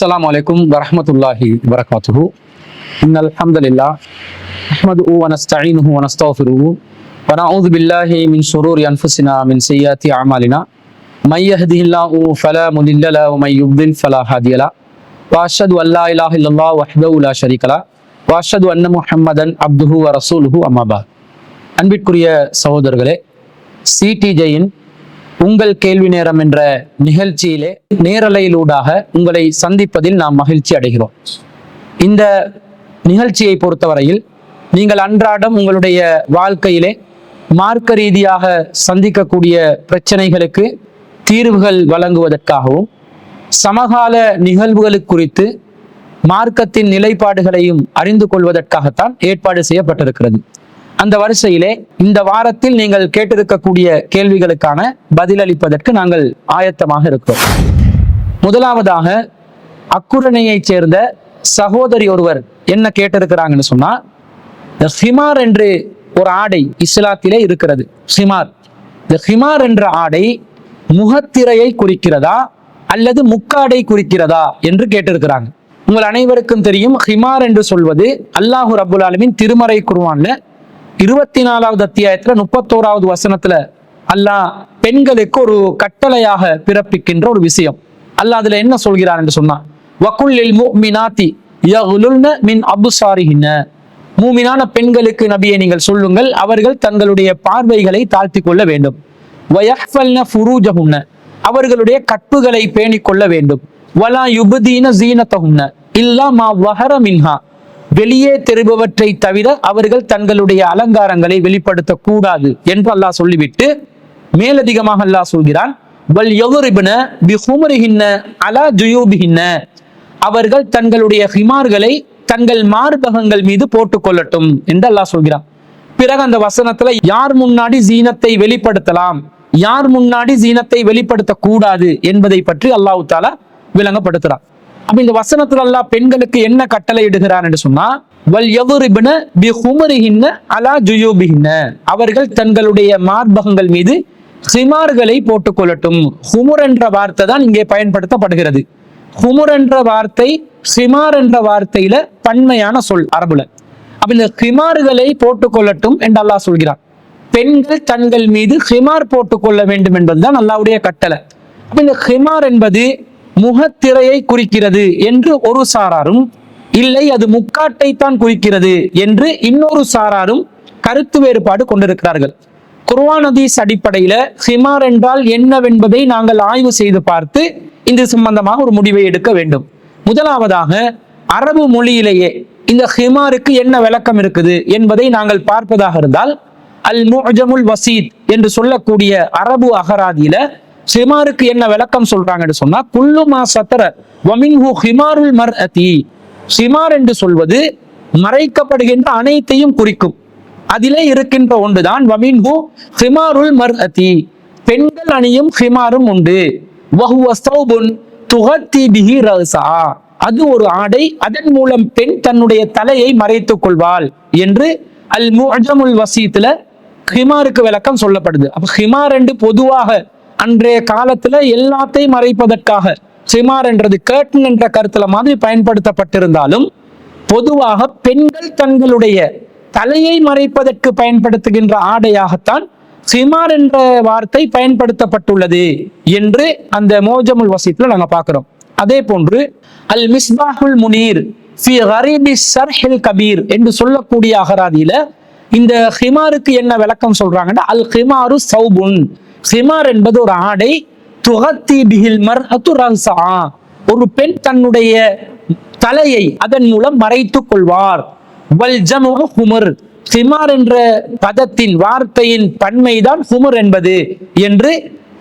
السلام عليكم ورحمة الله وبركاته. إن الحمد لله نحمده ونستعينه ونستغفره ونعوذ بالله من شرور أنفسنا من سيئات أعمالنا من يهده الله فلا مضل له ومن يضلل فلا هادي له وأشهد أن لا إله إلا الله وحده لا شريك له وأشهد أن محمدا عبده ورسوله أما بعد. அன்பிற்குரிய சகோதரர்களே, சிடிஜேயின் உங்கள் கேள்வி நேரம் என்ற நிகழ்ச்சியிலே நேரலையிலூடாக உங்களை சந்திப்பதில் நாம் மகிழ்ச்சி அடைகிறோம். இந்த நிகழ்ச்சியை பொறுத்தவரையில் நீங்கள் அன்றாடம் உங்களுடைய வாழ்க்கையிலே மார்க்க ரீதியாக சந்திக்கக்கூடிய பிரச்சனைகளுக்கு தீர்வுகள் வழங்குவதற்காகவும் சமகால நிகழ்வுகளுக்கு குறித்து மார்க்கத்தின் நிலைப்பாடுகளையும் அறிந்து கொள்வதற்காகத்தான் ஏற்பாடு செய்யப்பட்டிருக்கிறது. அந்த வரிசையிலே இந்த வாரத்தில் நீங்கள் கேட்டிருக்கக்கூடிய கேள்விகளுக்கான பதிலளிப்பதற்கு நாங்கள் ஆயத்தமாக இருக்கிறோம். முதலாவதாக அக்குரணையைச் சேர்ந்த சகோதரி ஒருவர் என்ன கேட்டிருக்கிறாங்கன்னு சொன்னா, ஹிமார் என்று ஒரு ஆடை இஸ்லாத்திலே இருக்கிறது. ஹிமார், இந்த ஹிமார் என்ற ஆடை முகத்திரையை குறிக்கிறதா அல்லது முக்காடை குறிக்கிறதா என்று கேட்டிருக்கிறாங்க. உங்கள் அனைவருக்கும் தெரியும், ஹிமார் என்று சொல்வது அல்லாஹு ரப்புல் ஆலமீன் திருமறை குர்ஆன்ல 24வது அத்தியாயத்துல 31வது வசனத்துல அல்லாஹ் பெண்களுக்கு ஒரு கட்டளையாக பிறப்பிக்கின்ற ஒரு விஷயம். அல்லாஹ் அதுல என்ன சொல்கிறான் என்று சொன்னா, வகுல்லில் முஃமினாத்தி யகுலுல்ன மின் அப்சாரிஹின்ன, மூமினான பெண்களுக்கு நபியை நீங்கள் சொல்லுங்கள், அவர்கள் தங்களுடைய பார்வைகளை தாழ்த்தி கொள்ள வேண்டும். வயஹ்ஃபல்ன ஃபுரூஜஹுன்ன, அவர்களுடைய கற்புகளை பேணிக் கொள்ள வேண்டும். வலா யுப்தீன ஸீனத்தஹுன்ன இல்லா மா வஹர மின்ஹா, வெளியே தெரிபவற்றை தவிர அவர்கள் தங்களுடைய அலங்காரங்களை வெளிப்படுத்த கூடாது என்று அல்லாஹ் சொல்லிவிட்டு மேலதிகமாக அல்லாஹ் சொல்கிறான், வல் யதுரிப்ன பிஹுமரிஹின்ன அலா ஜுயூபிஹின்ன, அவர்கள் தங்களுடைய ஹிமார்களை தங்கள் மார்பகங்கள் மீது போட்டுக் கொள்ளட்டும் என்று அல்லாஹ் சொல்கிறான். பிறகு அந்த வசனத்துல யார் முன்னாடி ஜீனத்தை வெளிப்படுத்தலாம், யார் முன்னாடி ஜீனத்தை வெளிப்படுத்த கூடாது என்பதை பற்றி அல்லாஹ் தஆலா விளங்கப்படுத்துறான். அப்ப இந்த வசனத்துல அல்லாஹ் பெண்களுக்கு என்ன கட்டளை இடுகிறான் என்று சொன்னா, வல் யதுரிப்ன பிஹுமரிஹின்ன அலா ஜுயூபிஹின்ன, அவர்கள் தங்களுடைய மார்பகங்கள் மீது ஹிமார்களை போட்டுக் கொள்ளட்டும். ஹுமுர் என்ற வார்த்தை தான் இங்கே பயன்படுத்தப்படுகிறது. ஹுமுர் என்ற வார்த்தை ஹிமார் என்ற வார்த்தையில பன்மையான சொல் அரபுல. அப்ப இந்த ஹிமார்களை போட்டுக் கொள்ளட்டும் என்று அல்லாஹ் சொல்கிறான். பெண்கள் தங்கள் மீது ஹிமார் போட்டுக் கொள்ள வேண்டும் என்பதுதான் அல்லாஹ்வுடைய கட்டளை. அப்ப இந்த ஹிமார் என்பது முகத்திரையை குறிக்கிறது என்று ஒரு சாராரும், இல்லை அது முக்காட்டை தான் குறிக்கிறது என்று இன்னொரு சாராரும் கருத்து வேறுபாடு கொண்டிருக்கிறார்கள். குர்ஆன் ஹதீஸ் அடிப்படையில ஹிமார் என்றால் என்னவென்பதை நாங்கள் ஆய்வு செய்து பார்த்து இந்த சம்பந்தமாக ஒரு முடிவை எடுக்க வேண்டும். முதலாவதாக அரபு மொழியிலேயே இந்த ஹிமாருக்கு என்ன விளக்கம் இருக்குது என்பதை நாங்கள் பார்ப்பதாக இருந்தால், அல் முஅஜமுல் வசீத் என்று சொல்லக்கூடிய அரபு அகராதியில ஹிமாருக்கு என்ன விளக்கம் சொல்றாங்கன்னு சொன்னா, குல்லு மா சத்தர வமின்ஹு ஹிமாருல் மர்அதி, ஹிமார் என்று சொல்வது மறைக்கப்படுகின்ற அனைத்தையும் குறிக்கும். அதிலே இருக்கின்ற ஒன்றுதான் வமின்ஹு ஹிமாருல் மர்அதி, பெண்கள் அணியும் ஹிமாரும் உண்டு. வஹுவ ஸௌபுன் துகத்தி பிஹி ரஸா, அது ஒரு ஆடை, அதன் மூலம் பெண் தன்னுடைய தலையை மறைத்துக் கொள்வாள் என்று அல் முஅஜமுல் வசீத்ல ஹிமாருக்கு விளக்கம் சொல்லப்படுது. அப்ப ஹிமார் என்று பொதுவாக அன்றைய காலத்துல எல்லாத்தையும் மறைப்பதற்காக ஹிமார் என்றது கர்டன் என்ற கருத்துல மாதிரி பயன்படுத்தப்பட்டிருந்தாலும், பொதுவாக பெண்கள் தங்களுடைய தலையை மறைப்பதற்கு பயன்படுத்துகின்ற ஆடையாகத்தான் ஹிமார் என்ற வார்த்தை பயன்படுத்தப்பட்டுள்ளது என்று அந்த மோஜமுல் வசீத்ல நாங்க பார்க்கிறோம். அதே போன்று அல் மிஸ்பாஹுல் முனீர் ஃபி கரீபி ஷர்ஹில் கபீர் என்று சொல்லக்கூடிய அகராதியில இந்த ஹிமாருக்கு என்ன விளக்கம் சொல்றாங்கன்னா, அல் ஹிமாரு ஸௌபுன், ஹிமார் என்பது ஒரு ஆடை, துகத்தி பிஹில் மர்அத்து ரஸா, ஒரு பெண் தன்னுடைய தலையை அதன் மூலம் மறைத்துக் கொள்வார். வல் ஜம்உ ஹுமர், ஹிமார் என்ற பதத்தின் வார்த்தையின் பன்மைதான் ஹுமர் என்பது என்று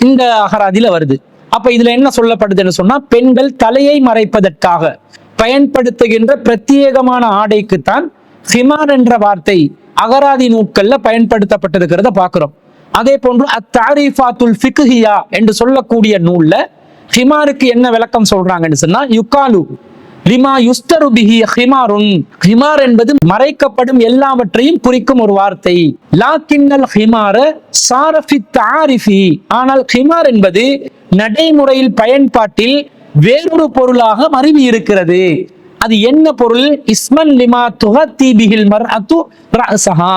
இந்த அகராதியில வருது. அப்ப இதுல என்ன சொல்லப்படுதுன்னு சொன்னா, பெண்கள் தலையை மறைப்பதற்காக பயன்படுத்துகின்ற பிரத்யேகமான ஆடைக்குத்தான் ஹிமார் என்ற வார்த்தை அகராதி நூட்கள்ல பயன்படுத்தப்பட்டிருக்கிறத பார்க்கிறோம். அதே போன்று அத்தாரிஃபாத்துல் ஃபிக்ஹியா என்று சொல்லக்கூடிய நூல்ல ஹிமாருக்கு என்ன விளக்கம் சொல்றாங்கன்னு சொன்னா, யுகாலு லிமா யுஸ்தரு பிஹி ஹிமாருன், ஹிமார் என்பது மறைக்கப்படும் எல்லாவற்றையும் குறிக்கும் ஒரு வார்த்தை. லாக்கின்னல் ஹிமார சாரஃபி தாரிஃபி, ஆனால் ஹிமார் என்பது நடைமுறையில் பயன்பாட்டில் வேறொரு பொருளாக மருவி இருக்கிறது. அது என்ன பொருள்? இஸ்மன் லிமா துஹத்தி பிஹில் மர்அத்து ரஅஸஹா.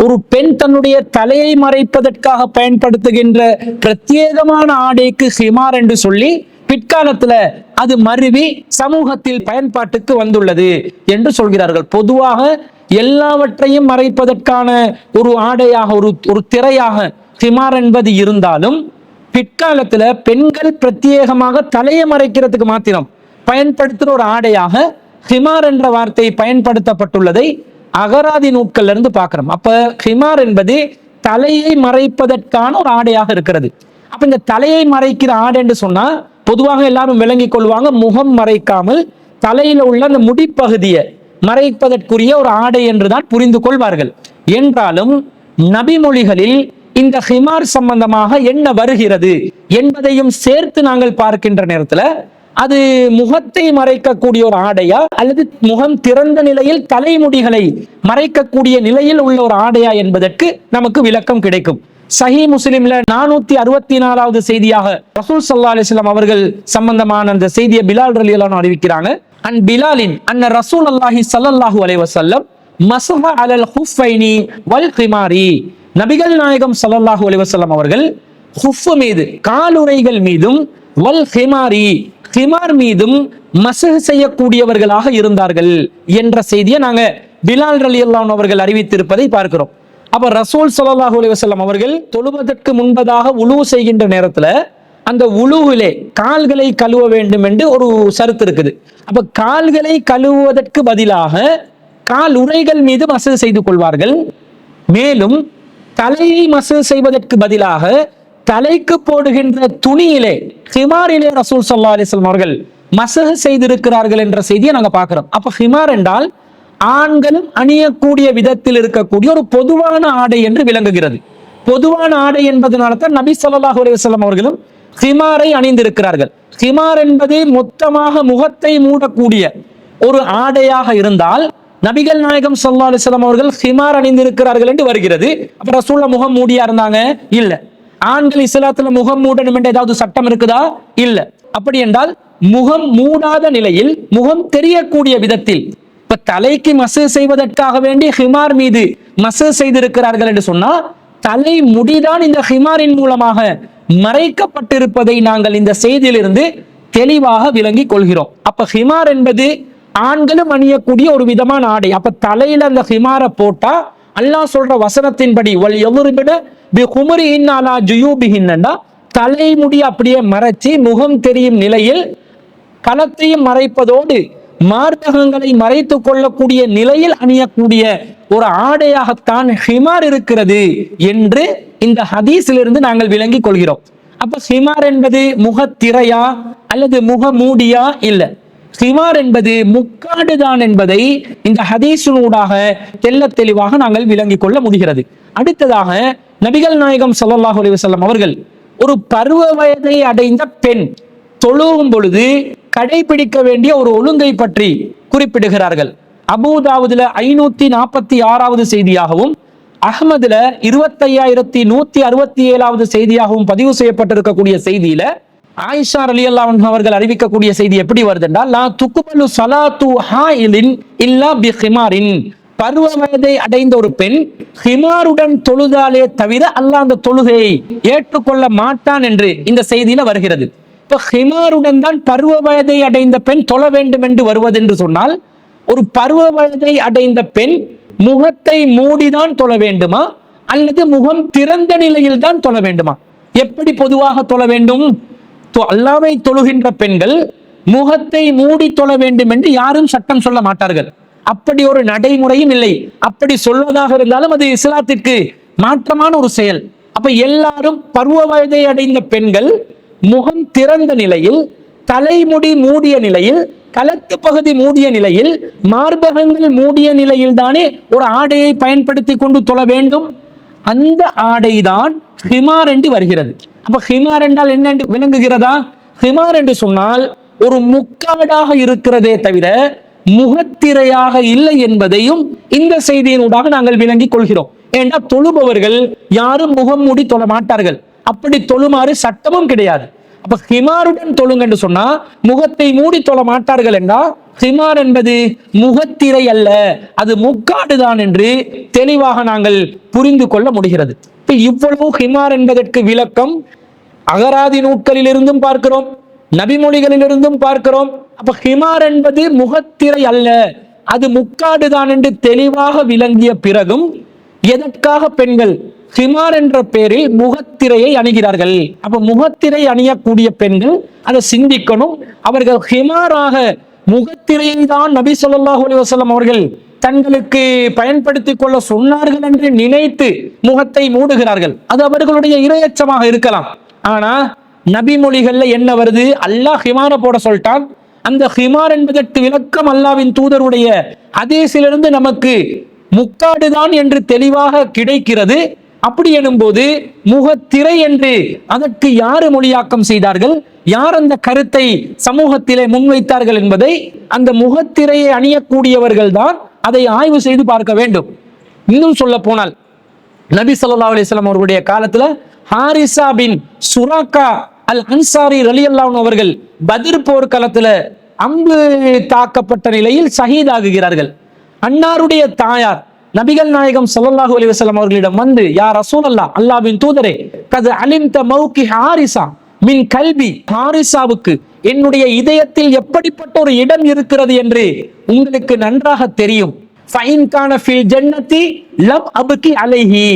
ஒரு பெண் தன்னுடைய தலையை மறைப்பதற்காக பயன்படுத்துகின்ற பிரத்யேகமான ஆடைக்கு ஹிமார் என்று சொல்லி பிற்காலத்துல அது மருவி சமூகத்தில் பயன்பாட்டுக்கு வந்துள்ளது என்று சொல்கிறார்கள். பொதுவாக எல்லாவற்றையும் மறைப்பதற்கான ஒரு ஆடையாக, ஒரு திரையாக ஹிமார் என்பது இருந்தாலும், பிற்காலத்துல பெண்கள் பிரத்யேகமாக தலையை மறைக்கிறதுக்கு மாத்திரம் பயன்படுத்துகிற ஒரு ஆடையாக ஹிமார் என்ற வார்த்தை பயன்படுத்தப்பட்டுள்ளதை அகராதி நூட்கள்ல இருந்து பார்க்கிறோம். அப்ப ஹிமார் என்பது தலையை மறைப்பதற்கான ஒரு ஆடையாக இருக்கிறது. அப்ப இந்த தலையை மறைக்கிற ஆடை என்று சொன்னா பொதுவாக எல்லாரும் விளங்கிக் கொள்வாங்க, முகம் மறைக்காமல் தலையில உள்ள அந்த முடிப்பகுதியை மறைப்பதற்குரிய ஒரு ஆடை என்றுதான் புரிந்து கொள்வார்கள். என்றாலும் நபிமொழிகளில் இந்த ஹிமார் சம்பந்தமாக என்ன வருகிறது என்பதையும் சேர்த்து நாங்கள் பார்க்கின்ற நேரத்துல அது முகத்தை மறைக்கக்கூடிய ஒரு ஆடையா அல்லது முகம் திறந்த நிலையில் தலைமுடிகளை மறைக்கக்கூடிய நிலையில் உள்ள ஒரு ஆடையா என்பதற்கு நமக்கு விளக்கம் கிடைக்கும். சஹீஹ் முஸ்லிம்ல 464வது செய்தியாக ரசூல் ஸல்லல்லாஹு அலைஹி வஸல்லம் அவர்கள் சம்பந்தமான அந்த செய்தியை பிலால் ரலியல்லாஹு அன்ஹு அறிவிக்கிறாங்க. அன் பிலாலின் அன்ன ரசூலுல்லாஹி ஸல்லல்லாஹு அலைஹி வஸல்லம் மஸஹ அலல் ஹுஃபைனி வல் ஹிமாரி. நபிகள் நாயகம் ஸல்லல்லாஹு அலைஹி வஸல்லம் அவர்கள் ஹுஃப் மீது, காலுறைகள் மீதும், வல் ஹிமாரி, ஹிமார் மீதும் மஸஹ் செய்யக்கூடியவர்களாக இருந்தார்கள் என்ற செய்தியை நாங்க பிலால் ரலியல்லாஹு அன்ஹு அவர்கள் அறிவித்திருப்பதை பார்க்கிறோம். அப்ப ரசூல் ஸல்லல்லாஹு அலைஹி வஸல்லம் அவர்கள் தொழுவதற்கு முன்பதாக உலு செய்கின்ற நேரத்துல அந்த உலுவிலே கால்களை கழுவ வேண்டும் என்று ஒரு ஷரத்து இருக்குது. அப்ப கால்களை கழுவுவதற்கு பதிலாக கால் உறைகள் மீது மஸஹ் செய்து கொள்வார்கள். மேலும் தலையை மஸஹ் செய்வதற்கு பதிலாக தலைக்கு போடுகின்ற துணியிலே, ஹிமாரிலே ரசூல் ஸல்லல்லாஹு அலைஹி வஸல்லம் அவர்கள் மஸஹ் செய்திருக்கிறார்கள் என்ற செய்தியை நாங்க பார்க்கிறோம். அப்ப ஹிமார் என்றால் ஆண்களும் அணியக்கூடிய விதத்தில் இருக்கக்கூடிய ஒரு பொதுவான ஆடை என்று விளங்குகிறது. பொதுவான ஆடை என்பதனால தான் நபி ஸல்லல்லாஹு அலைஹி வஸல்லம் அவர்களும் ஹிமாரை அணிந்திருக்கிறார்கள். ஹிமார் என்பது மொத்தமாக முகத்தை மூடக்கூடிய ஒரு ஆடையாக இருந்தால் நபிகள் நாயகம் ஸல்லல்லாஹு அலைஹி வஸல்லம் அவர்கள் ஹிமார் அணிந்திருக்கிறார்கள் என்று வருகிறது. அப்ப ரசூலுல்லாஹ் முகம் மூடியா இருந்தாங்க? இல்ல. ஆண்கள் இஸ்லாத்துல முகம் மூடணும் என்ற ஏதாவது சட்டம் இருக்குதா? இல்ல. அப்படி என்றால் முகம் மூடாத நிலையில் முகம் தெரியக்கூடிய விதத்தில், இப்ப தலைக்கு மஸஹ் செய்வதற்காக வேண்டி ஹிமார் மீது மஸஹ் செய்திருக்கிறார்கள் என்று சொன்னா தலை முடிதான் இந்த ஹிமாரின் மூலமாக மறைக்கப்பட்டிருப்பதை நாங்கள் இந்த செய்தியிலிருந்து தெளிவாக விளங்கி கொள்கிறோம். அப்ப ஹிமார் என்பது ஆண்களும் அணியக்கூடிய ஒரு விதமான ஆடை. அப்ப தலையில அந்த ஹிமாரை போட்டா அல்லாஹ் சொல்ற வசனத்தின்படி வல் யதுரிபுன பிகுமுரிஹின்ன அலா ஜுயூபிஹின்ன, தலைமுடி அப்படியே மறைச்சி முகம் தெரியும் நிலையில் களத்தையும் மறைப்பதோடு மார்பகங்களை மறைத்துக் கொள்ளக்கூடிய நிலையில் அணியக்கூடிய ஒரு ஆடையாகத்தான் ஹிமார் இருக்கிறது என்று இந்த ஹதீஸிலிருந்து நாங்கள் விளங்கி கொள்கிறோம். அப்ப ஹிமார் என்பது முகத்திரையா அல்லது முக மூடியா? இல்ல. ஹிமார் என்பது முக்காடுதான் என்பதை இந்த ஹதீஸினூடாக தெல்ல தெளிவாக நாங்கள் விளங்கிக் கொள்ள முடிகிறது. அடுத்ததாக நபிகள் நாயகம் ஸல்லல்லாஹு அலைஹி வஸல்லம் அவர்கள் ஒரு பருவ வயதை அடைந்த பெண் தொழுகும் பொழுது கடைபிடிக்க வேண்டிய ஒரு ஒழுங்கை பற்றி குறிப்பிடுகிறார்கள். அபூதாவுதுல 546வது செய்தியாகவும் அஹ்மதுல 25167வது செய்தியாகவும் பதிவு செய்யப்பட்டிருக்கக்கூடிய செய்தியில ஆயிஷா ரலியல்லாஹு அன்ஹா அவர்கள் அறிவிக்கக்கூடிய செய்தி எப்படி வருது என்றால், லா துக்பலு ஸலாத்து ஹாயிலின் இல்லா பிஹிமாரின். பருவ வயதை அடைந்த ஒரு பெண் ஹிமாருடன் தொழுதாலே தவிர அல்லாஹ் அந்த தொழுகையை ஏற்றுக்கொள்ள மாட்டான் என்று இந்த செய்தியில வருகிறது. இப்ப ஹிமாருடன் தான் பருவ வயதை அடைந்த பெண் தொழ வேண்டும் என்று வருவது என்று சொன்னால், ஒரு பருவ வயதை அடைந்த பெண் முகத்தை மூடிதான் தொழ வேண்டுமா அல்லது முகம் திறந்த நிலையில் தான் தொழ வேண்டுமா? எப்படி பொதுவாக தொழ வேண்டும்? அல்லாஹ்வை தொழுகின்ற பெண்கள் முகத்தை மூடி தொழ வேண்டும் என்று யாரும் சட்டம் சொல்ல மாட்டார்கள். அப்படி ஒரு நடைமுறையும் இல்லை. அப்படி சொல்வதாக இருந்தாலும் அது இஸ்லாத்திற்கு மாற்றமான ஒரு செயல். அப்ப எல்லாரும் பருவ வயதை அடைந்த பெண்கள் முகம் திறந்த நிலையில், தலைமுடி மூடிய நிலையில், கலத்து பகுதி மூடிய நிலையில், மார்பகங்கள் மூடிய நிலையில் தானே ஒரு ஆடையை பயன்படுத்தி கொண்டு தொழ வேண்டும். அந்த ஆடைதான் ஹிமார் என்று வருகிறது. அப்ப ஹிமார் என்றால் என்ன என்று விளங்குகிறதா? ஹிமார் என்று சொன்னால் ஒரு முக்காடாக இருக்கிறதே தவிர முகத்திரையாக இல்லை என்பதையும் இந்த செய்தியினூடாக நாங்கள் விளங்கிக் கொள்கிறோம். ஏன்னா தொழுபவர்கள் யாரும் முகம் மூடி தொழ மாட்டார்கள். அப்படி தொழுமாறு சட்டமும் கிடையாது. அப்ப ஹிமாருடன் தொழுங்க என்று சொன்னா முகத்தை மூடி தொழ மாட்டார்கள் என்றா ஹிமார் என்பது முகத்திரை அல்ல, அது முக்காடுதான் என்று தெளிவாக நாங்கள் புரிந்து கொள்ள முடிகிறது. இவ்வளவு ஹிமார் என்பதற்கு விளக்கம் அகராதி நூட்களில் இருந்தும் பார்க்கிறோம், நபிமொழிகளிலிருந்தும் பார்க்கிறோம். அப்ப ஹிமார் என்பது முகத்திரை அல்ல, அது முக்காடுதான் என்று தெளிவாக விளங்கிய பிறகும் எதற்காக பெண்கள் ஹிமார் என்ற பெயரில் முகத்திரையை அணிகிறார்கள்? அப்ப முகத்திரை அணியக்கூடிய பெண்கள் அதை சிந்திக்கணும். அவர்கள் ஹிமாராக முகத்திரையை தான் நபி ஸல்லல்லாஹு அலைஹி வஸல்லம் அவர்கள் தங்களுக்கு பயன்படுத்திக் கொள்ள சொன்னார்கள் என்று நினைத்து முகத்தை மூடுகிறார்கள். அது அவர்களுடைய இரையச்சமாக இருக்கலாம். ஆனா நபி மொழிகள்ல என்ன வருது? அல்லாஹ் ஹிமார போட சொல்லிட்டான். அந்த ஹிமார் என்பதற்கு விளக்கம் அல்லாஹ்வின் தூதருடைய ஹதீஸிலிருந்து நமக்கு முக்காடுதான் என்று தெளிவாக கிடைக்கிறது. அப்படி எனும்போது முகத்திரை என்று அதற்கு யாரு மொழியாக்கம் செய்தார்கள், யார் அந்த கருத்தை சமூகத்திலே முன்வைத்தார்கள் என்பதை அந்த முகத்திரையை அணியக்கூடியவர்கள் தான் அதை ஆய்வு செய்து பார்க்க வேண்டும். இன்னும் சொல்ல போனால் நபி ஸல்லல்லாஹு அலைஹி வஸல்லம் அவர்களுடைய காலத்துல ஹாரிசா பின் சுராக்கா அல் அன்சாரி ரலியல்லாஹு அன்ஹு அவர்கள் பத்ர் போர்க்களத்துல அம்பு தாக்கப்பட்ட நிலையில் ஷஹீதாகுகிறார்கள். அன்னாருடைய தாயார் நபிகள் நாயகம் ஸல்லல்லாஹு அலைஹி வஸல்லம் அவர்களிடம் வந்து, யா ரசூலல்லாஹ், அல்லாஹ்வின் தூதரே, கது அலிம்த மௌகி ஹாரிசா மின் கல்வி, ஹாரிசாவுக்கு என்னுடைய இதயத்தில் எப்படிப்பட்ட ஒரு இடம் இருக்கிறது என்று உங்களுக்கு நன்றாக தெரியும். ஃபைன் கான ஃபில் ஜன்னதி லம் அப்கி அலைஹி,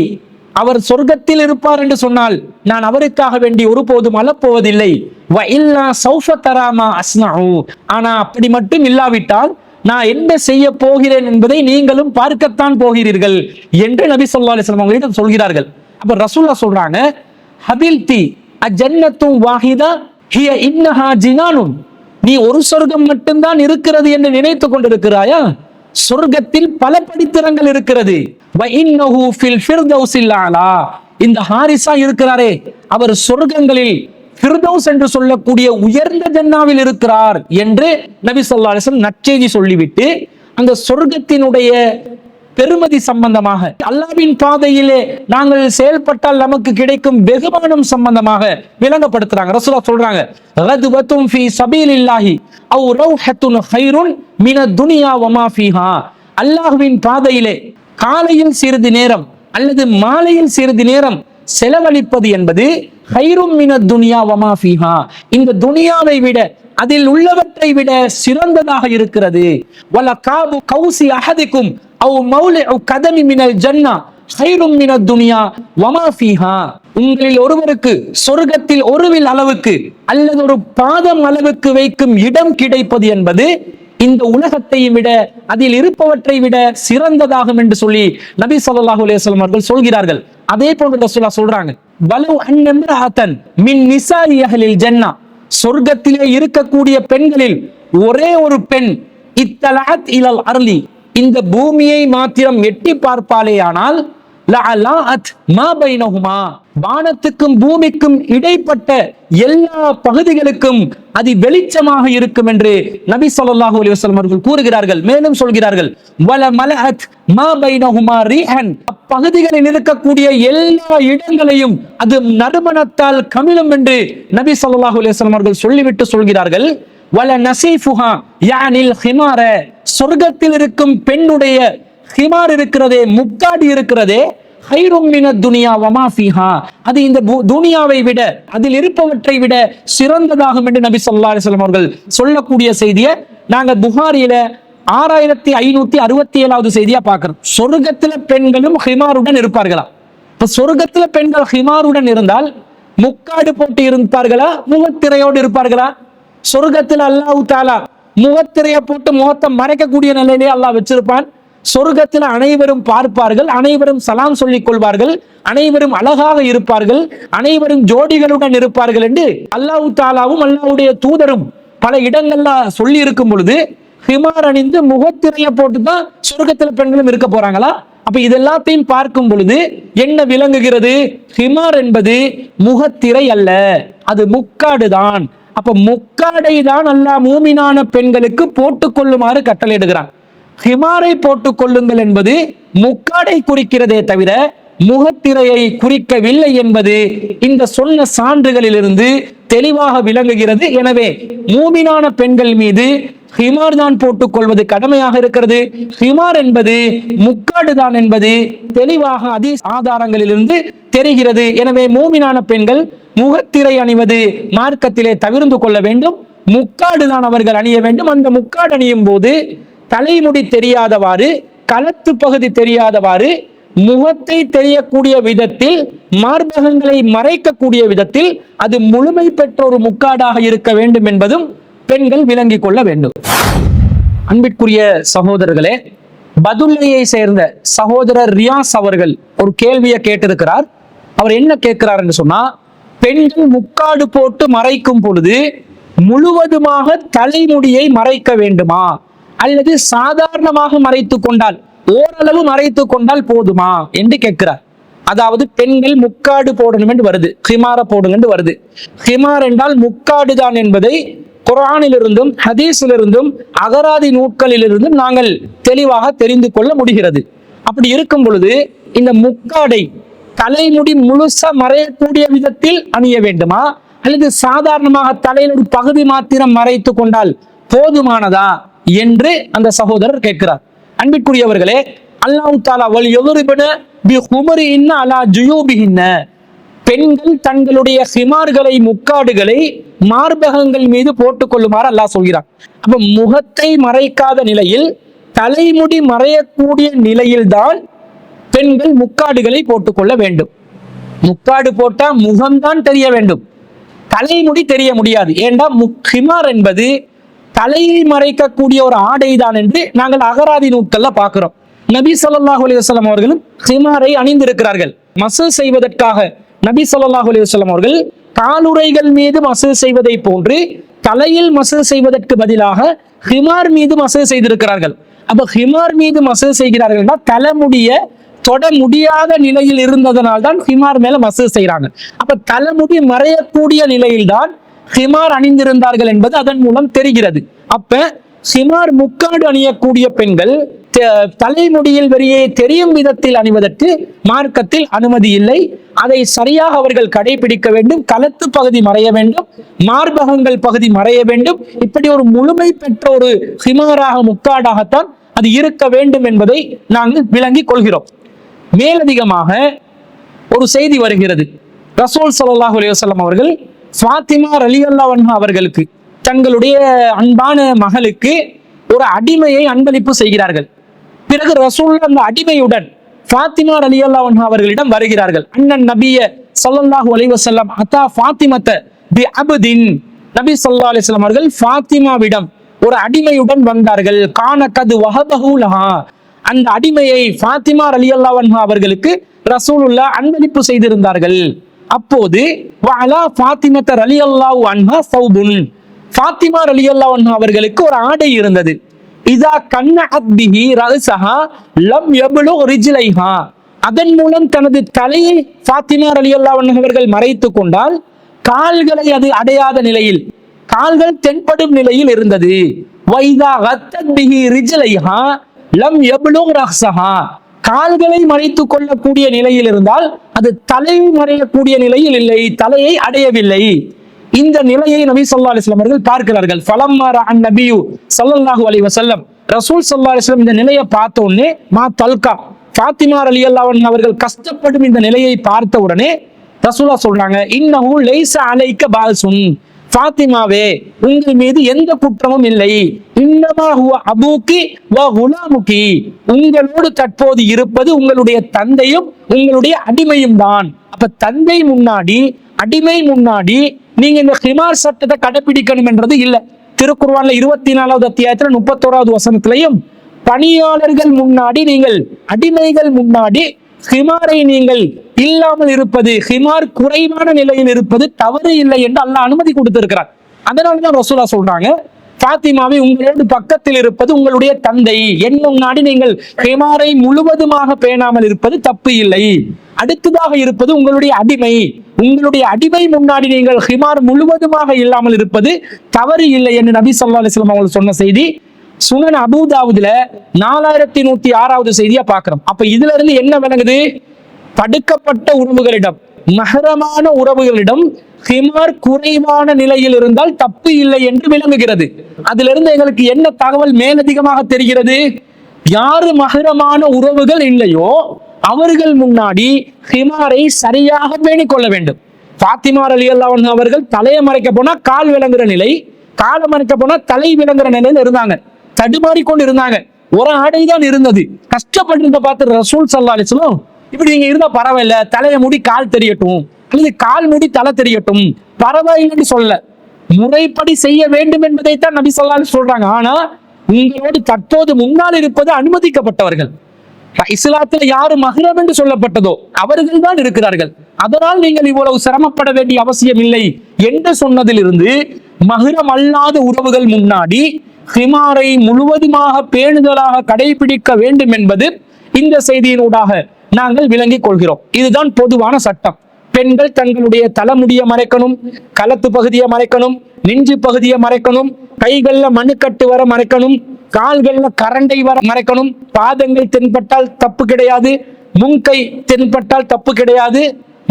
அவர் சொர்க்கத்தில் இருப்பார் என்று சொன்னால் நான் அவருக்காக வேண்டி ஒருபோதும் அழப்போவதில்லை. வ இல்லா சௌஃப தராமா அஸ்னஉ, ஆனா அப்படி மட்டும் இல்லாவிட்டால் நான் என்ன செய்ய போகிறேன் என்பதை நீங்களும் பார்க்கத்தான் போகிறீர்கள் என்று நபி ஸல்லல்லாஹு அலைஹி வஸல்லம் அவங்களிடம் சொல்கிறார்கள். அப்ப ரசூலுல்லாஹ் சொல்றாங்க, ஹபில்தி அஜன்னத்து வாஹிதா ஹிய இன்னஹா ஜினானுன், நீ ஒரு சொர்க்கம் மட்டும்தான் இருக்கிறது என்று நினைத்துக் கொண்டிருக்கிறாயா? சொர்க்கத்தில் பல படித்தரங்கள் இருக்கிறது. வ இன்னஹு ஃபில் ஃபிர்தௌஸில் அலா, இந்த ஹாரிசா இருக்கிறாரே அவர் சொர்க்கங்களில் ஃபிர்தௌஸ் என்று சொல்லக்கூடிய உயர்ந்த ஜன்னாவில் இருக்கிறார் என்று நபி ஸல்லல்லாஹு அலைஹி வஸல்லம் நற்செய்தி சொல்லிவிட்டு அந்த சொர்க்கத்தினுடைய பெருமதி சம்பந்தமாக, அல்லாஹ்வின் பாதையிலே நாங்கள் செயல்பட்டால் நமக்கு கிடைக்கும் வெகுமானம் சம்பந்தமாக விளங்கப்படுத்துறாங்க. ரசூலுல்லாஹ் சொல்றாங்க, கதுவத்தும் ஃபீ சபீலில்லாஹி அவ் ரௌஹத்துன் கைருன் மினத் துன்யா வமா ஃபீஹா, அல்லாஹ்வின் பாதையிலே காலையில் சிறிது நேரம் அல்லது மாலையில் சிறிது நேரம் செலவழிப்பது என்பது கைரும் மினத் துன்யா வமா ஃபீஹா, இந்த துனியாவை விட அதில் உள்ளவற்றை விட சிறந்ததாக இருக்கிறது. வல காபு கௌசி அஹதிக்கும் அவ் மௌலிஉ கதமி மினல் ஜன்னா கைரும் மினத் துன்யா வமா ஃபீஹா, உங்களில் ஒருவருக்கு சொர்க்கத்தில் ஒரு வில் அளவுக்கு அல்லது ஒரு பாதம் அளவுக்கு வைக்கும் இடம் கிடைப்பது என்பது இந்த உலகத்தை விட அதில் இருப்பவற்றை விட சிறந்ததாகும் என்று சொல்லி நபி ஸல்லல்லாஹு அலைஹி வஸல்லம் அவர்கள் சொல்கிறார்கள். அதே போன்று ரசூலுல்லாஹ் சொல்றாங்க, வலு அன்னம்ரஅத்தன் மின் நிசாஇ அஹ்லில் ஜன்னா, சொர்க்கத்திலே இருக்கக்கூடிய பெண்களில் ஒரே ஒரு பெண் இத்தலஅத் இலல் அர்லி, இந்த பூமியை மாத்திரம் எட்டி பார்ப்பாளேயானால் லஅலாஅத் மா பைனஹுமா, வானத்துக்கும் பூமிக்கும் இடைப்பட்ட எல்லா பகுதிகளுக்கும் அது வெளிச்சமாக இருக்கும் என்று நபி ஸல்லல்லாஹு அலைஹி வஸல்லம் அவர்கள் கூறுகிறார்கள். மேலும் சொல்கிறார்கள், வல மலஅத் மா பைனஹுமா ரீஹன், அப்பகுதிகளில் இருக்கக்கூடிய எல்லா இடங்களையும் அது நறுமணத்தால் கமிழும் என்று நபி ஸல்லல்லாஹு அலைஹி வஸல்லம் அவர்கள் சொல்லிவிட்டு சொல்கிறார்கள், வல நசீஃபுஹா யானில் ஹிமார, சொர்க்கத்தில் இருக்கும் பெண்ணுடைய ஹிமார் இருக்கிறதே, முக்காடி இருக்கிறதே, கைரும் மினத் துன்யா வமா ஃபீஹா, அது இந்த துனியாவை விட அதில் இருப்பவற்றை விட சிறந்ததாகும் என்று நபி ஸல்லல்லாஹு அலைஹி வஸல்லம் அவர்கள் சொல்லக்கூடிய செய்தியை நாங்க புகாரியில 6567வது செய்தியா பார்க்கிறோம். சொர்க்கத்துல பெண்களும் ஹிமாருடன் இருப்பார்களா? இப்ப சொர்க்கத்துல பெண்கள் ஹிமாருடன் இருந்தால் முக்காடு போட்டு இருப்பார்களா, முகத்திரையோடு இருப்பார்களா? சொர்க்கத்தில் அல்லாஹ் தஆலா முகத்திரையை போட்டு முகத்தை மறைக்கக்கூடிய நிலையிலே அல்லாஹ் வச்சிருப்பான். சொர்க்கத்தில் அனைவரும் பார்ப்பார்கள், அனைவரும் சலாம் சொல்லிக் கொள்வார்கள், அனைவரும் அழகாக இருப்பார்கள், அனைவரும் ஜோடிகளுடன் இருப்பார்கள் என்று அல்லாஹ் தஆலாவும் அல்லாஹ்வுடைய தூதரும் பல இடங்கள்ல சொல்லி இருக்கும் பொழுது ஹிமார் அணிந்து முகத்திரையை போட்டு தான் சொர்க்கத்துல பெண்களும் இருக்க போறாங்களா? அப்ப இதெல்லாத்தையும் பார்க்கும் பொழுது என்ன விளங்குகிறது? ஹிமார் என்பது முகத்திரை அல்ல, அது முக்காடு தான். அப்ப முக்காடை தான் அல்லாஹ் மூமினான பெண்களுக்கு போட்டுக் கொள்ளுமாறு கட்டளையிடுகிறான். ஹிமாரை போட்டுக் கொள்ளுங்கள் என்பது முக்காடை குறிக்கிறதே தவிர முகத்திரையை குறிக்கவில்லை என்பது இந்த சொன்ன சான்றுகளிலிருந்து தெளிவாக விளங்குகிறது. எனவே மூமினான பெண்கள் மீது ஹிமார் தான் போட்டுக் கொள்வது கடமையாக இருக்கிறது. ஹிமார் என்பது முக்காடு தான் என்பது தெளிவாக ஹதீஸ் ஆதாரங்களிலிருந்து தெரிகிறது. எனவே மூமினான பெண்கள் முகத்திரை அணிவது மார்க்கத்திலே தவிர்த்து கொள்ள வேண்டும். முக்காடு தான் அவர்கள் அணிய வேண்டும். அந்த முக்காடு அணியும் போது தலைமுடி தெரியாதவாறு, களத்து பகுதி தெரியாதவாறு, முகத்தை தெரியக்கூடிய விதத்தில், மார்பகங்களை மறைக்கக்கூடிய விதத்தில் அது முழுமை பெற்ற ஒரு முக்காடாக இருக்க வேண்டும் என்பதும் பெண்கள் விளங்கிக் கொள்ள வேண்டும். அன்பிற்குரிய சகோதரர்களே, பதுல்லையை சேர்ந்த சகோதரர் ரியாஸ் அவர்கள் ஒரு கேள்வியை கேட்டிருக்கிறார். அவர் என்ன கேட்கிறார் என்று சொன்னா, பெண்கள் முக்காடு போட்டு மறைக்கும் பொழுது முழுவதுமாக தலைமுடியை மறைக்க வேண்டுமா அல்லது சாதாரணமாக மறைத்து கொண்டால், ஓரளவு மறைத்து கொண்டால் போதுமா என்று கேட்கிறார். அதாவது பெண்கள் முக்காடு போடணும் என்று வருது, ஹிமார போடுங்க என்று வருது. ஹிமார் என்றால் முக்காடு தான் என்பதை குர்ஆனிலிருந்தும் ஹதீஸிலிருந்தும் அகராதி நூட்களிலிருந்தும் நாங்கள் தெளிவாக தெரிந்து கொள்ள முடிகிறது. அப்படி இருக்கும் பொழுது இந்த முக்காடை தலைமுடி முழுசா மறையக்கூடிய விதத்தில் அணிய வேண்டுமா அல்லது சாதாரணமாக தலையில் ஒரு பகுதி மாத்திரம் மறைத்து கொண்டால் போதுமானதா என்று அந்த சகோதரர் கேட்கிறார். அன்பிற்குரியவர்களே, அல்லாஹ் தஆலா வல் யதுரிபன பிஹுமரிஹின்ன அலா ஜுயூபிஹின்ன, பெண்கள் தங்களுடைய ஹிமார்களை, முக்காடுகளை மார்பகங்கள் மீது போட்டுக் கொள்ளுமாறு அல்லாஹ் சொல்கிறார். அப்ப முகத்தை மறைக்காத நிலையில், தலைமுடி மறையக்கூடிய நிலையில்தான் பெண்கள் முக்காடுகளை போட்டுக்கொள்ள வேண்டும். முக்காடு போட்டா முகம்தான் தெரிய வேண்டும், தலைமுடி தெரிய முடியாது. ஏண்டா ஹிமார் என்பது தலையை மறைக்கக்கூடிய ஒரு ஆடை தான் என்று நாங்கள் அகராதி நூட்கள்ல பார்க்கிறோம். நபி ஸல்லல்லாஹு அலைஹி வஸல்லம் அவர்களும் ஹிமாரை அணிந்திருக்கிறார்கள். மசூ செய்வதற்காக நபி ஸல்லல்லாஹு அலைஹி வஸல்லம் அவர்கள் காலுறைகள் மீது மசூ செய்வதை போன்று தலையில் மசூ செய்வதற்கு பதிலாக ஹிமார் மீது மசூ செய்திருக்கிறார்கள். அப்ப ஹிமார் மீது மசூ செய்கிறார்கள் என்றால் தலைமுடிய தொட முடியாத நிலையில் இருந்ததனால் தான் ஹிமார் மேல மசூ செய்யறாங்க. அப்ப தலைமுடி மறையக்கூடிய நிலையில்தான் ஹிமார் அணிந்திருந்தார்கள் என்பது அதன் மூலம் தெரிகிறது. அப்ப ஹிமார் முக்காடு அணியக்கூடிய பெண்கள் தலைமுடியில் வெளியே தெரியும் விதத்தில் அணிவதற்கு மார்க்கத்தில் அனுமதி இல்லை. அதை சரியாக அவர்கள் கடைபிடிக்க வேண்டும். களத்து பகுதி மறைய வேண்டும், மார்பகங்கள் பகுதி மறைய வேண்டும். இப்படி ஒரு முழுமை பெற்ற ஒரு ஹிமாராக, முக்காடாகத்தான் அது இருக்க வேண்டும் என்பதை நாங்கள் விளங்கிக் கொள்கிறோம். மேலதிகமாக ஒரு செய்தி வருகிறது. ரசூல் ஸல்லல்லாஹு அலைஹி வஸல்லம் அவர்கள் ஃபாத்திமா ரலியல்லாஹு அன்ஹா அவர்களுக்கு, தங்களுடைய அன்பான மகளுக்கு ஒரு அடிமையை அன்பளிப்பு செய்கிறார்கள். பிறகு ரசூல் அந்த அடிமையுடன் ஃபாத்திமா ரலியல்லாஹு அன்ஹா அவர்களிடம் வருகிறார்கள். அண்ணன் நபிய ஸல்லல்லாஹு அலைஹி வஸல்லம் அத்தா ஃபாத்திமத பி அப்தின், நபி ஸல்லல்லாஹு அலைஹி வஸல்லம் அவர்கள் ஃபாத்திமாவிடம் ஒரு அடிமையுடன் வந்தார்கள். கான கது வஹபஹு லஹா, அந்த அடிமையை ஃபாத்திமா ரலியல்லாஹு அன்ஹா அவர்களுக்கு ரசூலுல்லாஹ் அன்பளிப்பு செய்திருந்தார்கள். அப்போது வஅலா ஃபாத்திமத ரலியல்லாஹு அன்ஹா ஸௌபுன், ஃபாத்திமா ரலியல்லாஹு அன்ஹா அவர்களுக்கு ஒரு ஆடை இருந்தது. இதா கன்னஅத் பிஹி ரஅஸஹா லம் யப்லுக் ரிஜ்லைஹா, அதன் மூலம் தனது தலையை ஃபாத்திமா ரலியல்லாஹு அன்ஹா அவர்கள் மறைத்துக் கொண்டால் கால்களை அது அடையாத நிலையில், கால்கள் தென்படும் நிலையில் இருந்தது. வைதா கத்தத் பிஹி ரிஜ்லைஹா லம் யப்லுக் ரஅஸஹா, கால்களை மறைத்துக் கொள்ளக்கூடிய நிலையில் இருந்தால் அது தலையை மறையக்கூடிய நிலையில் இல்லை, தலையை அடையவில்லை. இந்த நிலையை நபி ஸல்லல்லாஹு அலைஹி வஸல்லம் அவர்கள் பார்க்கிறார்கள். ஃபலம்மா ரஅன் நபியு ஸல்லல்லாஹு அலைஹி வஸல்லம், ரசூல் ஸல்லல்லாஹு அலைஹி வஸல்லம் இந்த நிலையை பார்த்த உடனே மா தல்கா, ஃபாத்திமா ரலியல்லாஹு அன்ஹா அவர்கள் கஷ்டப்படும் இந்த நிலையை பார்த்த உடனே ரசூலுல்லாஹ் சொல்றாங்க, இன்னஹு லைஸ அலைக பாசுன், ஃபாத்திமாவே உங்கள் மீது எந்த குற்றமும் இல்லை. இன்னமா ஹுவ அபூகி வ குலாமுகி, உங்களோடு தற்போது இருப்பது உங்களுடைய தந்தையும் உங்களுடைய அடிமையும் தான். அப்ப தந்தை முன்னாடி, அடிமை முன்னாடி நீங்க இந்த ஹிமார் சட்டத்தை கடைபிடிக்கணும் என்றது இல்லை. திருக்குர்ஆன்ல 24வது அத்தியாயத்துல 31வது வசனத்திலையும் பணியாளர்கள் முன்னாடி, நீங்கள் அடிமைகள் முன்னாடி ஹிமாரை நீங்கள் இல்லாமல் இருப்பது, ஹிமார் குறைவான நிலையில் இருப்பது தவறு இல்லை என்று அல்லாஹ் அனுமதி கொடுத்திருக்கிறார். அதனாலதான் ரசூலுல்லாஹ் சொல்றாங்க, ஃபாத்திமாவை உங்களோடு பக்கத்தில் இருப்பது உங்களுடைய தந்தை, என் முன்னாடி நீங்கள் ஹிமாரை முழுவதுமாக பேணாமல் இருப்பது தப்பு இல்லை. அடுத்ததாக இருப்பது உங்களுடைய அடிமை, உங்களுடைய அடிமை முன்னாடி நீங்கள் ஹிமார் முழுவதுமாக இல்லாமல் இருப்பது தவறு இல்லை என்று நபி ஸல்லல்லாஹு அலைஹி வஸல்லம் அவர்கள் சொன்ன செய்தி சுனன் அபூ தாவூதுல 4106வது செய்தியா பார்க்கிறோம். அப்ப இதுல இருந்து என்ன விளங்குது? தடுக்கப்பட்ட உறவுகளிடம், மஹரமான உறவுகளிடம் ஹிமார் குறைவான நிலையில் இருந்தால் தப்பு இல்லை என்று விளங்குகிறது. அதிலிருந்து எங்களுக்கு என்ன தகவல் மேலதிகமாக தெரிகிறது? யாரு மஹரமான உறவுகள் இல்லையோ அவர்கள் முன்னாடி ஹிமாரை சரியாக பேணிக் கொள்ள வேண்டும். ஃபாத்திமா ரலியல்லாஹு அன்ஹா அவர்கள் தலையை மறைக்க போனா கால் விளங்குற நிலை, காலை மறைக்க போனா தலை விளங்குற நிலையில இருந்தாங்க, தடுமாறிக்கொண்டு இருந்தாங்க. ஒரு ஆடை தான் இருந்தது. கஷ்டப்பட்டு பார்த்து ரசூல் ஸல்லல்லாஹு அலைஹி வஸல்லம், இப்படி நீங்க இருந்தா பரவாயில்ல, தலையை மூடி கால் தெரியட்டும் அல்லது கால் மூடி தலை தெரியட்டும், பரவாயில்லைன்னு சொல்ல, முறைப்படி செய்ய வேண்டும் என்பதைத்தான் நபி ஸல்லல்லாஹு அலைஹி வஸல்லம் சொல்றாங்க. ஆனா உங்களோடு தற்போது முன்னால் இருப்பது அனுமதிக்கப்பட்டவர்கள். இஸ்லாத்தில் யாரு மஹ்ரம் என்று சொல்லப்பட்டதோ அவர்கள் தான் இருக்கிறார்கள். அதனால் நீங்கள் இவ்வளவு சிரமப்பட வேண்டிய அவசியம் இல்லை என்று சொன்னதிலிருந்து மஹ்ரம் அல்லாத உறவுகள் முன்னாடி ஹிமாரை முழுவதுமாக பேணுதலாக கடைபிடிக்க வேண்டும் என்பது இந்த செய்தியினூடாக நாங்கள் விளங்கிக் கொள்கிறோம். இதுதான் பொதுவான சட்டம். பெண்கள் தங்களுடைய தலைமுடியை மறைக்கணும், களத்து பகுதியை மறைக்கணும், நெஞ்சு பகுதியை மறைக்கணும், கைகள்ல மண்ணுக்கட்டு வர மறைக்கணும், கால்கள்ல கரண்டை வர மறைக்கணும், பாதங்கள் தென்பட்டால் தப்பு கிடையாது, முன்கை தென்பட்டால் தப்பு கிடையாது,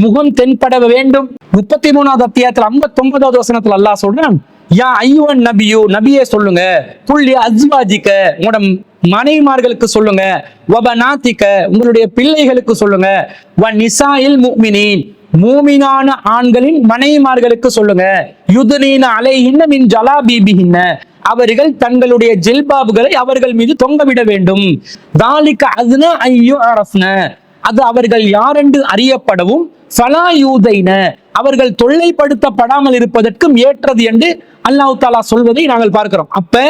முகம் தென்பட வேண்டும். 33வது அத்தியாயத்தில் 59வது வசனத்தில் அல்லாஹ் சொல்றான், யா ஐயுவன் நபியு, நபியே சொல்லுங்க, குல்லி அஸ்வாஜிக்க, உங்களோட மனைவிமார்களுக்கு சொல்லுங்க, வபனாத்திக்க, உங்களுடைய பிள்ளைகளுக்கு சொல்லுங்க, வ நிசாயில் முஃமினீன், மூமினான ஆண்களின் மனைவிமார்களுக்கு சொல்லுங்க, யுதுனீன அலைஹின்ன மின் ஜலாபீபிஹின்ன, அவர்கள் தங்களுடைய ஜில்பாபுகளை அவர்கள் மீது தொங்கவிட வேண்டும். தாலிக அத்னா ஐயு அரஃப்ன, அது அவர்கள் யாரென்று அறியப்படவும், ஃபலா யூதைன, அவர்கள் தொல்லைப்படுத்தப்படாமல் இருப்பதற்கும் ஏற்றது என்று அல்லாஹ் தஆலா சொல்வதை நாங்கள் பார்க்கிறோம். அப்ப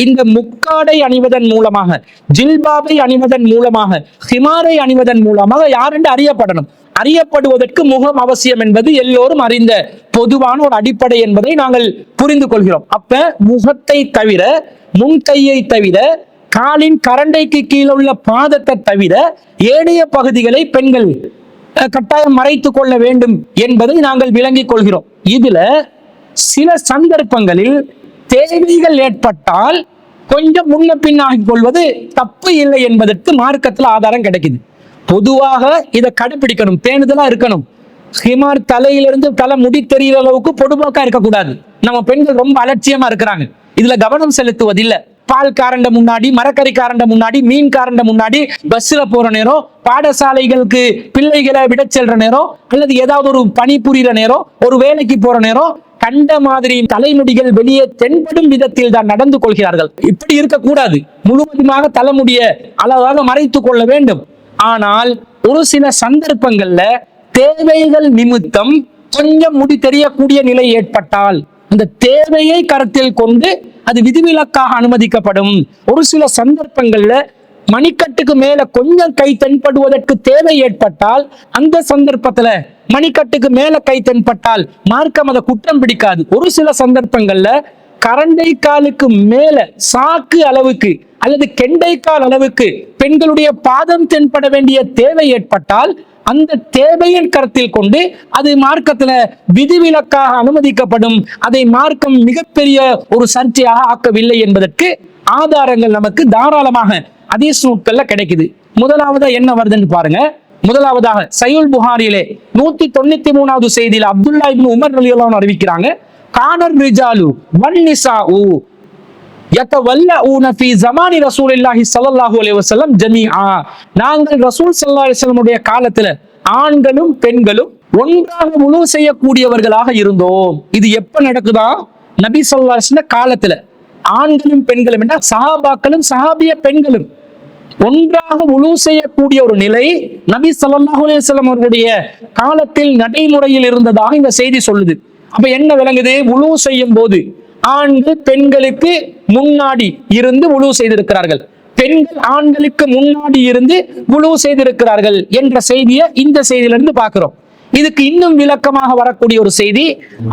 இந்த முக்காடை அணிவதன் மூலமாக, ஜில்பாபை அணிவதன் மூலமாக, ஹிமாரை அணிவதன் மூலமாக யாரென்று அறியப்படணும். அறியப்படுவதற்கு முகம் அவசியம் என்பது எல்லோரும் அறிந்த பொதுவான ஒரு அடிப்படை என்பதை நாங்கள் புரிந்து கொள்கிறோம். அப்ப முகத்தை தவிர, முன்கையை தவிர, காலின் கரண்டைக்கு கீழே உள்ள பாதத்தை தவிர ஏனைய பகுதிகளை பெண்கள் கட்டாயம் மறைத்துக் கொள்ள வேண்டும் என்பதை நாங்கள் விளங்கிக் கொள்கிறோம். இதுல சில சந்தர்ப்பங்களில் தேவைகள் ஏற்பட்டால் கொஞ்சம் முன்ன பின்னாகிக் கொள்வது தப்பு இல்லை என்பதற்கு மார்க்கத்தில் ஆதாரம் கிடைக்குது. பொதுவாக இதை கடைபிடிக்கணும், பேணுதலா இருக்கணும். ஹிமார் தலையிலிருந்து தலை முடி தெரிகிற அளவுக்கு பொடுபோக்கா இருக்கக்கூடாது. நம்ம பெண்கள் ரொம்ப அலட்சியமா இருக்கிறாங்க, இதுல கவனம் செலுத்துவதில்லை. பால் காரண்ட முன்னாடி, மரக்கறி காரண்ட முன்னாடி, மீன் காரண்ட முன்னாடி, பஸ்ல போற நேரம், பாடசாலைகளுக்கு பிள்ளைகளை விட செல்ற நேரம், அல்லது ஏதாவது ஒரு பணி புரிகிற நேரம், ஒரு வேலைக்கு போற நேரம், கண்ட மாதிரி தலைமுடிகள் வெளியே தென்படும் விதத்தில் தான் நடந்து கொள்கிறார்கள். இப்படி இருக்கக்கூடாது. முழுவதுமாக தலைமுடிய அளவாக மறைத்துக் கொள்ள வேண்டும். ஆனால் ஒரு சில சந்தர்ப்பங்கள்ல தேவைகள் நிமித்தம் கொஞ்சம் முடி தெரியக்கூடிய நிலை ஏற்பட்டால் அந்த தேவையை கருத்தில் கொண்டு அது விதிவிலக்காக அனுமதிக்கப்படும். ஒரு சில சந்தர்ப்பங்கள்ல மணிக்கட்டுக்கு மேல கொஞ்சம் கை தென்படுவதற்கு தேவை ஏற்பட்டால் அந்த சந்தர்ப்பத்துல மணிக்கட்டுக்கு மேல கை தென்பட்டால் மார்க்கம் அதை குற்றம் பிடிக்காது. ஒரு சில சந்தர்ப்பங்கள்ல கரண்டை காலுக்கு மேல சாக்கு அளவுக்கு அல்லது கெண்டைக்கால் அளவுக்கு பெண்களுடைய பாதம் தென்பட வேண்டிய தேவை ஏற்பட்டால் அந்த தேவையின் கருத்தில் கொண்டு அது மார்க்கத்துல விதிவிலக்காக அனுமதிக்கப்படும். அதை மார்க்கம் மிகப்பெரிய ஒரு சர்ச்சையாக ஆக்கவில்லை என்பதற்கு ஆதாரங்கள் நமக்கு தாராளமாக ஹதீஸ் நூல்கள்ல கிடைக்குது. முதலாவதா என்ன வருதுன்னு பாருங்க. முதலாவதாக சஹீஹுல் புகாரியிலே 193வது செய்தியில அப்துல்லா இப்னு உமர் ரலியல்லாஹு அன்ஹு அறிவிக்கிறாங்க, கானர் ரிஜாலு வன் நிசாஉ யதவல்லஊன ஃபீ ஸமானி ரசூலில்லாஹி ஸல்லல்லாஹு அலைஹி வஸல்லம் ஜமீஆ. நாங்கள் ரசூல் ஸல்லல்லாஹு அலைஹி வஸல்லம் உடைய காலத்துல ஆண்களும் பெண்களும் ஒன்றாக வுளூ செய்யக்கூடியவர்களாக இருந்தோம். இது எப்ப நடக்குதா? நபி ஸல்லல்லாஹு அலைஹி வஸல்லம் காலத்துல ஆண்களும் பெண்களும் என்ற சஹாபாக்களும் சஹாபிய பெண்களும் ஒன்றாக வுளூ செய்யக்கூடிய ஒரு நிலை நபி ஸல்லல்லாஹு அலைஹி வஸல்லம் அவருடைய காலத்தில் நடைமுறையில் இருந்ததாக இந்த செய்தி சொல்லுது. அப்ப என்ன விளங்குது? வுளூ செய்யும் போது ஆண்கள் பெண்களுக்கு முன்னாடி இருந்து வுளூ செய்திருக்கிறார்கள், பெண்கள் ஆண்களுக்கு முன்னாடி இருந்து வுளூ செய்திருக்கிறார்கள் என்ற செய்தியை இந்த செய்தியிலிருந்து பார்க்கிறோம். இதுக்கு இன்னும் விளக்கமாக வரக்கூடிய ஒரு செய்தி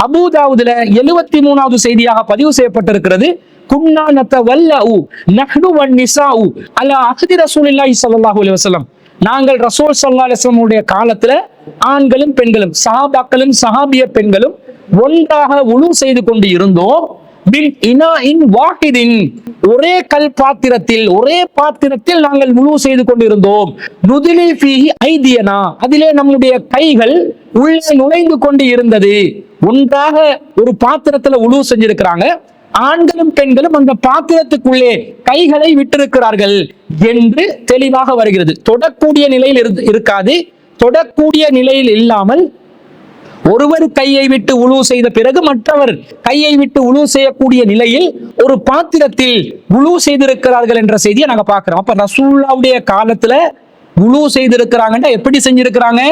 அபூ தாவூதுல 73வது செய்தியாக பதிவு செய்யப்பட்டிருக்கிறது. குன்னா நதவல்லஉ நஹ்னு வன் நிசாஉ அலா அஹ்தி ரசூலில்லாஹி ஸல்லல்லாஹு அலைஹி வஸல்லம். நாங்கள் ரசூல் ஸல்லல்லாஹு அலைஹி வஸல்லம் உடைய காலத்துல ஆண்களும் பெண்களும் சஹாபாக்களும் சஹாபிய பெண்களும் ஒன்றாக வுளூ செய்து கொண்டு இருந்தோம். பின் இனாஇன் வாஹிதின், ஒரே கல் பாத்திரத்தில், ஒரே பாத்திரத்தில் நாங்கள் உலு செய்து கொண்டிருந்தோம். நுதிலி ஃபீஹி ஐதியனா, அதிலே நம்முடைய கைகள் உள்ளே நுழைந்து கொண்டு இருந்தது. ஒன்றாக ஒரு பாத்திரத்துல உலு செஞ்சிருக்கிறாங்க, ஆண்களும் பெண்களும் அந்த பாத்திரத்துக்குள்ளே கைகளை விட்டிருக்கிறார்கள் என்று தெளிவாக வருகிறது. தொடக்கூடிய நிலையில் இருக்காது. தொடக்கூடிய நிலையில் இல்லாமல் ஒருவர் கையை விட்டு உழு செய்த பிறகு மற்றவர் கையை விட்டு உழு செய்யக்கூடிய நிலையில் ஒரு பாத்திரத்தில் உழு செய்திருக்கிறார்கள் என்ற செய்தியை நாங்க பார்க்கிறோம். அப்ப ரசூலுல்லாஹ்வுடைய காலத்துல உழு செய்திருக்கிறாங்கன்னா எப்படி செஞ்சிருக்கிறாங்க?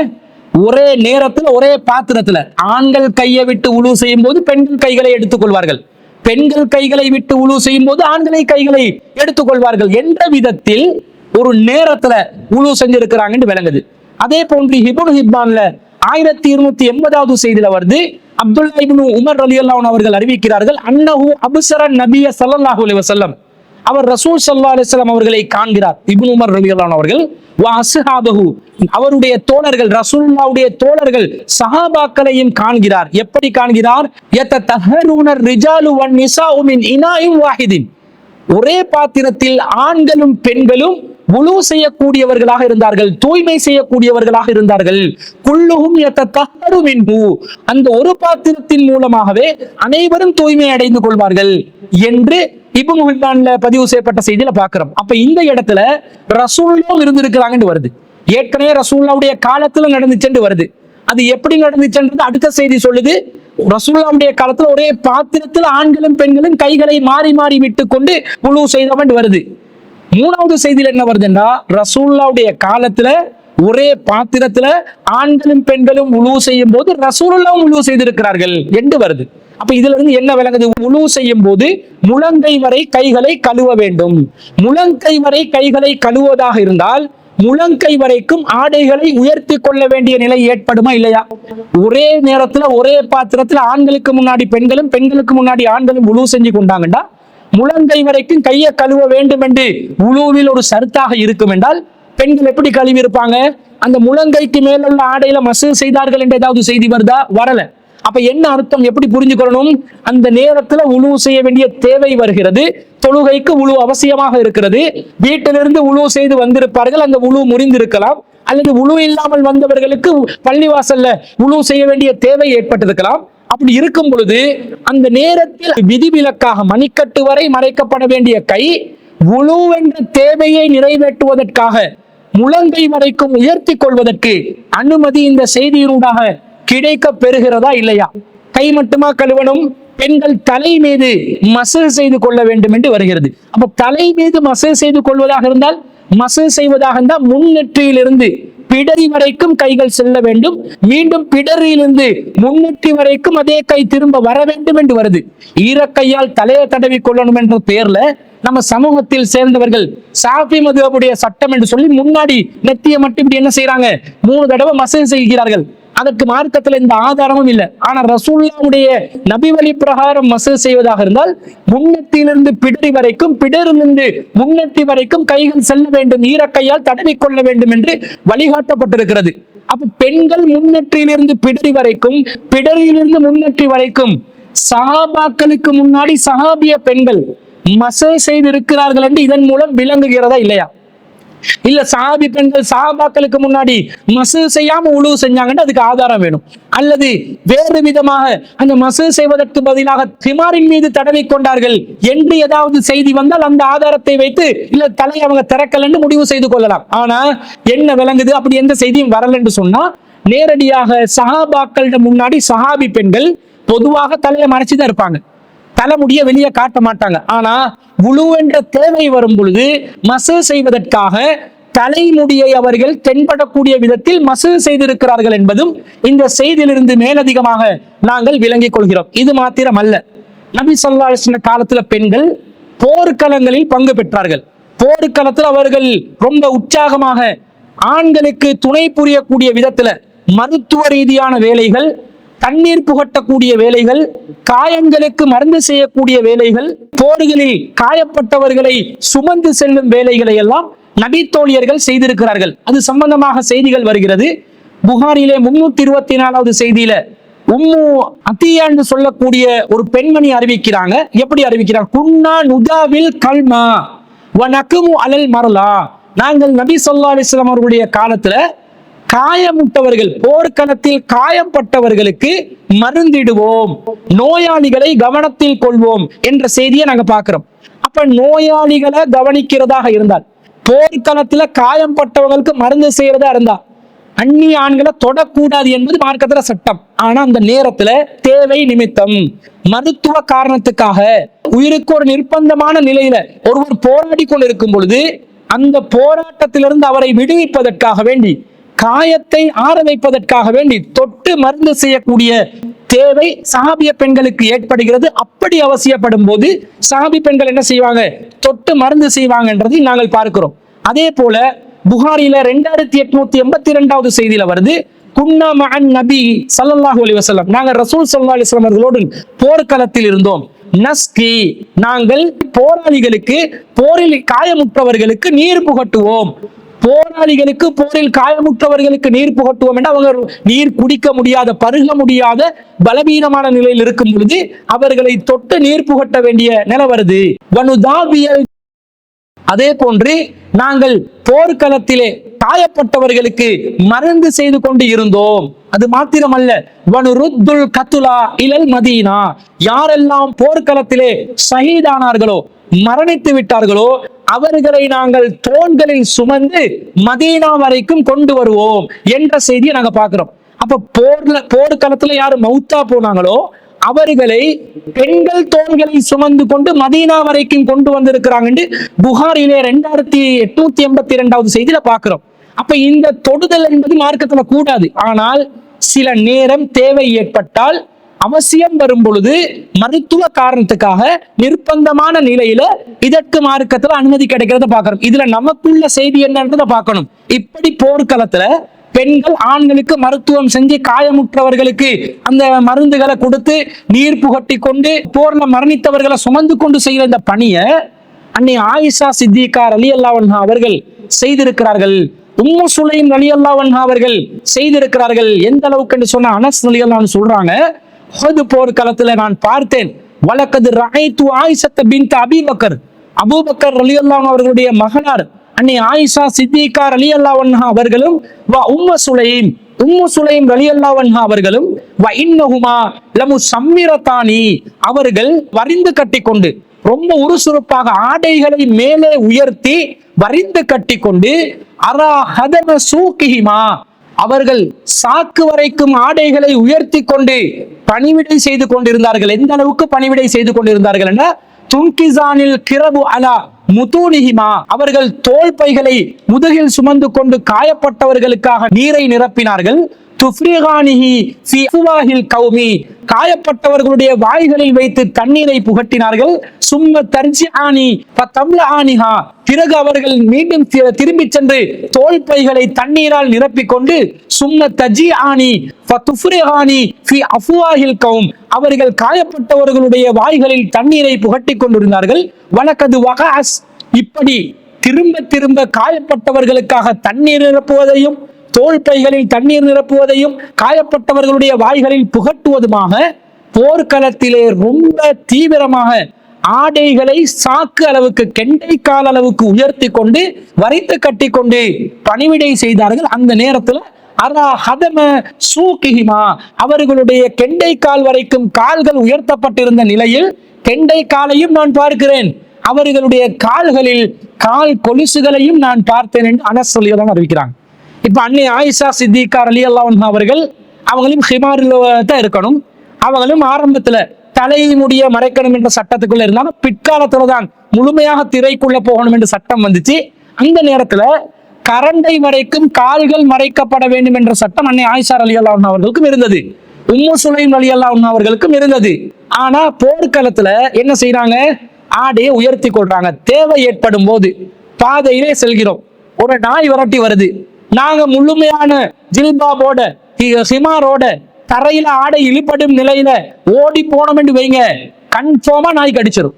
ஒரே நேரத்தில் ஒரே பாத்திரத்துல. ஆண்கள் கையை விட்டு உழு செய்யும் போது பெண்கள் கைகளை எடுத்துக்கொள்வார்கள், பெண்கள் கைகளை விட்டு உழு செய்யும் போது ஆண்களை கைகளை எடுத்துக்கொள்வார்கள் என்ற விதத்தில் ஒரு நேரத்துல உழு செஞ்சிருக்கிறாங்கன்னு விளங்குது. அதே போன்று இப்னு ஹிப்பான்ல 1280வது செய்தியில வருது, அப்துல்லா இப்னு உமர் ரலியல்லாஹு அன்ஹு அவர்கள் அறிவிக்கிறார்கள், அன்னஹு அப்ஸர நபிய ஸல்லல்லாஹு அலைஹி வஸல்லம், அவர் ரசூல் ஸல்லல்லாஹு அலைஹி வஸல்லம் அவர்களை காண்கிறார். இப்னு உமர் ரலியல்லாஹு அன்ஹு அவர்கள் வ அஸ்ஹாபஹு, அவருடைய தோழர்கள், ரசூலுல்லாஹ்வுடைய தோழர்கள் சஹாபாக்களையும் காண்கிறார். எப்படி காண்கிறார்? யததஹருன ரிஜாலு வன் நிசாஉ மின் இனாஇன் வாஹிதின், ஒரே பாத்திரத்தில் ஆண்களும் பெண்களும் உலு செய்யக்கூடியவர்களாக இருந்தார்கள், தூய்மை செய்யக்கூடியவர்களாக இருந்தார்கள். குல்லுஹும் யததஹரு மின்ஹு, அந்த ஒரு பாத்திரத்தின் மூலமாகவே அனைவரும் தூய்மை அடைந்து கொள்வார்கள் என்று இப்னு ஹிப்பான்ல பதிவு செய்யப்பட்ட செய்தியில பார்க்கிறோம். அப்ப இந்த இடத்துல ரசூலுல்லாஹ் இருந்திருக்கிறாங்கன்னு வருது. ஏற்கனவே ரசூலுல்லாஹ்வுடைய காலத்துல நடந்துச்சுன்னு வருது. அது எப்படி நடந்துச்சுன்றது அடுத்த செய்தி சொல்லுது. ரசூலுல்லாஹ்வுடைய காலத்துல ஒரே பாத்திரத்தில் ஆண்களும் பெண்களும் கைகளை மாறி மாறி விட்டு கொண்டு உலு செய்தவன் வருது. மூணாவது செய்தியில என்ன வருதுன்னா, ரசூலுல்லாஹ்வுடைய காலத்துல ஒரே பாத்திரத்துல ஆண்களும் பெண்களும் உலு செய்யும் போது ரசூலுல்லாஹ் உலு செய்திருக்கிறார்கள் என்று வருது. அப்ப இதுல இருந்து என்ன விளங்குது? உலு செய்யும் போது முழங்கை வரை கைகளை கழுவ வேண்டும். முழங்கை வரை கைகளை கழுவுவதாக இருந்தால் முழங்கை வரைக்கும் ஆடைகளை உயர்த்தி கொள்ள வேண்டிய நிலை ஏற்படுமா இல்லையா? ஒரே நேரத்துல ஒரே பாத்திரத்துல ஆண்களுக்கு முன்னாடி பெண்களும் பெண்களுக்கு முன்னாடி ஆண்களும் உலு செஞ்சு கொண்டாங்கண்டா முழங்கை வரைக்கும் கையை கழுவ வேண்டும் என்று உலுவில் ஒரு சருத்தாக இருக்கும் என்றால் பெண்கள் எப்படி கழுவி இருப்பாங்க? அந்த முழங்கைக்கு மேலுள்ள ஆடையில மசூ செய்தார்கள் என்று ஏதாவது செய்தி வருதா? வரல. அப்ப என்ன அர்த்தம்? எப்படி புரிஞ்சுக்கொள்ளணும்? அந்த நேரத்துல உலு செய்ய வேண்டிய தேவை வருகிறது, தொழுகைக்கு உலு அவசியமாக இருக்கிறது. வீட்டிலிருந்து உலு செய்து வந்திருப்பார்கள், அந்த உலு முறிந்திருக்கலாம், அல்லது உலு இல்லாமல் வந்தவர்களுக்கு பள்ளிவாசல்ல உலு செய்ய வேண்டிய தேவை ஏற்பட்டிருக்கலாம். அப்படி இருக்கும் பொழுது அந்த நேரத்தில் விதிவிலக்காக மணிக்கட்டு வரை மறைக்கப்பட வேண்டிய கை உலு என்ற தேவையை நிறைவேற்றுவதற்காக முழங்கை வரைக்கும் உயர்த்தி கொள்வதற்கு அனுமதி இந்த செய்தியினூடாக கிடைக்க பெறுகிறதா இல்லையா? கை மட்டுமா கழுவணும்? பெண்கள் தலை மீது மசூ செய்து கொள்ள வேண்டும் என்று வருகிறது. அப்ப தலை மீது மசூ செய்து கொள்வதாக இருந்தால், மசூ செய்வதாக இருந்தால் முன்னெற்றியிலிருந்து பிடரி வரைக்கும் கைகள் செல்ல வேண்டும், மீண்டும் பிடரியிலிருந்து முன்னெற்றி வரைக்கும் அதே கை திரும்ப வர வேண்டும் என்று வருது. ஈரக்கையால் தலையை தடவி கொள்ளணும் என்ற பெயர்ல நம்ம சமூகத்தில் சேர்ந்தவர்கள் ஷாஃபி மதுஹபுடைய சட்டம் என்று சொல்லி முன்னாடி நெத்தியை மட்டும் இப்படி என்ன செய்யறாங்க? 3 தடவை மசூ செய்கிறார்கள். அதற்கு மார்க்கத்துல இந்த ஆதாரமும் இல்லை. ஆனா ரசூலுல்லாஹ்வுடைய நபி வழி பிரகாரம் மசூ செய்வதாக இருந்தால் முன்னெத்தியிலிருந்து பிடரி வரைக்கும், பிடரிலிருந்து முன்னெத்தி வரைக்கும் கைகள் செல்ல வேண்டும், ஈரக்கையால் தடவி கொள்ள வேண்டும் என்று வழிகாட்டப்பட்டிருக்கிறது. அப்ப பெண்கள் முன்னெற்றியிலிருந்து பிடரி வரைக்கும், பிடரியிலிருந்து முன்னெற்றி வரைக்கும் சஹாபாக்களுக்கு முன்னாடி சஹாபிய பெண்கள் மசூ செய்து இருக்கிறார்கள் என்று இதன் மூலம் விளங்குகிறதா இல்லையா? இல்ல சஹாபி பெண்கள் சஹாபாக்களுக்கு முன்னாடி மசூ செய்யாம உலு செஞ்சாங்கன்னு அதுக்கு ஆதாரம் வேணும். அல்லது வேறு விதமாக அந்த மசூ செய்வதற்கு பதிலாக திமாரின் மீது தடவி கொண்டார்கள் என்று ஏதாவது செய்தி வந்தால் அந்த ஆதாரத்தை வைத்து இல்ல தலை அவங்க திறக்கலன்னு முடிவு செய்து கொள்ளலாம். ஆனா என்ன விளங்குது? அப்படி எந்த செய்தியும் வரல என்று சொன்னா நேரடியாக சஹாபாக்களிடம் முன்னாடி சஹாபி பெண்கள் பொதுவாக தலையை மறைச்சுதான் இருப்பாங்க, தலைமுடிய வெளியே காட்ட மாட்டாங்க. ஆனா உலு என்ற தேவை வரும் பொழுது மசூ செய்வதற்காக தலைமுடியை அவர்கள் தென்படக்கூடிய விதத்தில் மசூ செய்திருக்கிறார்கள் என்பதும் இந்த செய்தியிலிருந்து மேலதிகமாக நாங்கள் விளங்கிக் கொள்கிறோம். இது மாத்திரம் அல்ல, நபி ஸல்லல்லாஹு அலைஹி வஸல்லம் காலத்துல பெண்கள் போர்க்களங்களில் பங்கு பெற்றார்கள். போர்க்களத்தில் அவர்கள் ரொம்ப உற்சாகமாக ஆண்களுக்கு துணை புரியக்கூடிய விதத்துல மருத்துவ ரீதியான வேலைகள், தண்ணீர் புகட்டக்கூடிய வேலைகள், காயங்களுக்கு மருந்து செய்யக்கூடிய வேலைகள், போர்களில் காயப்பட்டவர்களை சுமந்து செல்லும் வேலைகளை எல்லாம் நபி தோழியர்கள் செய்திருக்கிறார்கள். அது சம்பந்தமாக செய்திகள் வருகிறது. புகாரிலே 324வது செய்தியில உம்மு அத்தியா என்று சொல்லக்கூடிய ஒரு பெண்மணி அறிவிக்கிறாங்க. எப்படி அறிவிக்கிறாங்க? குன்னா நுதாவில் கல்மா வனக்குமு அலல் மரலா. நாங்கள் நபி ஸல்லல்லாஹு அலைஹி வஸல்லம் அவர்களுடைய காலத்துல காயமுட்டவர்கள், போர்க்களத்தில் காயப்பட்டவர்களுக்கு மருந்திடுவோம், நோயாளிகளை கவனத்தில் கொள்வோம் என்ற செய்தியை நாங்க பார்க்கிறோம். அப்ப நோயாளிகளை கவனிக்கிறதாக இருந்தால், போர்க்களத்துல காயம்பட்டவர்களுக்கு மருந்து செய்யறதா இருந்தா, அந்நிய ஆண்களை தொடக்கூடாது என்பது மார்க்கத்துல சட்டம். ஆனா அந்த நேரத்துல தேவை நிமித்தம், மருத்துவ காரணத்துக்காக, உயிருக்கு ஒரு நிர்பந்தமான நிலையில ஒருவர் போராடி கொண்டு இருக்கும் பொழுது அந்த போராட்டத்திலிருந்து அவரை விடுவிப்பதற்காக வேண்டி, காயத்தை ஆற வைப்பதற்காக வேண்டி தொட்டு மருந்து செய்யக்கூடிய தேவை சஹாபிய பெண்களுக்கு ஏற்படுகிறது. அப்படி அவசியப்படும் போது சஹாபி பெண்கள் என்ன செய்வாங்க? தொட்டு மருந்து செய்வாங்கன்றதை நாங்கள் பார்க்கிறோம். அதே போல புகாரில 2882வது செய்தியில வருது, குன்னா மஅன் நபி ஸல்லல்லாஹு அலைஹி வஸல்லம், நாங்கள் ரசூல் ஸல்லல்லாஹு அலைஹி வஸல்லம் அவர்களோடு போர்க்களத்தில் இருந்தோம். நஸ்கி, நாங்கள் போராளிகளுக்கு, போரில் காயமுற்றவர்களுக்கு நீர் புகட்டுவோம். போராளிகளுக்கு, போரில் காயமுற்றவர்களுக்கு நீர் புகட்டுவோம் என்று அவங்க நீர் குடிக்க முடியாத, பருக முடியாத பலவீனமான நிலையில் இருக்கும் பொழுது அவர்களை தொட்டு நீர் புகட்ட வேண்டிய நிலை வருது. வனுதாபியல், அதே போன்று நாங்கள் போர்க்களத்திலே காயப்பட்டவர்களுக்கு மருந்து செய்து கொண்டு இருந்தோம். அது மாத்திரமல்ல, வனுருத்துல் கத்துலா இலல் மதீனா, யாரெல்லாம் போர்க்களத்திலே ஷஹீதானார்களோ, மரணித்து விட்டார்களோ, அவர்களை நாங்கள் தோள்களில் சுமந்து மதீனா வரைக்கும் கொண்டு வருவோம் என்ற செய்தியை நாங்க பார்க்கிறோம். அப்ப போர்க்களத்துல யாரு மௌத்தா போனாங்களோ அவர்களை பெண்கள் தோள்களில் சுமந்து கொண்டு மதீனா வரைக்கும் கொண்டு வந்திருக்கிறாங்க. புகாரிலே 2882வது செய்தியில பார்க்கிறோம். அப்ப இந்த தொடுதல் என்பது மார்க்கத்துல கூடாது. ஆனால் சில நேரம் தேவை ஏற்பட்டால், அவசியம் வரும் பொழுது, மருத்துவ காரணத்துக்காக நிர்பந்தமான நிலையில இதற்கு மார்க்கத்துல அனுமதி கிடைக்கிறத பார்க்கிறோம். இதுல நமக்குள்ள செய்தி என்னன்றதை பார்க்கணும். இப்படி போர்க்களத்துல பெண்கள் ஆண்களுக்கு மருத்துவம் செஞ்சு காயமுற்றவர்களுக்கு அந்த மருந்துகளை கொடுத்து நீர் புகட்டி கொண்டு போர்ல மரணித்தவர்களை சுமந்து கொண்டு செய்கிற இந்த பணியை அன்னை ஆயிஷா சித்திகா ரலியல்லாஹு அன்ஹா அவர்கள் செய்திருக்கிறார்கள். உம்மு சுலைம் ரலியல்லாஹு அன்ஹா அவர்கள் செய்திருக்கிறார்கள். எந்த அளவுக்கு என்று சொன்ன அனஸ் ரலியல்லாஹு அன்ஹு சொல்றாங்க, உஹது போர்க்களத்துல நான் பார்த்தேன், வலக்கது ரஐது ஆயிஷத்த பின்த் அபீ பக்கர், அபூபக்கர் ரலியல்லாஹு அன்ஹு அவர்களுடைய மகனார் அன்னை ஆயிஷா சித்திகா ரலியல்லாஹு அன்ஹா அவர்களும் உம்மு சுலைம் ரலியல்லாஹு அன்ஹா அவர்களும் இன்னஹுமா லமுசம்மிரதானி, அவர்கள் வரிந்து கட்டிக்கொண்டு, ரொம்ப உருசுறுப்பாக ஆடைகளை மேலே உயர்த்தி வரிந்து கட்டிக்கொண்டு, அரா ஹதம சூகிஹிமா, அவர்கள் சாக்கு வரைக்கும் ஆடைகளை உயர்த்தி கொண்டு பணிவிடை செய்து கொண்டிருந்தார்கள். எந்த அளவுக்கு பணிவிடை செய்து கொண்டிருந்தார்கள் என்ற, துன்கிசானில் கிரபு அலா முதூனிஹிமா, அவர்கள் தோல் பைகளை முதுகில் சுமந்து கொண்டு காயப்பட்டவர்களுக்காக நீரை நிரப்பினார்கள். துஃப்ரிகானிஹி ஃபி அஃவாஹில் கௌமி, காயப்பட்டவர்களுடைய வாய்களில் வைத்து தண்ணீரை புகட்டினார்கள். சும்ம தர்ஜிஆனி ஃபதம்லஆனிஹா, பிறகு அவர்கள் மீண்டும் திரும்பி சென்று தோல் பைகளை தண்ணீரால் நிரப்பிக் கொண்டு, சும்ம தஜிஆனி ஃபதுஃப்ரிகானி ஃபி அஃவாஹில் கௌம், அவர்கள் காயப்பட்டவர்களுடைய வாய்களில் தண்ணீரை புகட்டி கொண்டிருந்தார்கள். வலக்கது வகஅஸ், இப்படி திரும்ப திரும்ப காயப்பட்டவர்களுக்காக தண்ணீர் நிரப்புவதையும், தோல் பைகளில் தண்ணீர் நிரப்புவதையும், காயப்பட்டவர்களுடைய வாய்களில் புகட்டுவதுமாக போர்க்களத்திலே ரொம்ப தீவிரமாக ஆடைகளை சாக்கு அளவுக்கு, கெண்டை கால் அளவுக்கு உயர்த்தி கொண்டு வரித்து கட்டி கொண்டு பணிவிடை செய்தார்கள். அந்த நேரத்தில் அரா ஹதம சூகிஹிமா, அவர்களுடைய கெண்டை கால் வரைக்கும் கால்கள் உயர்த்தப்பட்டிருந்த நிலையில் கெண்டை காலையும் நான் பார்க்கிறேன், அவர்களுடைய கால்களில் கால் கொலுசுகளையும் நான் பார்த்தேன் என்று அனஸ் ரலியல்லாஹு அறிவிக்கிறாங்க. இப்ப அன்னை ஆயிஷா சித்திகா ரலியல்லாஹு அன்ஹா அவர்கள், அவங்களும் ஹிமாரில் தான் இருக்கணும், அவங்களும் ஆரம்பத்துல தலையை முடிய மறைக்கணும் என்ற சட்டத்துக்குள்ள இருந்தாலும் பிற்காலத்துலதான் முழுமையாக திரைக்குள்ள போகணும் என்று சட்டம் வந்துச்சு. அந்த நேரத்துல கரண்டை வரைக்கும் கால்கள் மறைக்கப்பட வேண்டும் என்ற சட்டம் அன்னை ஆயிஷா ரலியல்லாஹு அன்ஹா அவர்களுக்கும் இருந்தது, உம்மு சுலைம் ரலியல்லாஹு அன்ஹா அவர்களுக்கும் இருந்தது. ஆனா போர்க்களத்துல என்ன செய்யறாங்க? ஆடையை உயர்த்தி கொள்றாங்க. தேவை ஏற்படும் போது பாதையிலே செல்கிறோம், ஒரு நாய் விரட்டி வருது, நாங்க முழுமையான ஜில்பாபோட ஹிமாரோட தரையில ஆடை இழுப்படும் நிலையில ஓடி போனோம் என்று வைங்க, கன்ஃபார்மா நாய் கடிச்சிடும்.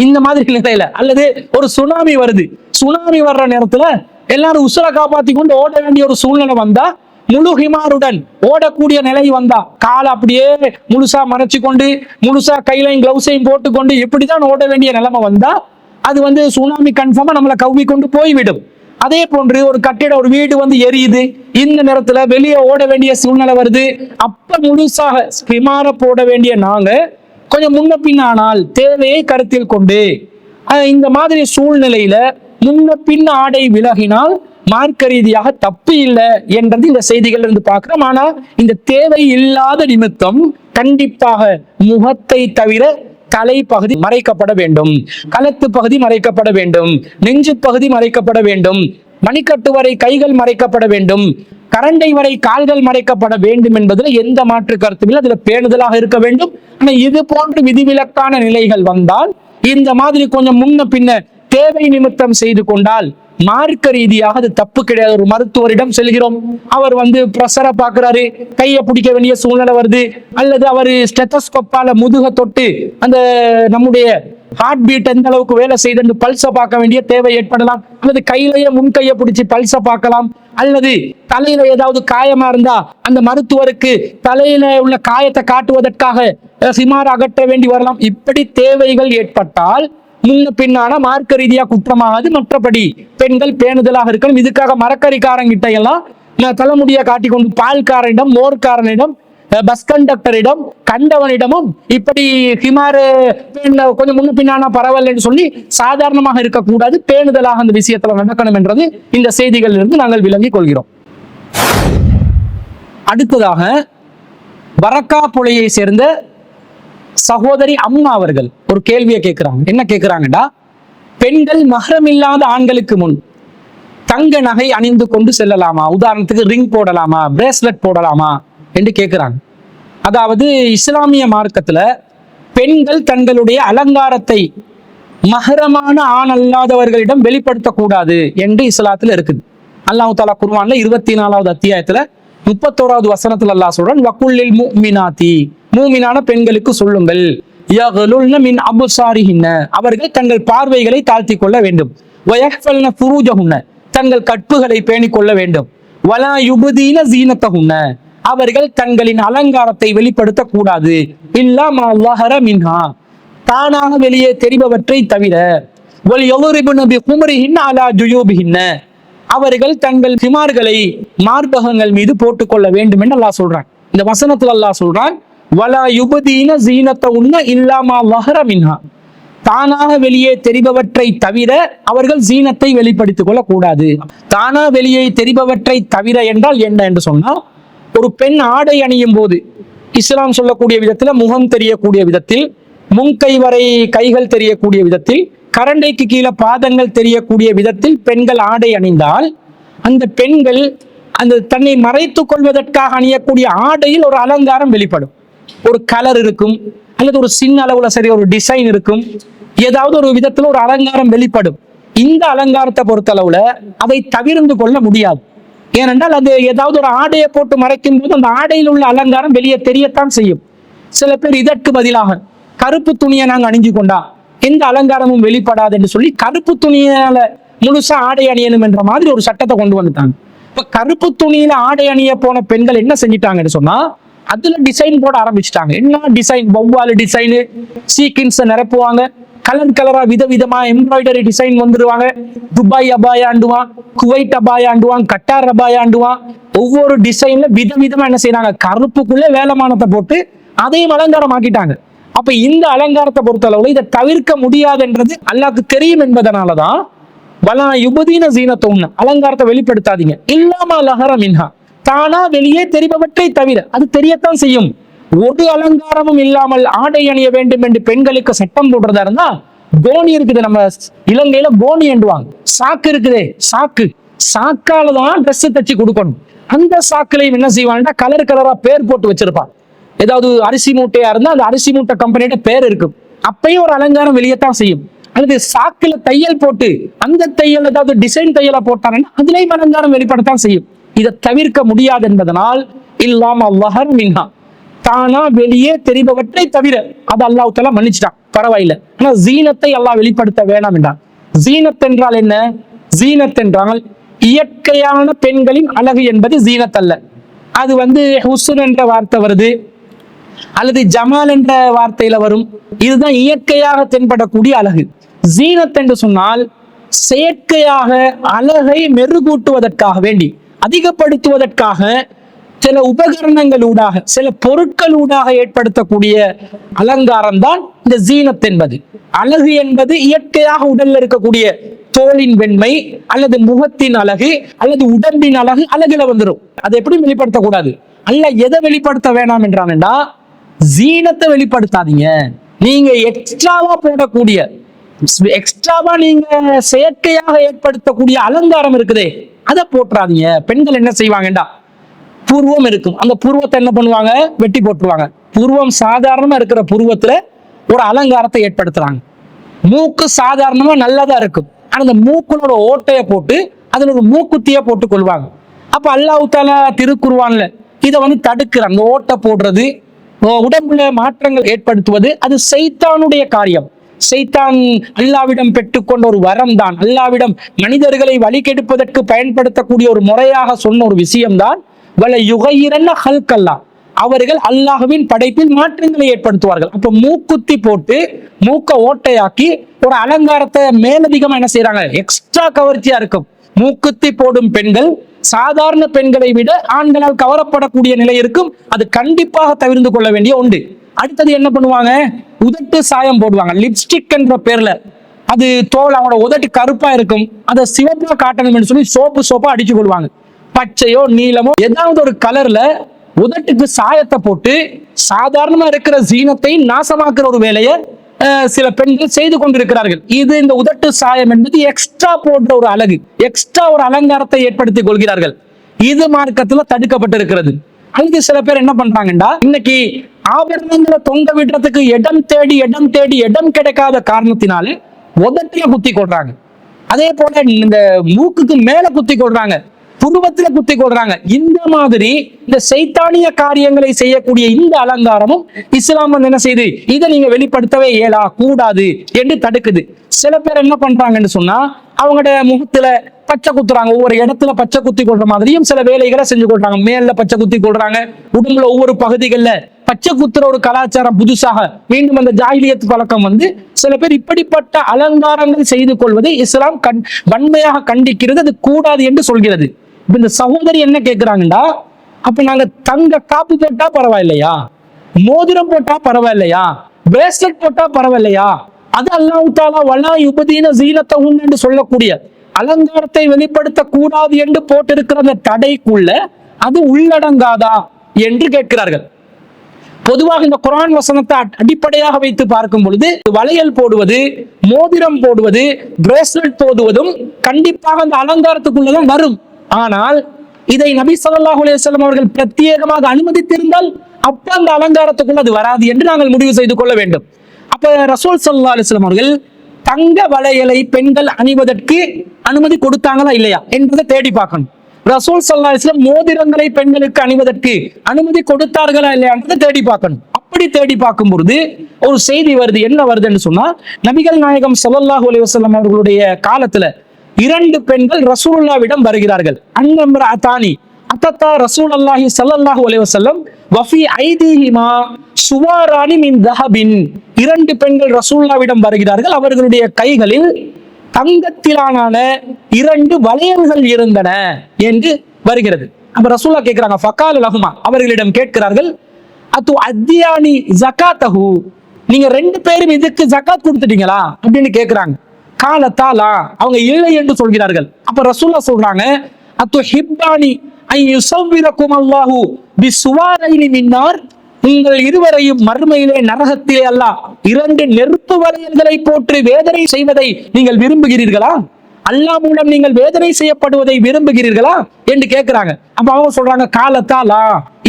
இந்த மாதிரி நிலையில, அல்லது ஒரு சுனாமி வருது, சுனாமி வர்ற நேரத்துல எல்லாரும் உசுரை காப்பாத்தி கொண்டு ஓட வேண்டிய ஒரு சூழ்நிலை வந்தா முழு ஹிமாருடன் ஓடக்கூடிய நிலை வந்தா, காலை அப்படியே முழுசா மறைச்சு கொண்டு முழுசா கையிலையும் கிளவுஸையும் போட்டுக்கொண்டு இப்படிதான் ஓட வேண்டிய நிலைமை வந்தா அது சுனாமி கன்ஃபார்மா நம்மளை கவ்வி கொண்டு போய்விடும். அதே போன்று ஒரு கட்டிடம், ஒரு வீடு எரியுது, இந்த நேரத்துல வெளியே ஓட வேண்டிய சூழ்நிலை வருது. அப்ப முழுசாக ஹிமார போட வேண்டிய நாங்க கொஞ்சம் முன்ன பின்னானால் தேவையை கருத்தில் கொண்டு இந்த மாதிரி சூழ்நிலையில முன்ன பின் ஆடை விலகினால் மார்க்க ரீதியாக தப்பு இல்லை என்றது இந்த செய்திகள் இருந்து பார்க்கிறோம். ஆனா இந்த தேவை இல்லாத நிமித்தம் கண்டிப்பாக முகத்தை தவிர தலை பகுதி மறைக்கப்பட வேண்டும், கழுத்து பகுதி மறைக்கப்பட வேண்டும், நெஞ்சு பகுதி மறைக்கப்பட வேண்டும், மணிக்கட்டு வரை கைகள் மறைக்கப்பட வேண்டும், கரண்டை வரை கால்கள் மறைக்கப்பட வேண்டும் என்பதுல எந்த மாற்று கருத்தும் இல்லை. அதுல பேணுதலாக இருக்க வேண்டும். ஆனா இது போன்று விதிவிலக்கான நிலைகள் வந்தால் இந்த மாதிரி கொஞ்சம் முன்ன பின்ன தேவை நிமித்தம் செய்து கொண்டால் மார்க்க ரீதியாக அது தப்பு கிடையாது. ஒரு மருத்துவரிடம் செல்கிறோம், அவர் பிரஷரை பாக்குறாரு, கையை பிடிக்க வேண்டிய சூழ்நிலை வருது, அல்லது அவர் ஸ்டெத்தஸ்கோப்பால முதுக தொட்டு அந்த நம்முடைய ஹார்ட் பீட் எந்த அளவுக்கு வேலை செய்து பல்ஸை பார்க்க வேண்டிய தேவை ஏற்படலாம், அல்லது கையிலேயே முன்கையை பிடிச்சி பல்ஸை பார்க்கலாம், அல்லது தலையில ஏதாவது காயமா இருந்தா அந்த மருத்துவருக்கு தலையில உள்ள காயத்தை காட்டுவதற்காக சிமார் அகற்ற வேண்டி வரலாம். இப்படி தேவைகள் ஏற்பட்டால் முன்ன பின்னான மார்க்க ரீதியா குற்றமாகாது. மற்றபடி பெண்கள் பேணுதலாக இருக்கணும். இதுக்காக மரக்கறிக்காரங்கிட்ட எல்லாம் தலைமுடியை காட்டி கொண்டு பால்காரனிடம், மோர்காரனிடம், பஸ் கண்டக்டரிடம், கண்டவனிடமும் இப்படி ஹிமாரு கொஞ்சம் முன்ன பின்னானா பரவாயில்லைன்னு சொல்லி சாதாரணமாக இருக்கக்கூடாது. பேணுதலாக அந்த விஷயத்துல நடக்கணும் என்றது இந்த செய்திகளில் இருந்து நாங்கள் விளங்கிக் கொள்கிறோம். அடுத்ததாக பரக்கா புலையை சேர்ந்த சகோதரி அம்மா அவர்கள் ஒரு கேள்வியை கேட்கிறாங்க. என்ன கேட்கிறாங்கடா, பெண்கள் மஹ்ரம் இல்லாத ஆண்களுக்கு முன் தங்க நகை அணிந்து கொண்டு செல்லலாமா, உதாரணத்துக்கு ரிங் போடலாமா, பிரேஸ்லெட் போடலாமா என்று கேட்கிறாங்க. அதாவது இஸ்லாமிய மார்க்கத்துல பெண்கள் தங்களுடைய அலங்காரத்தை மஹ்ரமான ஆண் அல்லாதவர்களிடம் வெளிப்படுத்தக்கூடாது என்று இஸ்லாத்துல இருக்குது. அல்லாஹ் தஆலா குர்ஆன்ல 24வது அத்தியாயத்துல 31வது வசனத்துல அல்லாஹ் சொல்றான், வகுல்லில் முஃமினாத்தி, மூமினான பெண்களுக்கு சொல்லுங்கள், யகுலுல்ன மின் அப்சாரிஹின்ன, அவர்கள் தங்கள் பார்வைகளை தாழ்த்தி கொள்ள வேண்டும், வயஹ்ஃபல்ன ஃபுரூஜஹுன்ன, தங்கள் கற்புகளை பேணிக் கொள்ள வேண்டும், வலா யுபதீன ஸீனத்தஹுன்ன, அவர்கள் தங்களின் அலங்காரத்தை வெளிப்படுத்த கூடாது, இல்லா மா ஸஹர மின்ஹா, தானாக வெளியே தெரிபவற்றை தவிர, வல் யضربن بخمرهن على جيوبهن, அவர்கள் தங்கள் ஹிமார்களை மார்பகங்கள் மீது போட்டுக்கொள்ள வேண்டும் என்று அல்லாஹ் சொல்றான். இந்த வசனத்துல அல்லாஹ் சொல்றான், வலா யுபதீன ஸீனத்தஹுன்ன இல்லா மா ஸஹர மின்ஹா, தானாக வெளியே தெரிபவற்றை தவிர அவர்கள் ஜீனத்தை வெளிப்படுத்திக் கொள்ள கூடாது. தானா வெளியே தெரிபவற்றை தவிர என்றால் என்ன என்று சொன்னா, ஒரு பெண் ஆடை அணியும் போது இஸ்லாம் சொல்லக்கூடிய விதத்துல முகம் தெரியக்கூடிய விதத்தில், முன்கை வரை கைகள் தெரியக்கூடிய விதத்தில், கரண்டைக்கு கீழே பாதங்கள் தெரியக்கூடிய விதத்தில் பெண்கள் ஆடை அணிந்தால் அந்த பெண்கள் அந்த தன்னை மறைத்துக் கொள்வதற்காக அணியக்கூடிய ஆடையில் ஒரு அலங்காரம் வெளிப்படும். ஒரு கலர் இருக்கும், அல்லது ஒரு சின்ன அளவுல சரி ஒரு டிசைன் இருக்கும், ஏதாவது ஒரு விதத்துல ஒரு அலங்காரம் வெளிப்படும். இந்த அலங்காரத்தை பொறுத்தளவுல அதை தவிர்த்து கொள்ள முடியாது. ஏனென்றால் அது ஏதாவது ஒரு ஆடையை போட்டு மறைக்கும் போது அந்த ஆடையில் உள்ள அலங்காரம் வெளியே தெரியத்தான் செய்யும். சில பேர் இதற்கு பதிலாக கருப்பு துணியை நாங்க அணிஞ்சு கொண்டா எந்த அலங்காரமும் வெளிப்படாது என்று சொல்லி கருப்பு துணியால முழுசா ஆடை அணியணும் என்ற மாதிரி ஒரு சட்டத்தை கொண்டு வந்துட்டாங்க. இப்ப கருப்பு துணியில ஆடை அணிய போன பெண்கள் என்ன செஞ்சிட்டாங்கன்னு சொன்னா, அதுல டிசைன் போட ஆரம்பிச்சுட்டாங்க. என்ன டிசைன், வௌவால் டிசைனு, சீக்கின்ஸ் நிரப்புவாங்க, கலர் கலரா விதவிதமா எம்ப்ராய்டரி டிசைன் வந்துருவாங்க, துபாய் அபாயாண்டுவான், குவைட் அபாயாண்டுவான், கட்டார் அபாயாண்டுவான், ஒவ்வொரு டிசைன்ல விதவிதமா என்ன செய்யறாங்க, கருப்புக்குள்ள வேலைமானத்தை போட்டு அதையும் அலங்காரம் ஆக்கிட்டாங்க. அப்ப இந்த அலங்காரத்தை பொறுத்தளவுல இதை தவிர்க்க முடியாதுன்றது அல்லாஹ்க்கு தெரியும் என்பதனாலதான் வலா யுபதீன ஸீனத்தஹுன்ன, அலங்காரத்தை வெளிப்படுத்தாதீங்க, இல்லாம ஸஹர மின்ஹா, தானா வெளியே தெரிபவற்றை தவிர, அது தெரியத்தான் செய்யும். ஒரு அலங்காரமும் இல்லாமல் ஆடை அணிய வேண்டும் என்று பெண்களுக்கு சட்டம் போடுறதா இருந்தா, கோணி இருக்குது, நம்ம இலங்கையில கோணி என்றுவாங்க, சாக்கு இருக்குதே, சாக்கால தான் ட்ரெஸ் தச்சு கொடுக்கணும். அந்த சாக்குலையும் என்ன செய்வாங்கன்னா கலர் கலரா பேர் போட்டு வச்சிருப்பான். ஏதாவது அரிசி மூட்டையா இருந்தா அந்த அரிசி மூட்டை கம்பெனியோட பேர் இருக்கும், அப்பயும் ஒரு அலங்காரம் வெளியத்தான் செய்யும். அல்லது சாக்குல தையல் போட்டு அந்த தையல் ஏதாவது டிசைன் தையலா போட்டாங்கன்னா அதுலயும் அலங்காரம் வெளிப்படத்தான் செய்யும். இதை தவிர்க்க முடியாது என்பதனால் இல்லாம ஸஹர மின்ஹா, தானா வெளியே தெரிபவற்றை தவிர அது அல்லாஹ் தஆலா மன்னிச்சிட்டான், பரவாயில்லை. ஆனா ஜீனத்தை அல்லாஹ் வெளிப்படுத்த வேணாம் என்றான். ஜீனத் என்றால் என்ன? ஜீனத் என்றால் இயற்கையான பெண்களின் அழகு என்பது ஜீனத் அல்ல. அது ஹுஸ்ன் என்ற வார்த்தை வருது, அல்லது ஜமால் என்ற வார்த்தையில வரும். இதுதான் இயற்கையாக தென்படக்கூடிய அழகு. ஜீனத் என்று சொன்னால் செயற்கையாக அழகை மெருகூட்டுவதற்காக வேண்டி, அதிகப்படுத்துவதற்காக சில உபகரணங்களூடாக, சில பொருட்களூடாக ஏற்படுத்தக்கூடிய அலங்காரம் தான் இந்த ஜீனத் என்பது. அழகு என்பது இயற்கையாக உடல்ல இருக்கக்கூடிய தோலின் வெண்மை அல்லது முகத்தின் அழகு அல்லது உடம்பின் அழகு அழகுல வந்துடும். அதை எப்படி வெளிப்படுத்தக்கூடாது? அல்ல எதை வெளிப்படுத்த வேணாம் என்றான்டா, ஜீனத்தை வெளிப்படுத்தாதீங்க. நீங்க எக்ஸ்ட்ராவா போடக்கூடிய, எக்ஸ்ட்ராவா நீங்க செயற்கையாக ஏற்படுத்தக்கூடிய அலங்காரம் இருக்குதே, அதை போட்டுறாதீங்க. பெண்கள் என்ன செய்வாங்கடா, புருவம் இருக்கும், அந்த புருவத்தை என்ன பண்ணுவாங்க, வெட்டி போட்டுருவாங்க. புருவம் சாதாரணமா இருக்கிற புருவத்துல ஒரு அலங்காரத்தை ஏற்படுத்துறாங்க. மூக்கு சாதாரணமா நல்லதா இருக்கும், ஆனா அந்த மூக்குனோட ஓட்டைய போட்டு அதுல ஒரு மூக்குத்திய போட்டு கொள்வாங்க. அப்ப அல்லாஹ் தஆலா திருக்குர்ஆன்ல இதை தடுக்கிறான். அந்த ஓட்டை போடுறது, உடம்புல மாற்றங்கள் ஏற்படுத்துவது அது சைத்தானுடைய காரியம். சைத்தான் அல்லாவிடம் பெற்றுக்கொண்ட ஒரு வரம் தான், அல்லாவிடம் மனிதர்களை வழிகெடுப்பதற்கு பயன்படுத்தக்கூடிய ஒரு முறையாக சொன்ன ஒரு விஷயம்தான் வல யுகையிரன்ன ஹல்கல்லா, அவர்கள் அல்லாஹ்வின் படைப்பில் மாற்றங்களை ஏற்படுத்துவார்கள். அப்ப மூக்குத்தி போட்டு மூக்க ஓட்டையாக்கி ஒரு அலங்காரத்தை மேலதிகமா என்ன செய்யறாங்க, எக்ஸ்ட்ரா கவர்ச்சியா இருக்கும். மூக்குத்தி போடும் பெண்கள் சாதாரண பெண்களை விட ஆண்களால் கவரப்படக்கூடிய நிலை இருக்கும். அது கண்டிப்பாக தவிர்த்து கொள்ள வேண்டிய ஒன்று. அடுத்தது என்ன பண்ணுவாங்க, உதட்டு சாயம் போடுவாங்க, லிப்ஸ்டிக் என்ற பேர்ல. அது தோல், அவங்களோட உதட்டு கருப்பா இருக்கும், அதை சிவப்பா காட்டணும்னு சொல்லி சோப்பா அடிச்சு கொள்வாங்க. பச்சையோ நீளமோ ஏதாவது ஒரு கலர்ல உதட்டுக்கு சாயத்தை போட்டு சாதாரணமா இருக்கிற ஜீனத்தை நாசமாக்குற ஒரு வேலையை சில பெண்கள் செய்து கொண்டிருக்கிறார்கள். இது இந்த உதட்டு சாயம் என்பது எக்ஸ்ட்ரா போன்ற ஒரு அழகு, எக்ஸ்ட்ரா ஒரு அலங்காரத்தை ஏற்படுத்திக் கொள்கிறார்கள். இது மார்க்கத்துல தடுக்கப்பட்டிருக்கிறது. அங்கு சில பேர் என்ன பண்றாங்கடா, இன்னைக்கு ஆபரணங்களை தொங்க விடுறதுக்கு இடம் தேடி இடம் கிடைக்காத காரணத்தினால உதட்டில குத்தி கொள்றாங்க. அதே போல இந்த மூக்குக்கு மேல குத்தி கொள்றாங்க, புருவத்துல குத்தி கொள்றாங்க. இந்த மாதிரி இந்த சைத்தானிய காரியங்களை செய்யக்கூடிய இந்த அலங்காரமும் இஸ்லாம் என்ன செய்யுது, இதை நீங்க வெளிப்படுத்தவே இயலா, கூடாது என்று தடுக்குது. சில பேர் என்ன பண்றாங்கன்னு சொன்னா, அவங்களோட முகத்துல பச்சை குத்துறாங்க, ஒவ்வொரு இடத்துல பச்சை குத்தி கொள்ற மாதிரியும் சில வேலைகளை செஞ்சு கொள்றாங்க. மேல பச்சை குத்தி கொள்றாங்க, உடம்புல ஒவ்வொரு பகுதிகளில் பச்சை குத்துற ஒரு கலாச்சாரம் புதுசாக மீண்டும் அந்த ஜாஹிலியத் பழக்கம் சில பேர் இப்படிப்பட்ட அலங்காரங்கள் செய்து கொள்வதை இஸ்லாம் வன்மையாக கண்டிக்கிறது, அது கூடாது என்று சொல்கிறது. இந்த சகோதரி என்ன கேட்கிறாங்கடா, அப்ப நாங்க தங்க காப்பு போட்டா பரவாயில்லையா, மோதிரம் போட்டா பரவாயில்லையா, பிரேஸ்லெட் போட்டா பரவாயில்லையா, அது அல்லாஹ் தஆலா வலா யுபதீன ஸீனத்தஹுன் என்று சொல்லக்கூடிய அலங்காரத்தை வெளிப்படுத்த கூடாது என்று போட்டிருக்கிற அந்த தடைக்குள்ள அது உள்ளடங்காதா என்று கேட்கிறார்கள். பொதுவாக இந்த குர்ஆன் வசனத்தை அடிப்படையாக வைத்து பார்க்கும் பொழுது வளையல் போடுவது, மோதிரம் போடுவது, பிரேஸ்லெட் போடுவதும் கண்டிப்பாக அந்த அலங்காரத்துக்குள்ளதான் வரும். ஆனால் இதை நபி ஸல்லல்லாஹு அலைஹி வஸல்லம் அவர்கள் பிரத்யேகமாக அனுமதித்திருந்தால் அப்ப அந்த அலங்காரத்துக்குள்ள அது வராது என்று நாங்கள் முடிவு செய்து கொள்ள வேண்டும். அப்ப ரசூல் ஸல்லல்லாஹு அலைஹி வஸல்லம் அவர்கள் தங்க வளையலை பெண்கள் அணிவதற்கு அனுமதி கொடுத்தாங்களா இல்லையா என்பதை தேடி பார்க்கணும். ரசூல் ஸல்லல்லாஹு அலைஹி வஸல்லம் மோதிரங்களை பெண்களுக்கு அணிவதற்கு அனுமதி கொடுத்தார்களா இல்லையா என்பதை தேடி பார்க்கணும். அப்படி தேடி பார்க்கும் பொழுது ஒரு செய்தி வருது. என்ன வருதுன்னு சொன்னா, நபிகள் நாயகம் ஸல்லல்லாஹு அலைஹி வஸல்லம் அவர்களுடைய காலத்துல 2 பெண்கள் ரசூலுல்லாஹ்விடம் வருகிறார்கள். அன்இம்ரஅதானி அத்தா ரசூலுல்லாஹி ஸல்லல்லாஹு அலைஹி வஸல்லம் வஃபி ஐதீஹிமா சுவாரானி மின் தஹபின். 2 பெண்கள் ரசூலுல்லாஹ்விடம் வருகிறார்கள், அவர்களுடைய கைகளில் தங்கத்திலான 2 வளையல்கள் இருந்தன என்று வருகிறது. அப்ப ரசூலுல்லாஹ் கேட்கிறாங்க, ஃபகால லஹுமா, அவர்களிடம் கேட்கிறார்கள், அத்து அத்தியானி ஜகாத்தஹு, நீங்க 2 பேரும் இதுக்கு ஜகாத் கொடுத்துட்டீங்களா அப்படின்னு கேட்கிறாங்க. காலத்தாலா, அவங்க இல்லை என்று சொல்கிறார்கள். அப்ப ரசூலுல்லாஹ் சொல்றாங்க, அத்து ஹிப்பானி ஐ யுஸவ்விரகும் அல்லாஹு பிசுவாரைனி மின்னார், உங்கள் இருவரையும் மறுமையிலே நரகத்திலே அல்லாஹ் 2 நெருப்பு வளையல்களை போட்டு வேதனை செய்வதை நீங்கள் விரும்புகிறீர்களா? அல்லாஹ் மூலம் நீங்கள் வேதனை செய்யப்படுவதை விரும்புகிறீர்களா என்று கேட்கிறாங்க. அப்ப அவங்க சொல்றாங்க, காலத்தாலா,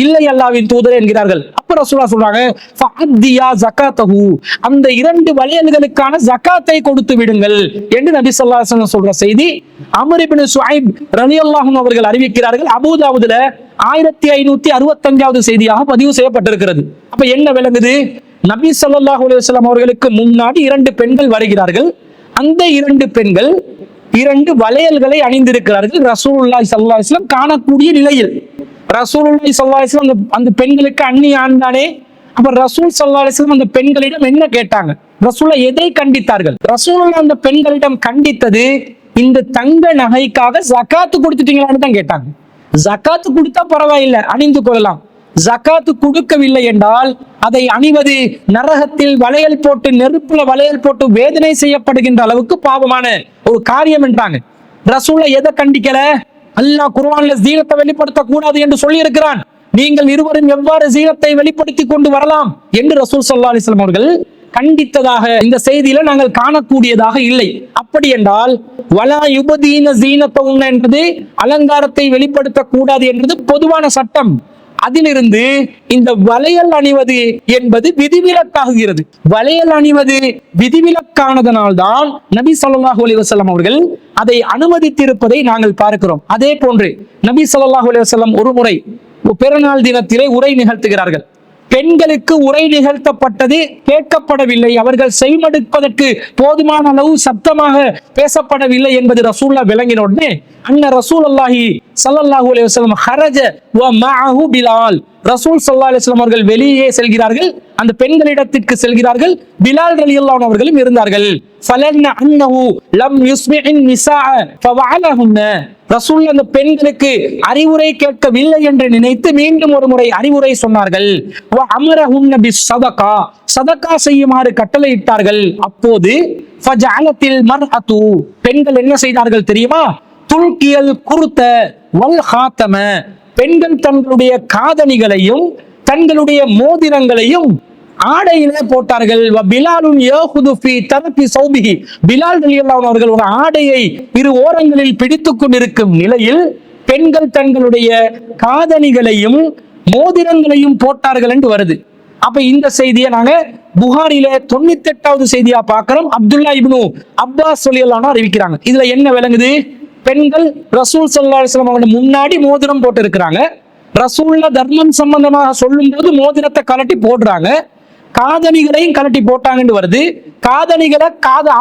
இல்லை அல்லாஹ்வின் தூதரே என்கிறார்கள். அப்ப ரசூலுல்லாஹ் சொல்றாங்க, ஃபஅத்தியா ஜகாத்தஹு, அந்த 2 வளையல்களுக்கான ஜகாத்தை கொடுத்து விடுங்கள் என்று நபி ஸல்லல்லாஹு அலைஹி வஸல்லம் சொல்ற செய்தி அம்ர் இப்னு சுஐப் ரலியல்லாஹு அன்ஹு அவர்கள் அறிவிக்கிறார்கள். அபூதாவுதுல 1565வது செய்தியாக பதிவு செய்யப்பட்டிருக்கிறது. அப்ப என்ன விளங்குது, நபி ஸல்லல்லாஹு அலைஹி வஸல்லம் அவர்களுக்கு முன்னாடி 2 பெண்கள் வருகிறார்கள். அந்த 2 பெண்கள் 2 வளையல்களை அணிந்திருக்கிறார்கள். ரசூலுல்லாஹி ஸல்லல்லாஹு அலைஹி வஸல்லம் காணக்கூடிய நிலையில் ரசூலுல்லாஹி ஸல்லல்லாஹு அலைஹி வஸல்லம் அந்த பெண்களுக்கு அந்நிய ஆண் தானே. அப்ப ரசூல் ஸல்லல்லாஹு அலைஹி வஸல்லம் அந்த பெண்களிடம் என்ன கேட்டாங்க? ரசூலை எதை கண்டித்தார்கள்? ரசூலுல்லாஹ் அந்த பெண்களிடம் கண்டித்தது, இந்த தங்க நகைக்காக ஜகாத்து கொடுத்துட்டீங்களான்னு தான் கேட்டாங்க. ஜகாத்து கொடுத்தா பரவாயில்லை, அணிந்து கொள்ளலாம். ஜகாத்து கொடுக்கவில்லை என்றால் அதை அணிவது நரகத்தில் வளையல் போட்டு, நெருப்புல வளையல் போட்டு வேதனை செய்யப்படுகின்ற அளவுக்கு பாவமான ஒரு காரியம் என்றாங்க. ரசூலை எதை கண்டிக்கல? அல்லாஹ் குர்ஆன்ல ஜீனத்தை வெளிப்படுத்த கூடாது என்று சொல்லி இருக்கிறான். நீங்கள் இருவரும் எவ்வாறு ஜீனத்தை வெளிப்படுத்தி கொண்டு வரலாம் என்று ரசூல் ஸல்லல்லாஹு அலைஹி வஸல்லம் அவர்கள் கண்டித்ததாக இந்த செய்தியில நாங்கள் காணக்கூடியதாக இல்லை. அப்படி என்றால் வலா யுபதீன ஜீனத்தஹுன்ன என்பது அலங்காரத்தை வெளிப்படுத்த கூடாது என்பது பொதுவான சட்டம். அதிலிருந்து இந்த வளையல் அணிவது என்பது விதிவிலக்காகிறது. வளையல் அணிவது விதிவிலக்கானதனால்தான் நபி ஸல்லல்லாஹு அலைஹி வஸல்லம் அவர்கள் அதை அனுமதித்திருப்பதை நாங்கள் பார்க்கிறோம். அதே போன்று நபி ஸல்லல்லாஹு அலைஹி வஸல்லம் ஒரு முறை பிறநாள் தினத்திலே உரை நிகழ்த்துகிறார்கள். பெண்களுக்கு உரை நிகழ்த்தப்பட்டது கேட்கப்படவில்லை, அவர்கள் செய்மடுப்பதற்கு போதுமான அளவு சத்தமாக பேசப்படவில்லை என்பது ரசூல்லா விளங்கின உடனே அன்ன ரசூலுல்லாஹி ஸல்லல்லாஹு அலைஹி வஸல்லம் ஹரஜ வ மஅஹு பிலால், ரசூல் ஸல்லல்லாஹு அலைஹி வஸல்லம் அவர்கள் வெளியே செல்கிறார்கள், அந்த பெண்களிடத்திற்கு செல்கிறார்கள். பிலால் ரலியல்லாஹு அன்ஹு அவர்களும் இருந்தார்கள். ஃபலன்ன அன்னஹு லம் யுஸ்மிஇன் நிஸாஅ ஃபவஅலஹுன்ன, ரசூல் அந்த பெண்களுக்கு அறிவுரை கேட்கவில்லை என்று நினைத்து மீண்டும் ஒரு முறை அறிவுரை சொன்னார்கள். வ அமரஹுன்ன பிஸ்ஸதகா, சதகா செய்யுமாறு கட்டளையிட்டார்கள். அப்போது ஃபஜஅலத்தில் மர்அத்து, பெண்கள் என்ன செய்தார்கள் தெரியுமா? துல்கியல் குர்த வல் ஹாத்தம, பெண்கள் தங்களுடைய காதணிகளையும் தங்களுடைய மோதிரங்களையும் ஆடையிலே போட்டார்கள். பிலாலுன் யஹுது ஃபீ தரஃபி ஸௌபிஹி, பிலால் ரலியல்லாஹு அன்ஹு அவர்கள் ஒரு ஆடையை இரு ஓரங்களில் பிடித்துக் கொண்டிருக்கும் நிலையில் பெண்கள் தங்களுடைய காதணிகளையும் மோதிரங்களையும் போட்டார்கள் என்று வருது. அப்ப இந்த செய்தியை நாங்க புகாரில 98வது செய்தியா பார்க்கிறோம். அப்துல்லா இப்னு அப்பாஸ் ரலியல்லாஹு அன்ஹு அறிவிக்கிறாங்க. இதுல என்ன விளங்குது? பெண்கள் ரசூல் ஸல்லல்லாஹு அலைஹி வஸல்லம் அவங்க முன்னாடி மோதிரம் போட்டு இருக்கிறாங்க. ரசூல்ல தர்மம் சம்பந்தமாக சொல்லும் போது மோதிரத்தை கலட்டி போடுறாங்க, காதணிகளையும் கலட்டி போட்டாங்கன்னு வருது. காதணிகளை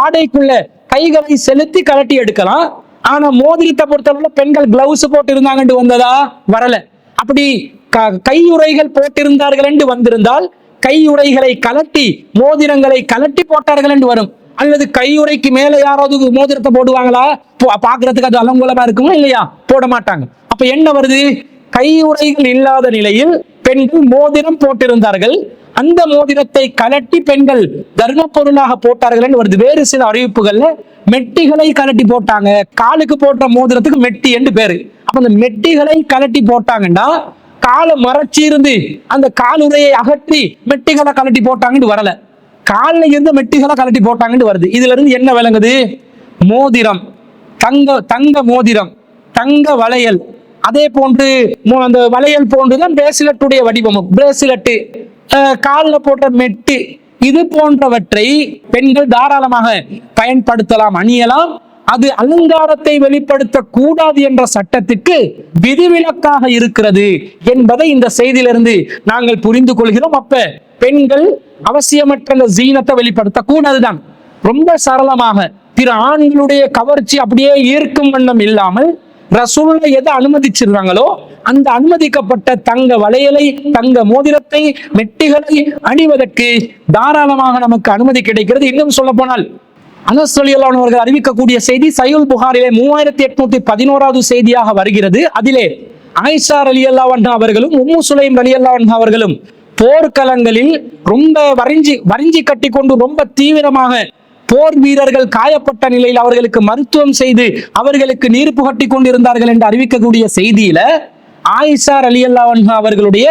ஆடைக்குள்ள கைகளை செலுத்தி கலட்டி எடுக்கலாம். ஆனா மோதிரத்தை பொறுத்தவரை பெண்கள் கிளவுஸ் போட்டு இருந்தாங்கன்னு வந்ததா? வரல. அப்படி கையுறைகள் போட்டிருந்தார்கள் என்று வந்திருந்தால் கையுறைகளை கலட்டி மோதிரங்களை கலட்டி போட்டார்கள் என்று வரும். அல்லது கையுறைக்கு மேல யாராவது மோதிரத்தை போடுவாங்களா? பாக்குறதுக்கு அது அலங்கோலமா இருக்குமா? இல்லையா, போட மாட்டாங்க. அப்ப என்ன வருது? கையுறைகள் இல்லாத நிலையில் பெண்கள் மோதிரம் போட்டிருந்தார்கள், அந்த மோதிரத்தை கலட்டி பெண்கள் தர்ம பொருளாக போட்டார்கள் என்று வருது. வேறு சில அறிவிப்புகள்ல மெட்டிகளை கலட்டி போட்டாங்க, காலுக்கு போட்ட மோதிரத்துக்கு மெட்டி என்று பேரு. அப்ப அந்த மெட்டிகளை கலட்டி போட்டாங்கன்னா காலை மறைச்சி இருந்து அந்த காலுறையை அகற்றி மெட்டிகளை கலட்டி போட்டாங்கன்னு வரல, காலில் இருந்து மெட்டிகளை கலட்டி போட்டாங்கன்னு வருது. இதுல இருந்து என்ன விளங்குது? மோதிரம், தங்க மோதிரம், தங்க வளையல், அதே போன்று அந்த வளையல் போன்றுதான் பிரேசிலட்டுடைய வடிவமும், பிரேசிலட்டு, காலில் போட்ட மெட்டு, இது போன்றவற்றை பெண்கள் தாராளமாக பயன்படுத்தலாம், அணியலாம். அது அலங்காரத்தை வெளிப்படுத்த கூடாது என்ற சட்டத்திற்கு விதிவிலக்காக இருக்கிறது என்பதை இந்த செய்தியிலிருந்து நாங்கள் புரிந்து கொள்கிறோம். அப்ப பெண்கள் அவசியமற்ற அந்த ஜீனத்தை வெளிப்படுத்த கூடாதுதான். ரொம்ப சரளமாக பிற ஆண்களுடைய கவர்ச்சி அப்படியே ஈர்க்கும் வண்ணம் இல்லாமல் ரசூலுல்லாஹ் எதை அனுமதிச்சிருந்தாங்களோ அந்த அனுமதிக்கப்பட்ட தங்க வளையலை, தங்க மோதிரத்தை, மெட்டிகளை அணிவதற்கு தாராளமாக நமக்கு அனுமதி கிடைக்கிறது. இன்னும் சொல்ல போனால் அனஸ் ரலியல்லாஹு அன்ஹு அவர்கள் அறிவிக்கக்கூடிய செய்தி சஹீஹுல் புகாரிலே 3811வது செய்தியாக வருகிறது. அதிலே ஆயிஷா ரலியல்லாஹு அன்ஹா அவர்களும் உம்மு சுலைம் ரலியல்லாஹு அன்ஹா அவர்களும் போர்க்களங்களில் ரொம்ப வரிஞ்சி கட்டி கொண்டு ரொம்ப தீவிரமாக போர் வீரர்கள் காயப்பட்ட நிலையில் அவர்களுக்கு மருத்துவம் செய்து அவர்களுக்கு நீர் புகட்டி கொண்டிருந்தார்கள் என்று அறிவிக்கக்கூடிய செய்தியில ஆயிஷா ரலியல்லாஹு அன்ஹா அவர்களுடைய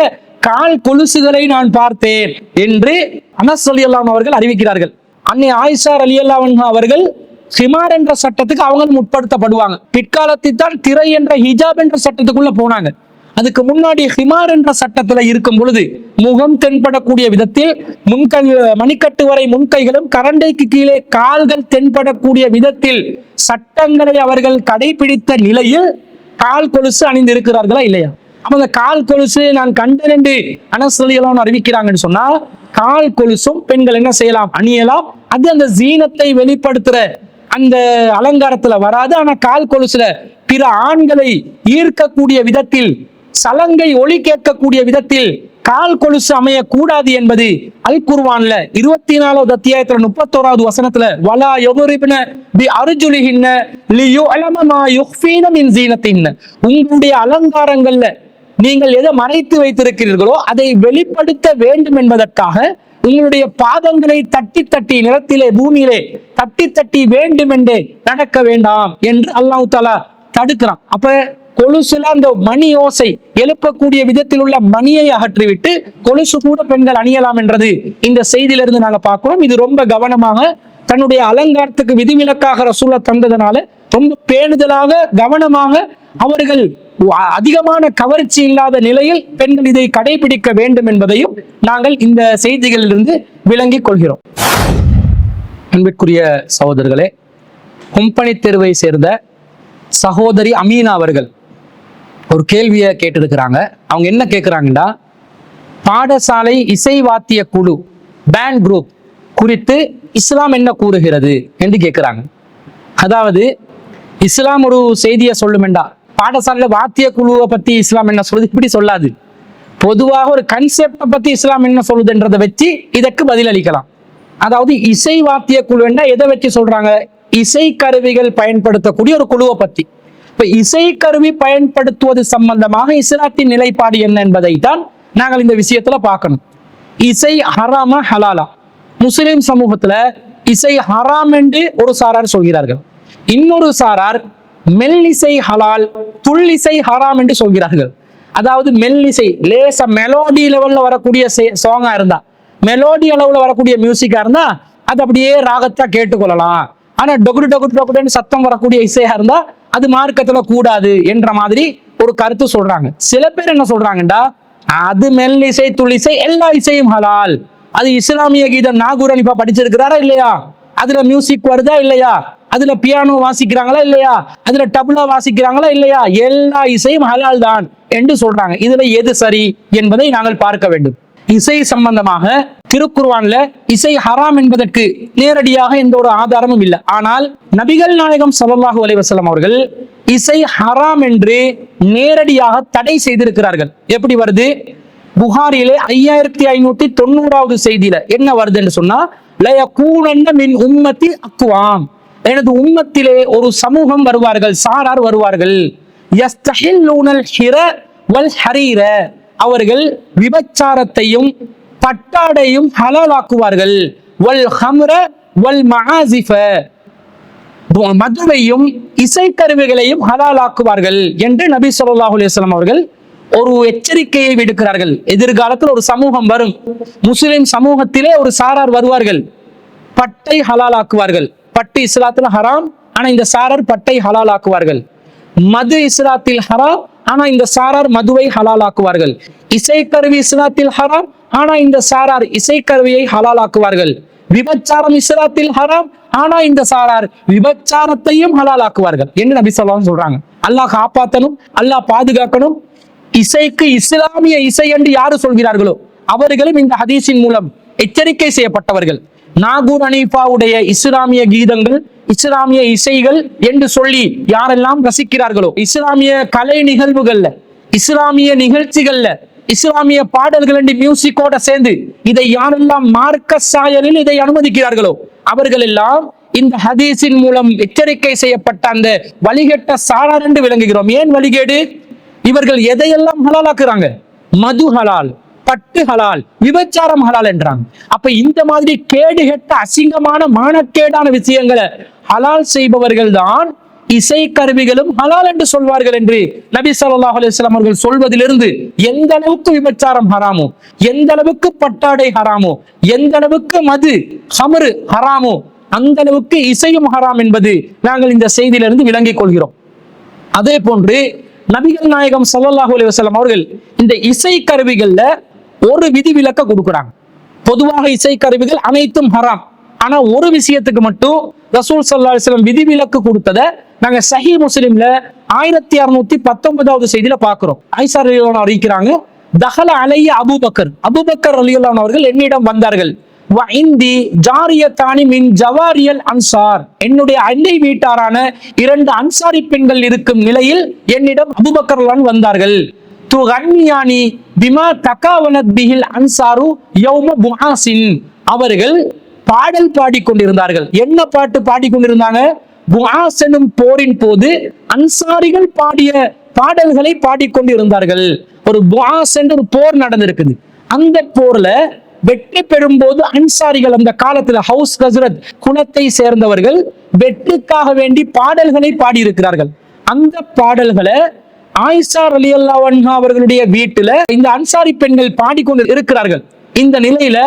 கால் கொலுசுகளை நான் பார்த்தேன் என்று அனஸ் ரலியல்லாஹு அன்ஹு அவர்கள் அறிவிக்கிறார்கள். அன்னை ஆயிஷா ரலியல்லாஹு அன்ஹா அவர்கள் ஹிமார் என்ற சட்டத்துக்கு அவங்க உட்படுத்தப்படுவாங்க. பிற்காலத்தில் தான் திரை என்ற ஹிஜாப் என்ற சட்டத்துக்குள்ள போனாங்க. அதுக்கு முன்னாடி ஹிமார் என்ற சட்டத்துல இருக்கும் பொழுது முகம் தென்படக்கூடிய விதத்தில் மணிக்கட்டு வரை முன்கைகளும் கரண்டைக்கு கீழே கால்கள் தென்படக்கூடிய விதத்தில் சட்டங்களை அவர்கள் கடைபிடித்த நிலையில் கால் கொலுசு அணிந்து இருக்கிறார்களா இல்லையா? அப்ப அந்த கால் கொலுசு நான் கண்டேன் என்று அனஸ் ரலியல்லாஹு அன்ஹு அறிவிக்கிறாங்கன்னு சொன்னா கால் கொலுசும் பெண்கள் என்ன செய்யலாம்? அணியலாம். அது அந்த ஜீனத்தை வெளிப்படுத்துற அந்த அலங்காரத்துல வராது. ஆனா கால் கொலுசுல பிற ஆண்களை ஈர்க்கக்கூடிய விதத்தில் சலங்கை ஒலி கேட்கக்கூடிய விதத்தில் கால் கொலுசு அமையக்கூடாது என்பது அல் குர்ஆன்ல 24வது அத்தியாயத்துல 31வது வசனத்துல வலா யதுரிப்ன பி அர்ஜுலிஹின்ன லியுஅலம மா யுஃபீன மின் ஸீனத்தின், உங்களுடைய அலங்காரங்கள்ல நீங்கள் எதை மறைத்து வைத்திருக்கிறீர்களோ அதை வெளிப்படுத்த வேண்டும் என்பதற்காக உங்களுடைய பாதங்களை தட்டி தட்டி நிலத்திலே பூமியிலே தட்டி தட்டி வேண்டும் என்று நடக்க வேண்டாம் என்று அல்லாஹ் தஆலா தடுக்கிறான். அப்ப கொலுசுல அந்த மணி ஓசை எழுப்பக்கூடிய விதத்தில் உள்ள மணியை அகற்றிவிட்டு கொலுசு கூட பெண்கள் அணியலாம் என்றது இந்த செய்தியிலிருந்து நாங்க பார்க்கிறோம். இது ரொம்ப கவனமாக தன்னுடைய அலங்காரத்துக்கு விதிவிலக்காக ரசூலுல்லாஹ் தந்ததனால ரொம்ப பேணுதலாக கவனமாக அவர்கள் அதிகமான கவர்ச்சி இல்லாத நிலையில் பெண்கள் இதை கடைபிடிக்க வேண்டும் என்பதையும் நாங்கள் இந்த செய்திகளிலிருந்து விளங்கிக் கொள்கிறோம். அன்பிற்குரிய சகோதரர்களே, கும்பனி தெருவை சேர்ந்த சகோதரி அமீனா அவர்கள் ஒரு கேள்வியை கேட்டிருக்கிறாங்க. அவங்க என்ன கேட்கிறாங்கன்னா, பாடசாலை இசை வாத்திய குழு பேண்ட் குரூப் குறித்து இஸ்லாம் என்ன கூறுகிறது என்று கேட்கிறாங்க. அதாவது இஸ்லாம் ஒரு செய்தியை சொல்லுமெண்டா, பாடசாலையில வாத்திய குழுவை பத்தி இஸ்லாம் என்ன சொல்லுது இப்படி சொல்லாது. பொதுவாக ஒரு கன்செப்டை பத்தி இஸ்லாம் என்ன சொல்லுதுன்றதை வச்சு இதற்கு பதில் அளிக்கலாம். அதாவது இசை வாத்திய குழு என்ன எதை வச்சு சொல்றாங்க? இசை கருவிகள் பயன்படுத்தக்கூடிய ஒரு குழுவை பத்தி. இப்ப இசை கருவி பயன்படுத்துவது சம்பந்தமாக இஸ்லாத்தின் நிலைப்பாடு என்ன என்பதை தான் நாங்கள் இந்த விஷயத்துல பார்க்கணும். இசை ஹராமா ஹலாலா? முஸ்லிம் சமூகத்துல இசை ஹராம் என்று ஒரு சாரார் சொல்கிறார்கள், இன்னொரு சாரார் மெல்லிசை ஹலால் துள்ளிசை ஹராம் என்று சொல்கிறார்கள். அதாவது மெல்லிசை லேச மெலோடி லெவல்ல வரக்கூடிய சாங்கா இருந்தா, மெலோடி அளவுல வரக்கூடிய மியூசிக்கா இருந்தா அது அப்படியே ராகத்தா கேட்டுக்கொள்ளலாம். ஆனா டொகுடு டொகுடு டொகுடுன்னு சத்தம் வரக்கூடிய இசையா இருந்தா அது மார்க்கத்துல கூடாது என்ற மாதிரி ஒரு கருத்து சொல்றாங்க. சில பேர் என்ன சொல்றாங்கடா, அது மெல்லிசை துள்ளிசை எல்லா இசையும் ஹலால். அது இஸ்லாமிய கீதம் நாகூர் அனிஃபா படிச்சிருக்கிறாரா இல்லையா, அதுல மியூசிக் வருதா இல்லையா, அதுல பியானோ வாசிக்கிறாங்களா இல்லையா, அதுல டபுளா வாசிக்கிறாங்களா இல்லையா, எல்லா இசையும் ஹலால் தான் என்று சொல்றாங்க. இதுல எது சரி என்பதை நாங்கள் பார்க்க வேண்டும். இசை சம்பந்தமாக திருக்குர்ஆன்ல இசை ஹராம் என்பதற்கு நேரடியாக எந்த ஒரு ஆதாரமும் இல்லை. ஆனால் நபிகள் நாயகம் ஸல்லல்லாஹு அலைஹி வஸல்லம் அவர்கள் இசை ஹராம் என்று நேரடியாக தடை செய்திருக்கிறார்கள். எப்படி வருது? புகாரிலே 5590வது செய்தியில என்ன வருது என்று சொன்னா, லயகூனன்ன மின் உம்மத்தி அக்வாம், எனது உம்மத்திலே ஒரு சமூகம் வருவார்கள், சாரார் வருவார்கள், யஸ்தஹில்லூனல் ஹிர வல் ஹரீர, அவர்கள் விபச்சாரத்தையும் பட்டாடையும் ஹலாலாக்குவார்கள், வல் ஹம்ர வல் மஆசிஃப, மதுவையும் இசைக்கருவிகளையும் ஹலாலாக்குவார்கள் என்று நபி ஸல்லல்லாஹு அலைஹி வஸல்லம் அவர்கள் ஒரு எச்சரிக்கையை விடுக்கிறார்கள். எதிர்காலத்தில் ஒரு சமூகம் வரும், முஸ்லிம் சமூகத்திலே ஒரு சாரார் வருவார்கள், பட்டை ஹலாலாக்குவார்கள். பட்டு இஸ்லாத்தில் ஹராம், ஆனா இந்த சாரார் பட்டை ஹலாலாக்குவார்கள். மது இஸ்லாத்தில் ஹராம், ஆனா இந்த சாரார் மதுவை ஹலாலாக்குவார்கள். இசைக்கருவி இஸ்லாத்தில் ஹராம், ஆனா இந்த சாரார் இசைக்கருவியை ஹலாலாக்குவார்கள். விபச்சாரம் இஸ்லாத்தில் ஹராம், ஆனா இந்த சாரார் விபச்சாரத்தையும் ஹலாலாக்குவார்கள் என்று நபி ஸல்லல்லாஹு அலைஹி வஸல்லம் சொல்றாங்க. அல்லாஹ் காப்பாற்றணும், அல்லாஹ் பாதுகாக்கணும். இசைக்கு இஸ்லாமிய இசை என்று யாரு சொல்கிறார்களோ அவர்களும் இந்த ஹதீஸின் மூலம் எச்சரிக்கை செய்யப்பட்டவர்கள். நாகூர் அனீஃபாவுடைய இஸ்லாமிய கீதங்கள், இஸ்லாமிய இசைகள் என்று சொல்லி யாரெல்லாம் ரசிக்கிறார்களோ, இஸ்லாமிய கலை நிகழ்வுகள்ல, இஸ்லாமிய நிகழ்ச்சிகள்ல, இஸ்லாமிய பாடல்கள் என்று மியூசிக்கோட சேர்ந்து இதை யாரெல்லாம் மார்க்க சாயலில் இதை அனுமதிக்கிறார்களோ அவர்கள் எல்லாம் இந்த ஹதீஸின் மூலம் எச்சரிக்கை செய்யப்பட்ட அந்த வழிகட்ட சாரார் என்று விளங்குகிறோம். ஏன் வழிகேடு? இவர்கள் எதையெல்லாம் ஹலாலாக்குறாங்க? மது ஹலால், பட்டு ஹலால், விபச்சாரம் ஹலால் என்றாங்க. அப்ப இந்த மாதிரி கேடுகெட்ட அசிங்கமான மானக்கேடான விஷயங்களை ஹலால் செய்பவர்கள் தான் இசை கருவிகளும் ஹலால் என்று சொல்வார்கள் என்று நபி ஸல்லல்லாஹு அலைஹி வஸல்லம் அவர்கள் சொல்வதிலிருந்து எந்த அளவுக்கு விபச்சாரம் ஹராமோ, எந்த அளவுக்கு பட்டாடை ஹராமோ, எந்த அளவுக்கு மது ஹமரு ஹராமோ அந்த அளவுக்கு இசையும் ஹராம் என்பது நாங்கள் இந்த செய்தியிலிருந்து விளங்கிக் கொள்கிறோம். அதே போன்று நபிகள் நாயகம் ஸல்லல்லாஹு அலைஹி வஸல்லம் அவர்கள் இந்த இசை கருவிகள்ல ஒரு விதிவிலக்க கொடுக்குறாங்க. பொதுவாக இசை கருவிகள் அனைத்தும் ஹராம், ஆனா ஒரு விஷயத்துக்கு மட்டும் ரசூல் ஸல்லல்லாஹு அலைஹி வஸல்லம் விதிவிலக்கு கொடுத்ததை நாங்க சஹீஹ் முஸ்லிம்ல 1619வது செய்தியில பார்க்கிறோம். ஆயிஷா ரலியல்லாஹு அன்ஹா அறிவிக்கிறாங்க, தஹல அலைய அபூபக்கர், அபூபக்கர் ரலியல்லாஹு அன்ஹு அவர்கள் என்னிடம் வந்தார்கள். வ இந்தி ஜாரியத்தானி மின் ஜவாரியல் அன்சார், என்னுடைய அண்டை வீட்டாரான 2 அன்சாரி பெண்கள் இருக்கும் நிலையில் என்னிடம் அபூபக்கர் ரலியல்லாஹு அன்ஹு வந்தார்கள். துகன்னியானி பிமா தகாவலத் பிஹில் அன்சாரு யௌம புஆசின். அவர்கள் பாடல் பாடிக்கொண்டிருந்தார்கள். என்ன பாட்டு பாடிக்கொண்டிருந்தாங்க? புஆஸ் எனும் போரின் போது அன்சாரிகள் பாடிய பாடல்களை பாடிக்கொண்டிருந்தார்கள். ஒரு புஆஸ் என்ற ஒரு போர் நடந்திருக்குது. அந்த போர்ல வெற்றி பெறும் போது அன்சாரிகள், அந்த காலத்துல ஹவுஸ் ஹஸ்ரத் குலத்தை சேர்ந்தவர்கள் வெற்றிக்காக வேண்டி பாடல்களை பாடியிருக்கிறார்கள். அந்த பாடல்களை ஆயிஷா ரலியல்லாஹு அன்ஹா அவர்களுடைய வீட்டுல இந்த அன்சாரி பெண்கள் பாடிக்கொண்டு இருக்கிறார்கள். இந்த நிலையில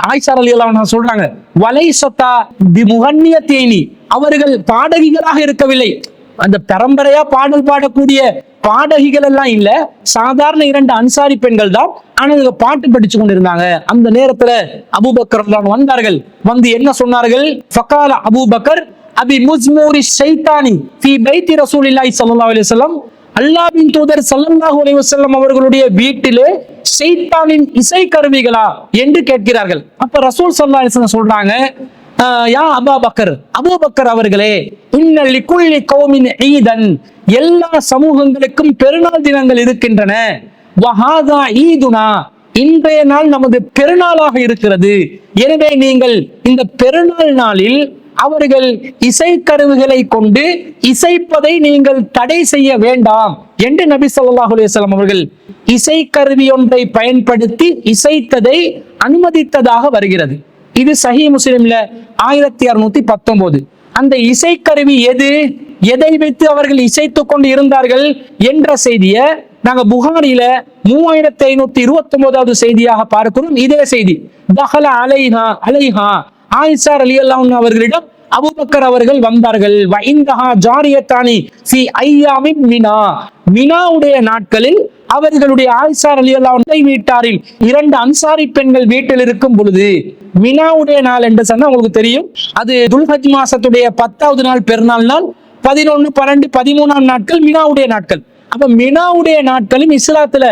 ஆயிஷா ரலியல்லாஹு அன்ஹா சொல்றாங்க, வலைசத்தா பிமுகன்னியத்தீனி, அவர்கள் பாடகிகளாக இருக்கவில்லை. அந்த பரம்பரையா பாடல் பாடக்கூடிய பாடகிகள் எல்லாம் இல்ல, சாதாரண 2 அன்சாரி பெண்கள் தான். ஆனா பாட்டு படிச்சு கொண்டிருந்தாங்க. அந்த நேரத்துல அபூபக்கர் வந்தார்கள். வந்து என்ன சொன்னார்கள்? ஃபகால அபூபக்கர் அபி முஸ்மூரி ஷைத்தானி ஃபீ பைத்தி ரசூலில்லாஹி ஸல்லல்லாஹு அலைஹி வஸல்லம், அல்லாஹ்வின் தூதர் ஸல்லல்லாஹு அலைஹி வஸல்லம் அவர்களுடைய வீட்டிலே ஷைத்தானின் இசை கருவிகளா என்று கேட்கிறார்கள். அப்ப ரசூல் ஸல்லல்லாஹு அலைஹி வஸல்லம் சொல்றாங்க, யா அபூபக்கர், அபூபக்கர் அவர்களே, இன்ன லிகுல்லி கௌமின் ஈதன், எல்லா சமூகங்களுக்கும் பெருநாள் தினங்கள் இருக்கின்றன. வஹாதா ஈதுனா, இன்றைய நாள் நமது பெருநாளாக இருக்கிறது. எனவே நீங்கள் இந்த பெருநாள் நாளில் அவர்கள் இசைக்கருவிகளை கொண்டு இசைப்பதை நீங்கள் தடை செய்ய வேண்டாம் என்று நபி ஸல்லல்லாஹு அலைஹி வஸல்லம் அவர்கள் இசைக்கருவி ஒன்றை பயன்படுத்தி இசைத்ததை அனுமதித்ததாக வருகிறது. இது சஹீஹ் முஸ்லிம்ல 1619. அந்த இசைக்கருவி எது, எதை வைத்து அவர்கள் இசைத்துக் கொண்டு இருந்தார்கள் என்ற செய்தியை நாங்க புகாரில 3529வது செய்தியாக பார்க்கிறோம். இதே செய்தி, தஹல அலைஹா ஆயிஷா ரலியல்லாஹு அன்ஹா அவர்களிடம் அபூபக்கர் அவர்கள் வந்தார்கள். வைந்தஹா ஜாரியத்தானி ஃபீ ஐயாமி மினா, மினாவுடைய நாட்களில் அவர்களுடைய ஆயிஷா ரலியல்லாஹு அன்ஹா வீட்டாரில் 2 அன்சாரி பெண்கள் வீட்டில் இருக்கும் பொழுது, மினாவுடைய நாள் என்று சொன்னா உங்களுக்கு தெரியும், அது துல்ஹஜ் மாசத்துடைய 10வது நாள் பெருநாள் நாள், 11, 12, 13ஆம் நாட்கள் மினாவுடைய நாட்கள். அப்ப மினாவுடைய நாட்களும் இஸ்லாத்துல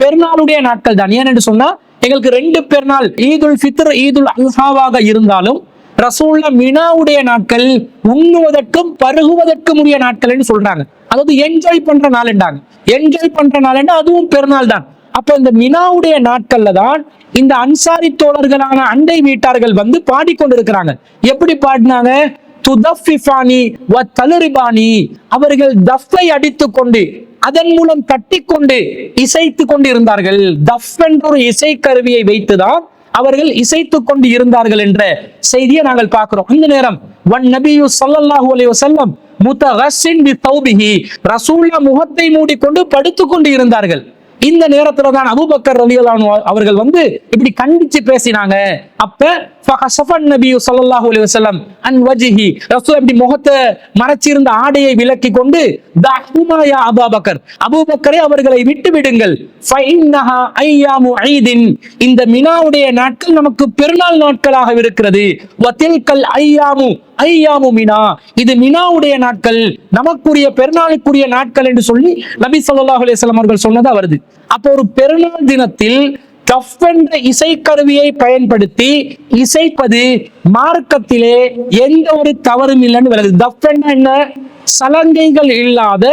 பெருநாளுடைய நாட்கள் தான். ஏன்னு சொன்னா எங்களுக்கு 2 பெருநாள், ஈதுல் ஃபித்ர், ஈதுல் அல்ஹாவாக இருந்தாலும் ரசூலுல்லாஹ் மினாவுடைய நாட்கள் உண்ணுவதற்கும் பருகுவதற்கும் உரிய நாட்கள் என்று சொல்றாங்க. அதாவது என்ஜாய் பண்ற நாள் என்றாங்க. என்ஜாய் பண்ற நாள் என்றா அதுவும் பெருநாள் தான். அப்ப இந்த மினாவுடைய நாட்கள்ல தான் இந்த அன்சாரி தோழர்களான அண்டை வீட்டார்கள் வந்து பாடிக்கொண்டிருக்கிறாங்க. எப்படி பாடினாங்க? துதஃபிஃபானி வ தலரிபானி, அவர்கள் தஃபை அடித்துக் கொண்டு அதன் மூலம் தட்டிக்கொண்டு இசைத்துக் கொண்டு இருந்தார்கள். தஃப் என்ற ஒரு இசை கருவியை வைத்துதான் அவர்கள் இசைத்துக் கொண்டு இருந்தார்கள் என்ற செய்தியை நாங்கள் பார்க்கிறோம். இந்த நேரம் வன் நபியு ஸல்லல்லாஹு அலைஹி வஸல்லம் முத்தகஸ்ஸின் பி தௌபிஹி, ரசூலுல்லாஹ் முகத்தை மூடிக்கொண்டு படுத்துக் கொண்டு இருந்தார்கள். இந்த நேரத்துல தான் அபூபக்கர் ரலியல்லாஹு அன்ஹு அவர்கள் வந்து இப்படி கண்டிச்சு பேசினாங்க. அப்ப ஃபகஸஃபன் நபியு ஸல்லல்லாஹு அலைஹி வஸல்லம் அன் வஜ்ஹி, ரசூல் இப்படி முகத்தை மறைச்சிருந்த ஆடையை விலக்கி கொண்டு, தஹுமா யா அபூபக்கர், அபூபக்கரே அவர்களை விட்டு விடுங்கள், ஃபஇன்னஹா ஐயாமு ஈதின், இந்த மினாவுடைய நாட்கள் நமக்கு பெருநாள் நாட்களாக இருக்கிறது. வதில்கல் ஐயாமு மினா, இது மினாவுடைய நாட்கள், நமக்குரிய பெருநாளுக்குரிய நாட்கள் என்று சொல்லி நபி ஸல்லல்லாஹு அலைஹி வஸல்லம் அவர்கள் சொன்னதா வருது. அப்போ ஒரு பெருநாள் தினத்தில் தஃப் என்ற இசைக்கருவியை பயன்படுத்தி இசைப்பது மார்க்கத்திலே எந்த ஒரு தவறும் இல்லைன்னு வருது. தஃப் என்ன? சலங்கைகள் இல்லாத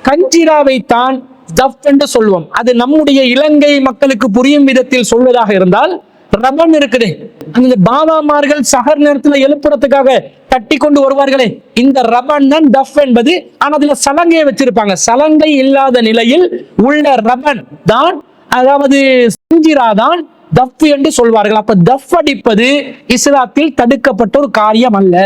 கஞ்சிராவை தான் தஃப் என்று சொல்வோம். அது நம்முடைய இலங்கை மக்களுக்கு புரியும் விதத்தில் சொல்வதாக இருந்தால், ரபன் இருக்குது, அந்த பாபாமார்கள் சஹர் நேரத்துல எழுப்புறதுக்காக தட்டி கொண்டு வருவார்களே, இந்த ரபன் தான் தஃப் என்பது. ஆனா அதுல சலங்கையை வச்சிருப்பாங்க. சலங்கை இல்லாத நிலையில் உள்ள ரபன் தான், அதாவது சஞ்சிரா தான் தஃப் என்று சொல்வார்கள். அப்ப தஃப் அடிப்பது இஸ்லாத்தில் தடுக்கப்பட்ட ஒரு காரியம் அல்ல.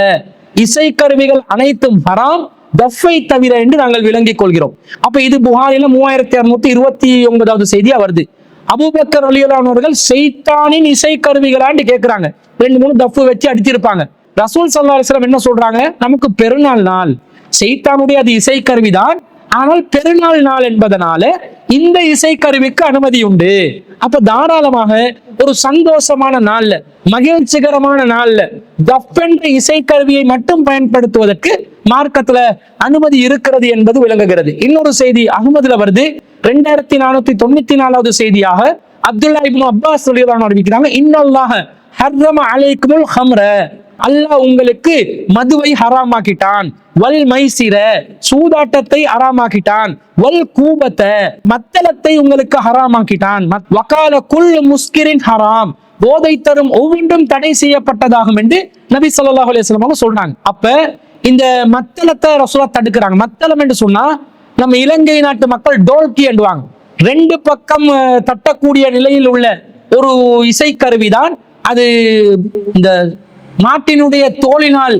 இசைக்கருவிகள் அனைத்தும் ஹராம், தஃப்பை தவிர என்று நாங்கள் விளங்கிக் கொள்கிறோம். அப்ப இது புகாரில 3629வது செய்தியா வருது. அபூபக்கர் ரலியல்லாஹு அன்ஹு அவர்கள் ஷைத்தானின் இசைக்கருவிகளான்னு கேட்கிறாங்க. 2-3 தஃப் வச்சு அடிச்சிருப்பாங்க. ரசூல் ஸல்லல்லாஹு அலைஹி வஸல்லம் என்ன சொல்றாங்க? நமக்கு பெருநாள் நாள், ஷைத்தானுடைய அது இசைக்கருவிதான், ஆனால் பெருநாள் நாள் என்பதனால இந்த இசைக்கருவிக்கு அனுமதி உண்டு. அப்ப தாராளமாக ஒரு சந்தோஷமான நாள்ல, மகிழ்ச்சிகரமான நாள்ல தஃப் என்ற இசைக்கருவியை மட்டும் பயன்படுத்துவதற்கு மார்க்கத்துல அனுமதி இருக்கிறது என்பது விளங்குகிறது. இன்னொரு செய்தி அஹ்மதுல வருது, 2494வது செய்தியாக அப்துல்லா இப்னு அப்பாஸ் ரலியல்லாஹு அன்ஹு அறிவிக்கிறாங்க, இன்னல்லாஹ ஹர்ரம அலைக்குமுல் ஹம்ர, அல்லாஹ் உங்களுக்கு மதுவை ஹராமாக்கிட்டான், வல் மைசிர சூதாட்டத்தை ஹராமாக்கிட்டான், வல் கூபத்த மத்தளத்தை உங்களுக்கு ஹராமாக்கிட்டான், வகால குல் முஸ்கிரின் ஹராம் போதை தரும் ஒவ்வொன்றும் தடை செய்யப்பட்டதாகும் என்று நபி ஸல்லல்லாஹு அலைஹி வஸல்லம் சொல்றாங்க. அப்ப இந்த மத்தளத்தை ரசூலுல்லாஹ் தடுக்கிறாங்க. மத்தளம் என்று சொன்னா நம்ம இலங்கை நாட்டு மக்கள் டோல்கி என்றுவாங்க. ரெண்டு பக்கம் தட்டக்கூடிய நிலையில் உள்ள ஒரு இசைக்கருவிதான் அது. இந்த மாட்டினுடைய தோலினால்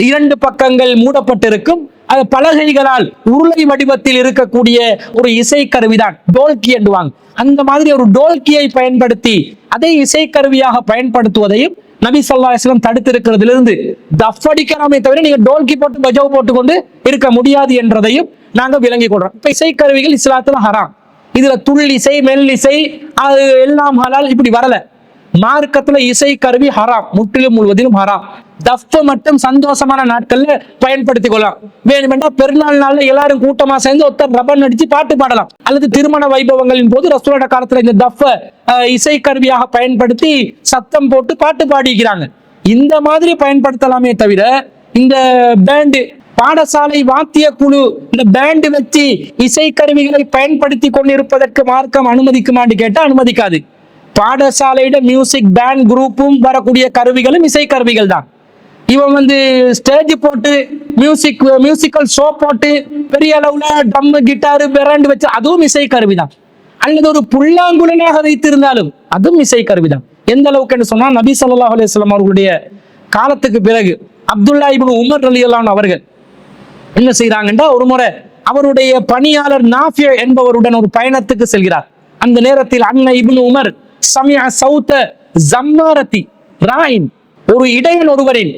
இரண்டு பக்கங்கள் மூடப்பட்டிருக்கும், அது பலகைகளால் உருளை வடிவத்தில் இருக்கக்கூடிய ஒரு இசைக்கருவிதான் டோல்கி என்றுவாங்க. அந்த மாதிரி ஒரு டோல்கியை பயன்படுத்தி அதை இசைக்கருவியாக பயன்படுத்துவதையும் நபி ஸல்லல்லாஹு அலைஹி வஸல்லம் தடுத்திருக்கிறதிலிருந்து தஃப் அடிக்கலாமே தவிர நீங்க டோல்கி போட்டு பஜாவ் போட்டுக்கொண்டு இருக்க முடியாது என்றதையும் நாங்க விளங்கி கொள்றோம். இப்ப இசைக்கருவிகள் இஸ்லாத்துல ஹராம். இதுல துள்ளிசை, மெல்லிசை அது எல்லாம் ஹலால், இப்படி வரல. மார்க்கத்துல இசைக்கருவி ஹராம், முற்றிலும் முழுவதிலும் ஹராம். தஃப் மட்டும் சந்தோஷமான நாட்கள்ல பயன்படுத்திக் கொள்ளலாம். வேணுமென்றா பெருநாள் நாள்ல எல்லாரும் கூட்டமா சேர்ந்து ஒருத்தர் ரப்பன் அடிச்சு பாட்டு பாடலாம். அல்லது திருமண வைபவங்களின் போது ரசூலுல்லாஹ் காலத்துல இந்த தஃப் இசைக்கருவியாக பயன்படுத்தி சத்தம் போட்டு பாட்டு பாடிக்கிறாங்க. இந்த மாதிரி பயன்படுத்தலாமே தவிர இந்த பேண்டு பாடசாலை வாத்திய குழு இந்த பேண்டு வச்சு இசைக்கருவிகளை பயன்படுத்தி கொண்டிருப்பதற்கு மார்க்கம் அனுமதிக்குமான்னு கேட்டா அனுமதிக்காது. பாடசாலையிட மியூசிக் பேண்ட் குரூப்பும் வரக்கூடிய கருவிகளும் இசைக்கருவிகள் தான். இவன் ஸ்டேஜ் போட்டு மியூசிக்கல் ஷோ போட்டு பெரிய அளவுல ட்ரம், கிட்டாரு, பெரண்டு வச்சு அதுவும் இசைக்கருவி தான். அல்லது ஒரு புல்லாங்குழலாக வைத்திருந்தாலும் அதுவும் இசைக்கருவி தான். எந்த அளவுக்கு சொன்னா நபி ஸல்லல்லாஹு அலைஹி வஸல்லம் அவர்களுடைய காலத்துக்கு பிறகு அப்துல்லா இப்னு உமர் ரலியல்லாஹு அன்ஹு அவர்கள் என்ன செய்யறாங்கன்னா, ஒரு முறை அவருடைய பணியாளர் நாஃபி என்பவருடன் ஒரு பயணத்துக்கு செல்கிறார். அந்த நேரத்தில் அன்ன இப்னு உமர் சமிஅ சௌத ஜம்மாரதி ராயின், ஒரு இடையன் ஒருவரின்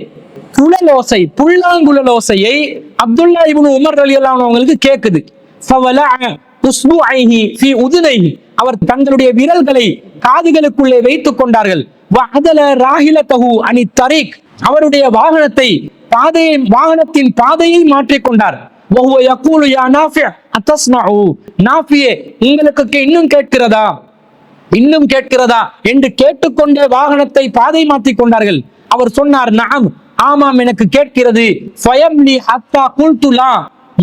குழலோசை, புல்லாங்குழலோசையை அப்துல்லா இப்னு உமர் ரலியல்லாஹு அன்ஹு அவங்களுக்கு கேக்குது. ஃபவலஅ உஸ்புஐஹி ஃபீ உதுனைஹி, அவர் தங்களுடைய விரல்களை காதுகளுக்குள்ளே வைத்துக் கொண்டார்கள். வஅதல ராஹிலதஹு அனி தரீக், அவருடைய வாகனத்தின் பாதையை மாற்றிக்கொண்டார். வஹுவ யகூலு யா நாஃபி அத்தஸ்மஉ, நாஃபியே உங்களுக்கு இன்னும் கேட்கிறதா என்று கேட்டுக்கொண்டே வாகனத்தை பாதை மாற்றிக் கொண்டார்கள். அவர் சொன்னார், நஅம், ஆமாம் எனக்கு கேட்கிறது. ஃபயம்லி ஹத்தா குல்து லா,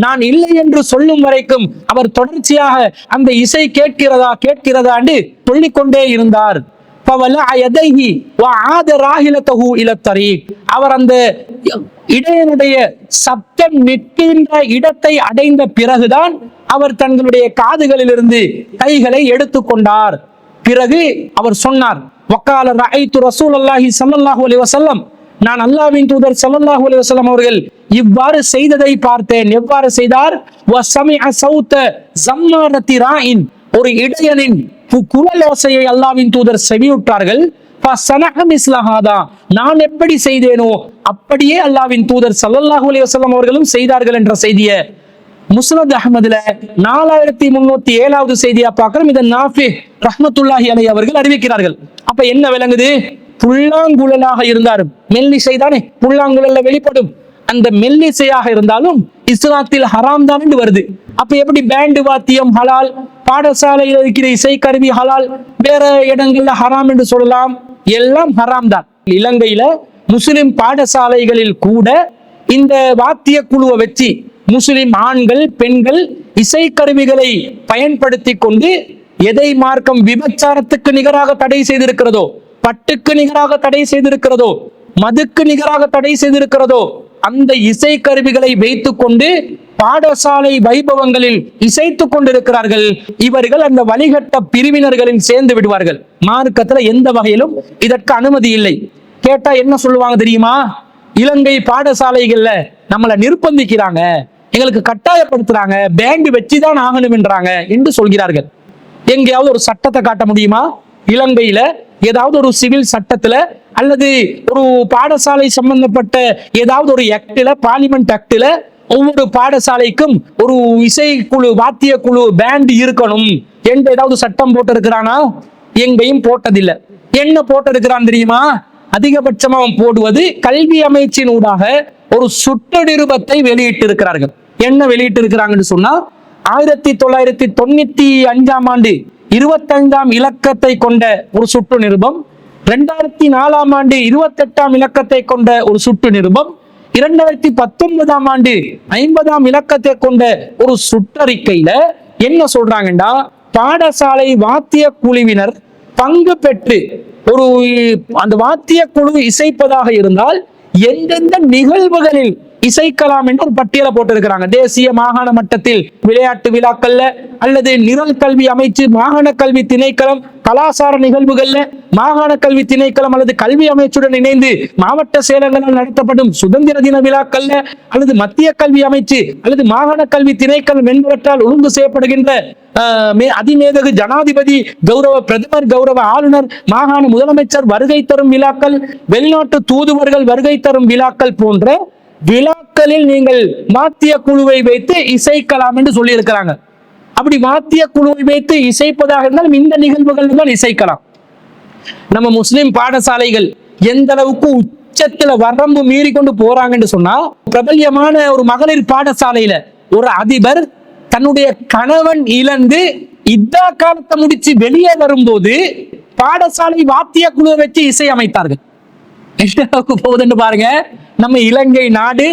நான் இல்லை என்று சொல்லும் வரைக்கும் அவர் தொடர்ச்சியாக அந்த இசை கேட்கிறதா என்று சொல்லிக்கொண்டே இருந்தார். அவர் அந்த இடையனுடைய சப்தம் நிற்கின்ற இடத்தை அடைந்த பிறகுதான் அவர் தங்களுடைய காதுகளிலிருந்து கைகளை எடுத்துக்கொண்டார். பிறகு அவர் சொன்னார், வக்கால ரஅய்து ரசூலுல்லாஹி ஸல்லல்லாஹு அலைஹி வஸல்லம், நான் அல்லாஹ்வின் தூதர் ஸல்லல்லாஹு அலைஹி வஸல்லம் அவர்கள் இவ்வாறு செய்ததை பார்த்தேன். எவ்வாறு செய்தார்? வஸமிஅ சௌத ஜம்மாரத்தி ராயின், ஒரு இடையனின் குழலோசையை அல்லாஹ்வின் தூதர் செவியுற்றார்கள். நான் எப்படி செய்தேனோ அப்படியே அல்லாஹ்வின் தூதர் ஸல்லல்லாஹு அலைஹி வஸல்லம் அவர்களும் செய்தார்கள் என்ற செய்தியை முஸ்னத் அஹ்மதுல 4307வது செய்தியா பார்க்கிறோம். இதை நாஃபி ரஹ்மத்துல்லாஹி அலைஹி அவர்கள் அறிவிக்கிறார்கள். அப்ப என்ன விளங்குது? புல்லாங்குழலாக இருந்தாலும் மெல்லிசை தானே புல்லாங்குழல்ல வெளிப்படும், அந்த மெல்லிசையாக இருந்தாலும் இஸ்லாத்தில் ஹராம் தான் என்று வருது. அப்ப எப்படி பேண்டு வாத்தியம் ஹலால், பாடசாலையில் இருக்கிற இசைக்கருவி ஹலால், வேற இடங்கள்ல ஹராம் என்று சொல்லலாம்? எல்லாம் ஹராம் தான். இலங்கையில முஸ்லிம் பாடசாலைகளில் கூட இந்த வாத்திய குழுவை வச்சு முஸ்லிம் ஆண்கள் பெண்கள் இசைக்கருவிகளை பயன்படுத்தி கொண்டு எதை மார்க்கம் விபச்சாரத்துக்கு நிகராக தடை செய்திருக்கிறதோ, பட்டுக்கு நிகராக தடை செய்திருக்கிறதோ, மதுக்கு நிகராக தடை செய்திருக்கிறதோ, அந்த இசை கருவிகளை வைத்துக் கொண்டு பாடசாலை வைபவங்களில் இசைத்துக் கொண்டிருக்கிறார்கள். இவர்கள் அந்த வழிகட்ட பிரிவினர்களில் சேர்ந்து விடுவார்கள். மார்க்கத்துல எந்த வகையிலும் இதற்கு அனுமதி இல்லை. கேட்டா என்ன சொல்லுவாங்க தெரியுமா? இலங்கை பாடசாலைகள்ல நம்மளை நிர்பந்திக்கிறாங்க, எங்களுக்கு கட்டாயப்படுத்துறாங்க, பேண்ட் வச்சுதான் ஆகணும் என்றாங்க என்று சொல்கிறார்கள். எங்கேயாவது ஒரு சட்டத்தை காட்ட முடியுமா? இலங்கையில ஏதாவது ஒரு சிவில் சட்டத்துல அல்லது ஒரு பாடசாலை சம்பந்தப்பட்ட ஏதாவது ஒரு ஆக்ட்ல, பார்லிமெண்ட் ஆக்ட்ல ஒவ்வொரு பாடசாலைக்கும் ஒரு இசை குழு, வாத்திய குழு, பேண்ட் இருக்கணும் என்று ஏதாவது சட்டம் போட்டு இருக்கிறானா? எங்கேயும் போட்டதில்லை. என்ன போட்டு இருக்கிறான் தெரியுமா? அதிகபட்சமா போடுவது கல்வி அமைச்சின் ஊடாக ஒரு சுற்று நிருபத்தை வெளியிட்டு இருக்கிறார்கள். என்ன வெளியிட்டு இருக்கிறாங்கன்னு சொன்னா, 1995 ஆண்டு 25ஆம் இலக்கத்தை கொண்ட ஒரு சுற்று நிருபம், 2004 ஆண்டு 28ஆம் இலக்கத்தை கொண்ட ஒரு சுட்டு நிருபம், 2019ஆம் ஆண்டு 50ஆம் இலக்கத்தை கொண்ட ஒரு சுற்றறிக்கையில என்ன சொல்றாங்கன்னா, பாடசாலை வாத்திய குழுவினர் பங்கு பெற்று ஒரு அந்த வாத்திய குழு இசைப்பதாக இருந்தால் எந்தெந்த நிகழ்வுகளில் இசைக்கலாம் என்று ஒரு பட்டியலை போட்டிருக்கிறாங்க. தேசிய மாகாண மட்டத்தில் விளையாட்டு விழாக்கள்ல, அல்லது நிரல் கல்வி அமைச்சு, மாகாண கல்வி திணைக்களம், கலாசார நிகழ்வுகள்ல, மாகாண கல்வி திணைக்களம் அல்லது கல்வி அமைச்சுடன் இணைந்து மாவட்ட செயலகங்களால் நடத்தப்படும் சுதந்திர தின விழாக்கள்ல, அல்லது மத்திய கல்வி அமைச்சு அல்லது மாகாண கல்வி திணைக்களம் என்பவற்றால் ஒழுங்கு செய்யப்படுகின்ற அதிமேதகு ஜனாதிபதி கௌரவ, பிரதமர் கௌரவ, ஆளுநர், மாகாண முதலமைச்சர் வருகை தரும் விழாக்கள், வெளிநாட்டு தூதுவர்கள் வருகை தரும் விழாக்கள் போன்ற விழாக்களில் நீங்கள் வாத்திய குழுவை வைத்து இசைக்கலாம் என்று சொல்லி இருக்கிறாங்க. அப்படி வாத்திய குழுவை வைத்து இசைப்பதாக இருந்தாலும் இந்த நிகழ்வுகள் தான் இசைக்கலாம். நம்ம முஸ்லிம் பாடசாலைகள் எந்த அளவுக்கு உச்சத்துல வரம்பு மீறி கொண்டு போறாங்கன்னு சொன்னா, பிரபல்யமான ஒரு மகளிர் பாடசாலையில ஒரு அதிபர் தன்னுடைய கணவன் இழந்து இதா காலத்தை முடிச்சு வெளியே வரும்போது பாடசாலை வாத்திய குழுவை வச்சு இசை அமைத்தார்கள். எந்த அளவுக்கு போகுதுன்னு பாருங்க. நம்ம இலங்கை நாடு,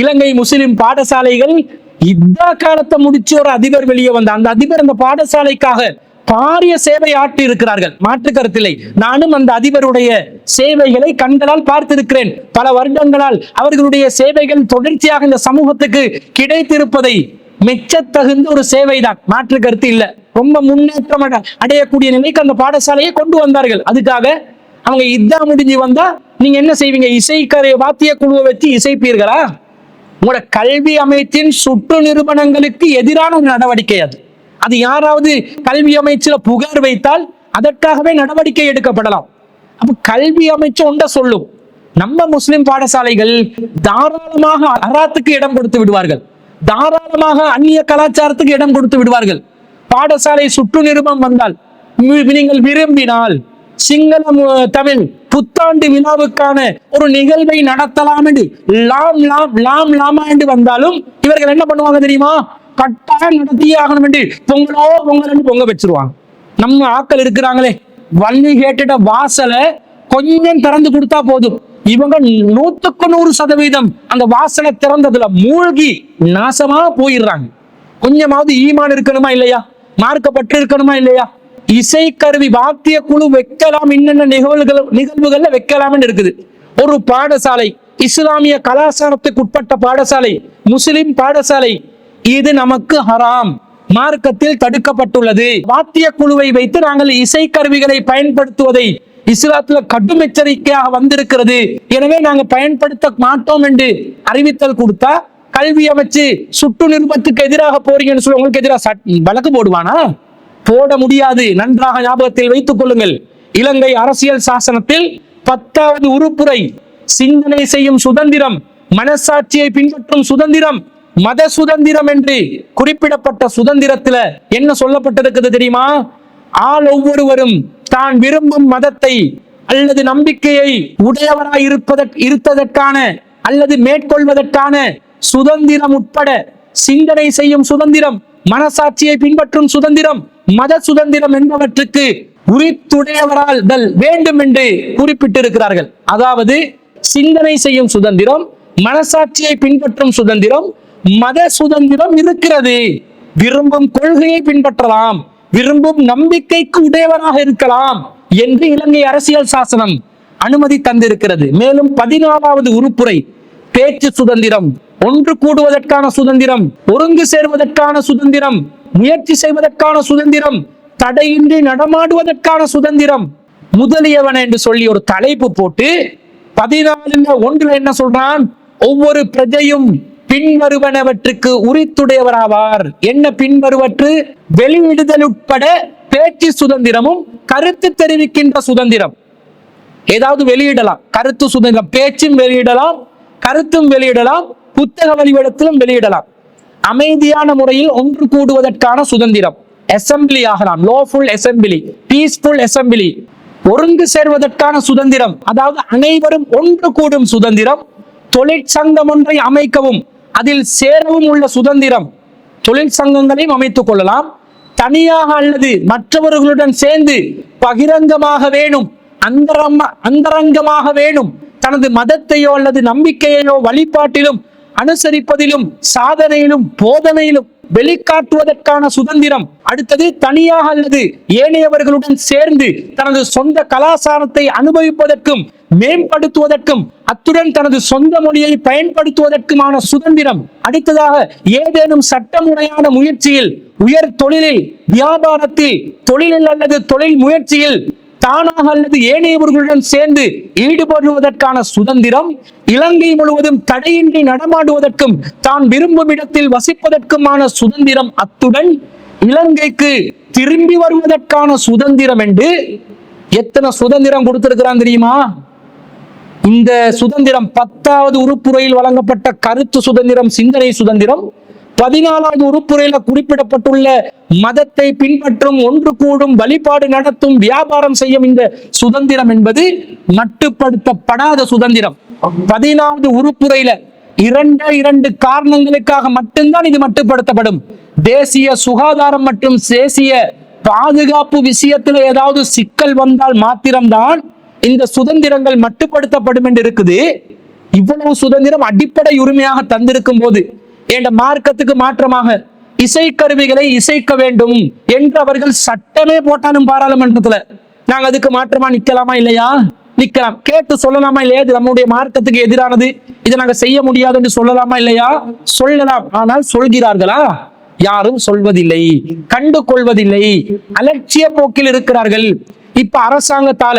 இலங்கை முஸ்லிம் பாடசாலைகள் இதா காலத்தை முடிச்சு ஒரு அதிபர் வெளியே வந்த அந்த அதிபர் அந்த பாடசாலைக்காக பாரிய சேவை ஆற்றி இருக்கிறார்கள், மாற்று கருத்தில்லை. நானும் அந்த அதிபருடைய சேவைகளை கண்களால் பார்த்திருக்கிறேன். பல வருடங்களால் அவர்களுடைய சேவைகள் தொடர்ச்சியாக இந்த சமூகத்துக்கு கிடைத்திருப்பதை மெச்சத்தகுந்த ஒரு சேவைதான், மாற்று கருத்து இல்லை. ரொம்ப முன்னேற்றம் அடையக்கூடிய நிலைக்கு அந்த பாடசாலையை கொண்டு வந்தார்கள். அதுக்காக அவங்க இதா முடிஞ்சு வந்தா நீங்க என்ன செய்வீங்க? இசைக்கரை வாத்திய குழுவை வச்சு இசைப்பீர்களா? உங்களோட கல்வி அமைச்சின் சுற்று நிறுவனங்களுக்கு எதிரான ஒரு நடவடிக்கை அது. அது யாராவது கல்வி அமைச்சுல புகார் வைத்தால் அதற்காகவே நடவடிக்கை எடுக்கப்படலாம். அப்ப கல்வி அமைச்சு ஒன்றை சொல்லும், நம்ம முஸ்லிம் பாடசாலைகள் தாராளமாக அராத்துக்கு இடம் கொடுத்து விடுவார்கள், தாராளமாக அந்நிய கலாச்சாரத்துக்கு இடம் கொடுத்து விடுவார்கள். பாடசாலை சுற்று நிருபம் வந்தால் நீங்கள் விரும்பினால் சிங்களம் தமிழ் புத்தாண்டு விழாவுக்கான ஒரு நிகழ்வை நடத்தலாம் என்று லாம் லாம் லாம் லாமா என்று வந்தாலும் இவர்கள் என்ன பண்ணுவாங்க தெரியுமா? கட்டாயம் நடத்தியே ஆகணும் என்று பொங்கலோ பொங்கல் பொங்க வச்சிருவாங்க. நம்ம ஆக்கள் இருக்கிறாங்களே, வள்ளி கேட்டுட்ட வாசலை கொஞ்சம் திறந்து கொடுத்தா போதும், இவங்க 100% அந்த வாசலை திறந்ததுல மூழ்கி நாசமா போயிடுறாங்க. கொஞ்சமாவது ஈமான் இருக்கணுமா இல்லையா? மார்க்கப்பட்டு இருக்கணுமா இல்லையா? இசைக்கருவி வாத்திய குழு வைக்கலாம், இன்னென்ன நிகழ்வுகள்ல வைக்கலாம்னு இருக்குது. ஒரு பாடசாலை இஸ்லாமிய கலாச்சாரத்துக்கு உட்பட்ட பாடசாலை, முஸ்லிம் பாடசாலை, இது நமக்கு ஹராம், மார்க்கத்தில் தடுக்கப்பட்டுள்ளது. வாத்திய குழுவை வைத்து நாங்கள் இசைக்கருவிகளை பயன்படுத்துவதை இஸ்லாத்துல கடும் எச்சரிக்கையாக வந்திருக்கிறது, எனவே நாங்க பயன்படுத்த மாட்டோம் என்று அறிவித்தல் கொடுத்தா கல்வி அமைச்சு சுட்டு நிருபத்துக்கு எதிராக போறீங்கன்னு சொல்லி உங்களுக்கு எதிராக வழக்கு போடுவானா? போட முடியாது. நன்றாக ஞாபகத்தில் வைத்துக் கொள்ளுங்கள். இலங்கை அரசியல் சாசனத்தில் 10வது உறுப்புரை சிந்தனை செய்யும் சுதந்திரம், மனசாட்சியை பின்பற்றும் சுதந்திரம், மத சுதந்திரம் என்று குறிப்பிடப்பட்ட சுதந்திரத்துல என்ன சொல்லப்பட்டிருக்கிறது தெரியுமா? ஒவ்வொருவரும் தான் விரும்பும் மதத்தை அல்லது நம்பிக்கையை உடையவராய் இருப்பதற்கான அல்லது மேற்கொள்வதற்கான சுதந்திரம் உட்பட சிந்தனை செய்யும் சுதந்திரம், மனசாட்சியை பின்பற்றும் சுதந்திரம், மத சுதந்திரம் என்பவற்றுக்கு உரித்துடையவரால் வேண்டும் என்று குறிப்பிட்டிருக்கிறார்கள். அதாவது சிந்தனை செய்யும் சுதந்திரம், மனசாட்சியை பின்பற்றும் சுதந்திரம், மத சுதந்திரம் இருக்கிறது. விரும்பும் கொள்கையை பின்பற்றலாம், விரும்பும் நம்பிக்கைக்கு உடையவராக இருக்கலாம் என்று இலங்கை அரசியல் சாசனம் அனுமதி தந்திருக்கிறது. மேலும் 14வது உறுப்புரை பேச்சு சுதந்திரம், ஒன்று கூடுவதற்கான சுதந்திரம், ஒருங்கு சேர்வதற்கான சுதந்திரம், முயற்சி செய்வதற்கான சுதந்திரம், தடையின்றி நடமாடுவதற்கான சுதந்திரம் முதலியவன என்று சொல்லி ஒரு தலைப்பு போட்டு 14 என்ன சொல்றான்? ஒவ்வொரு பிரஜையும் பின்வருவனவற்றுக்கு உரித்துடையவராவார். என்ன பின்வருவற்று? வெளியிடுதல் உட்பட பேச்சு சுதந்திரமும் கருத்து தெரிவிக்கின்ற சுதந்திரம். ஏதாவது வெளியிடலாம், கருத்து சுதந்திரம், பேச்சும் வெளியிடலாம், கருத்தும் வெளியிடலாம், புத்தக வழிவடத்திலும் வெளியிடலாம். அமைதியான முறையில் ஒன்று கூடுவதற்கான சுதந்திரம், அசம்பிளி ஆகலாம், லோஃபுல் அசம்பிளி, பீஸ்ஃபுல் அசம்பிளி. ஒருங்கு சேர்வதற்கான சுதந்திரம், அதாவது அனைவரும் ஒன்று கூடும் சுதந்திரம். தொழிற்சங்கம் ஒன்றை அமைக்கவும் அதில் சேரவும் உள்ள சுதந்திரம், தொழிற்சங்கங்களையும் அமைத்துக் கொள்ளலாம். தனியாக அல்லது மற்றவர்களுடன் சேர்ந்து பகிரங்கமாக வேணும் அந்தரங்கமாக வேணும். தனது மதத்தையோ அல்லது நம்பிக்கையையோ வழிபாட்டிலும் அனுசரிப்பதிலும் சாதனையிலும் போதனையிலும் வெளிக்காட்டுவதற்கான சுதந்திரம். அடுத்தது தனியாக அல்லது ஏனையவர்களுடன் சேர்ந்து தனது சொந்த கலாச்சாரத்தை அனுபவிப்பதற்கும் மேம்படுத்துவதற்கும் அத்துடன் தனது சொந்த மொழியை பயன்படுத்துவதற்குமான சுதந்திரம். அடுத்ததாக ஏதேனும் சட்டமுறையான முயற்சியில், உயர் தொழிலில், வியாபாரத்தில், தொழிலில் அல்லது தொழில் முயற்சியில் தானாக அல்லது ஏனையவர்களுடன் சேர்ந்து ஈடுபடுவதற்கான சுதந்திரம். இலங்கை முழுவதும் தடையின்றி நடமாடுவதற்கும் தான் விரும்பும் இடத்தில் வசிப்பதற்குமான சுதந்திரம். அத்துடன் இலங்கைக்கு திரும்பி வருவதற்கான சுதந்திரம் என்று எத்தனை சுதந்திரம் கொடுத்திருக்கிறான் தெரியுமா? இந்த சுதந்திரம் 10வது உறுப்புரையில் வழங்கப்பட்ட கருத்து சுதந்திரம், சிந்தனை சுதந்திரம். 14வது உறுப்புரையில குறிப்பிடப்பட்டுள்ள மதத்தை பின்பற்றும், ஒன்று கூடும், வழிபாடு நடத்தும், வியாபாரம் செய்யும் இந்த சுதந்திரம் என்பது மட்டுப்படுத்தப்படாத சுதந்திரம். 14வது உறுப்புரையில இரண்டு காரணங்களுக்காக மட்டும்தான் இது மட்டுப்படுத்தப்படும். தேசிய சுகாதாரம் மற்றும் தேசிய பாதுகாப்பு விஷயத்துல ஏதாவது சிக்கல் வந்தால் மாத்திரம்தான் இந்த சுதந்திரங்கள் மட்டுப்படுத்தப்படும் என்று இருக்குது. இவ்வளவு சுதந்திரம் அடிப்படை உரிமையாக தந்திருக்கும் போது என்ற மார்க்கத்துக்கு மாற்றமாக இசைக்கருவிகளை இசைக்க வேண்டும் என்று அவர்கள் சட்டமே போட்டாலும் பாராளுமன்றத்துல நாங்க அதுக்கு மாற்றமா நிக்கலாமா இல்லையா? நிக்கலாம். கேட்டு சொல்லலாமா இல்லையா? இது நம்முடைய மார்க்கத்துக்கு எதிரானது, இதை நாங்க செய்ய முடியாது என்று சொல்லலாமா இல்லையா? சொல்லலாம். ஆனால் சொல்கிறார்களா? யாரும் சொல்வதில்லை, கண்டு கொள்வதில்லை, அலட்சிய போக்கில் இருக்கிறார்கள். இப்ப அரசாங்கத்தால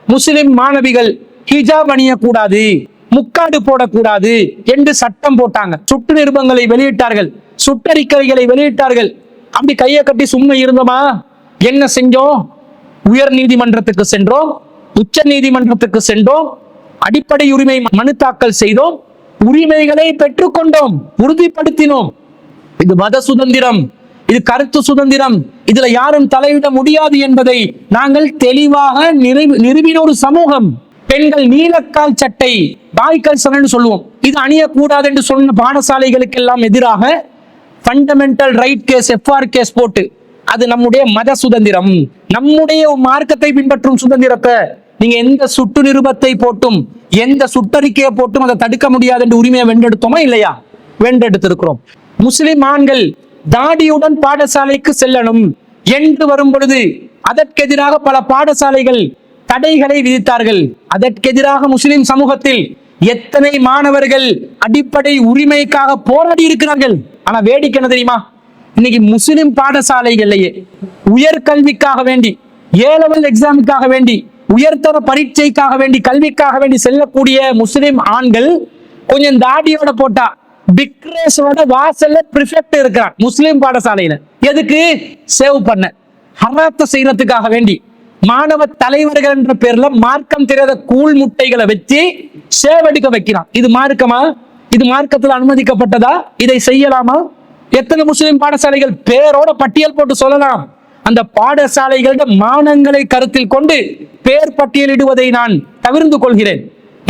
முஸ்லிம் மாணவிகள் ஹிஜாப் அணியக்கூடாது, முக்காடு போடக்கூடாது என்று சட்டம் போட்டாங்க. சுட்டு நிருபங்களை வெளியிட்டார்கள், சுட்டறிக்கைகளை வெளியிட்டார்கள். அப்படி கையை கட்டி சும்மா இருந்தோமா? என்ன செஞ்சோம்? உயர் நீதிமன்றத்துக்கு சென்றோம், உச்ச நீதிமன்றத்துக்கு சென்றோம், அடிப்படை உரிமை மனு தாக்கல் செய்தோம், உரிமைகளை பெற்றுக்கொண்டோம், உறுதிப்படுத்தினோம். இது மத சுதந்திரம், இது கருத்து சுதந்திரம், இதுல யாரும் தலையிட முடியாது என்பதை நாங்கள் தெளிவாக நிறுவின ஒரு சமூகம். பெண்கள் நீலக்கால் சட்டை, பாய்கால் சட்டை சொல்லுவோம், இது அணியக்கூடாது என்று சொன்ன பாடசாலைகளுக்கு எல்லாம் எதிராக fundamental right case, FR case போட்டு, அது நம்முடைய மத சுதந்திரம், நம்முடைய மார்க்கத்தை பின்பற்றும் சுதந்திரத்தை நீங்க எந்த சுட்டு நிருபத்தை போட்டும் எந்த சுட்டறிக்கையை போட்டும் அதை தடுக்க முடியாது என்று உரிமையை வென்றெடுத்தோமா இல்லையா? வென்றெடுத்திருக்கிறோம். முஸ்லிம் ஆண்கள் தாடியுடன் பாடசாலைக்கு செல்லணும் என்று வரும் பொழுது அதற்கெதிராக பல பாடசாலைகள் தடைகளை விதித்தார்கள். அதற்கெதிராக முஸ்லிம் சமூகத்தில் எத்தனை மாணவர்கள் அடிப்படை உரிமைக்காக போராடி இருக்கிறார்கள். ஆனா வேடிக்கை என்ன தெரியுமா? இன்னைக்கு முஸ்லிம் பாடசாலைகள்லயே உயர்கல்விக்காக வேண்டி, ஏ-லெவல் எக்ஸாமுக்காக வேண்டி, உயர்தர பரீட்சைக்காக வேண்டி, கல்விக்காக வேண்டி செல்லக்கூடிய முஸ்லிம் ஆண்கள் கொஞ்சம் தாடியோட போட்டா பிக்ரேஸோட வாசல்ல பிரிஃபெக்ட் இருக்கிறான் முஸ்லிம் பாடசாலையில. எதுக்கு? சேவ் பண்ண, ஹராத்த செய்யறதுக்காக வேண்டி. மாணவ தலைவர்கள் என்ற பேர்ல மார்க்கம் தெரியாத கூழ் முட்டைகளை வச்சு சேவடிக்க வைக்கிறான். இது மார்க்கமா? இது மார்க்கத்தில் அனுமதிக்கப்பட்டதா? இதை செய்யலாமா? எத்தனை முஸ்லிம் பாடசாலைகள் பேரோட பட்டியல் போட்டு சொல்லலாம். அந்த பாடசாலைகளோட மானங்களை கருத்தில் கொண்டு பேர் பட்டியலிடுவதை நான் தவிர்த்து கொள்கிறேன்.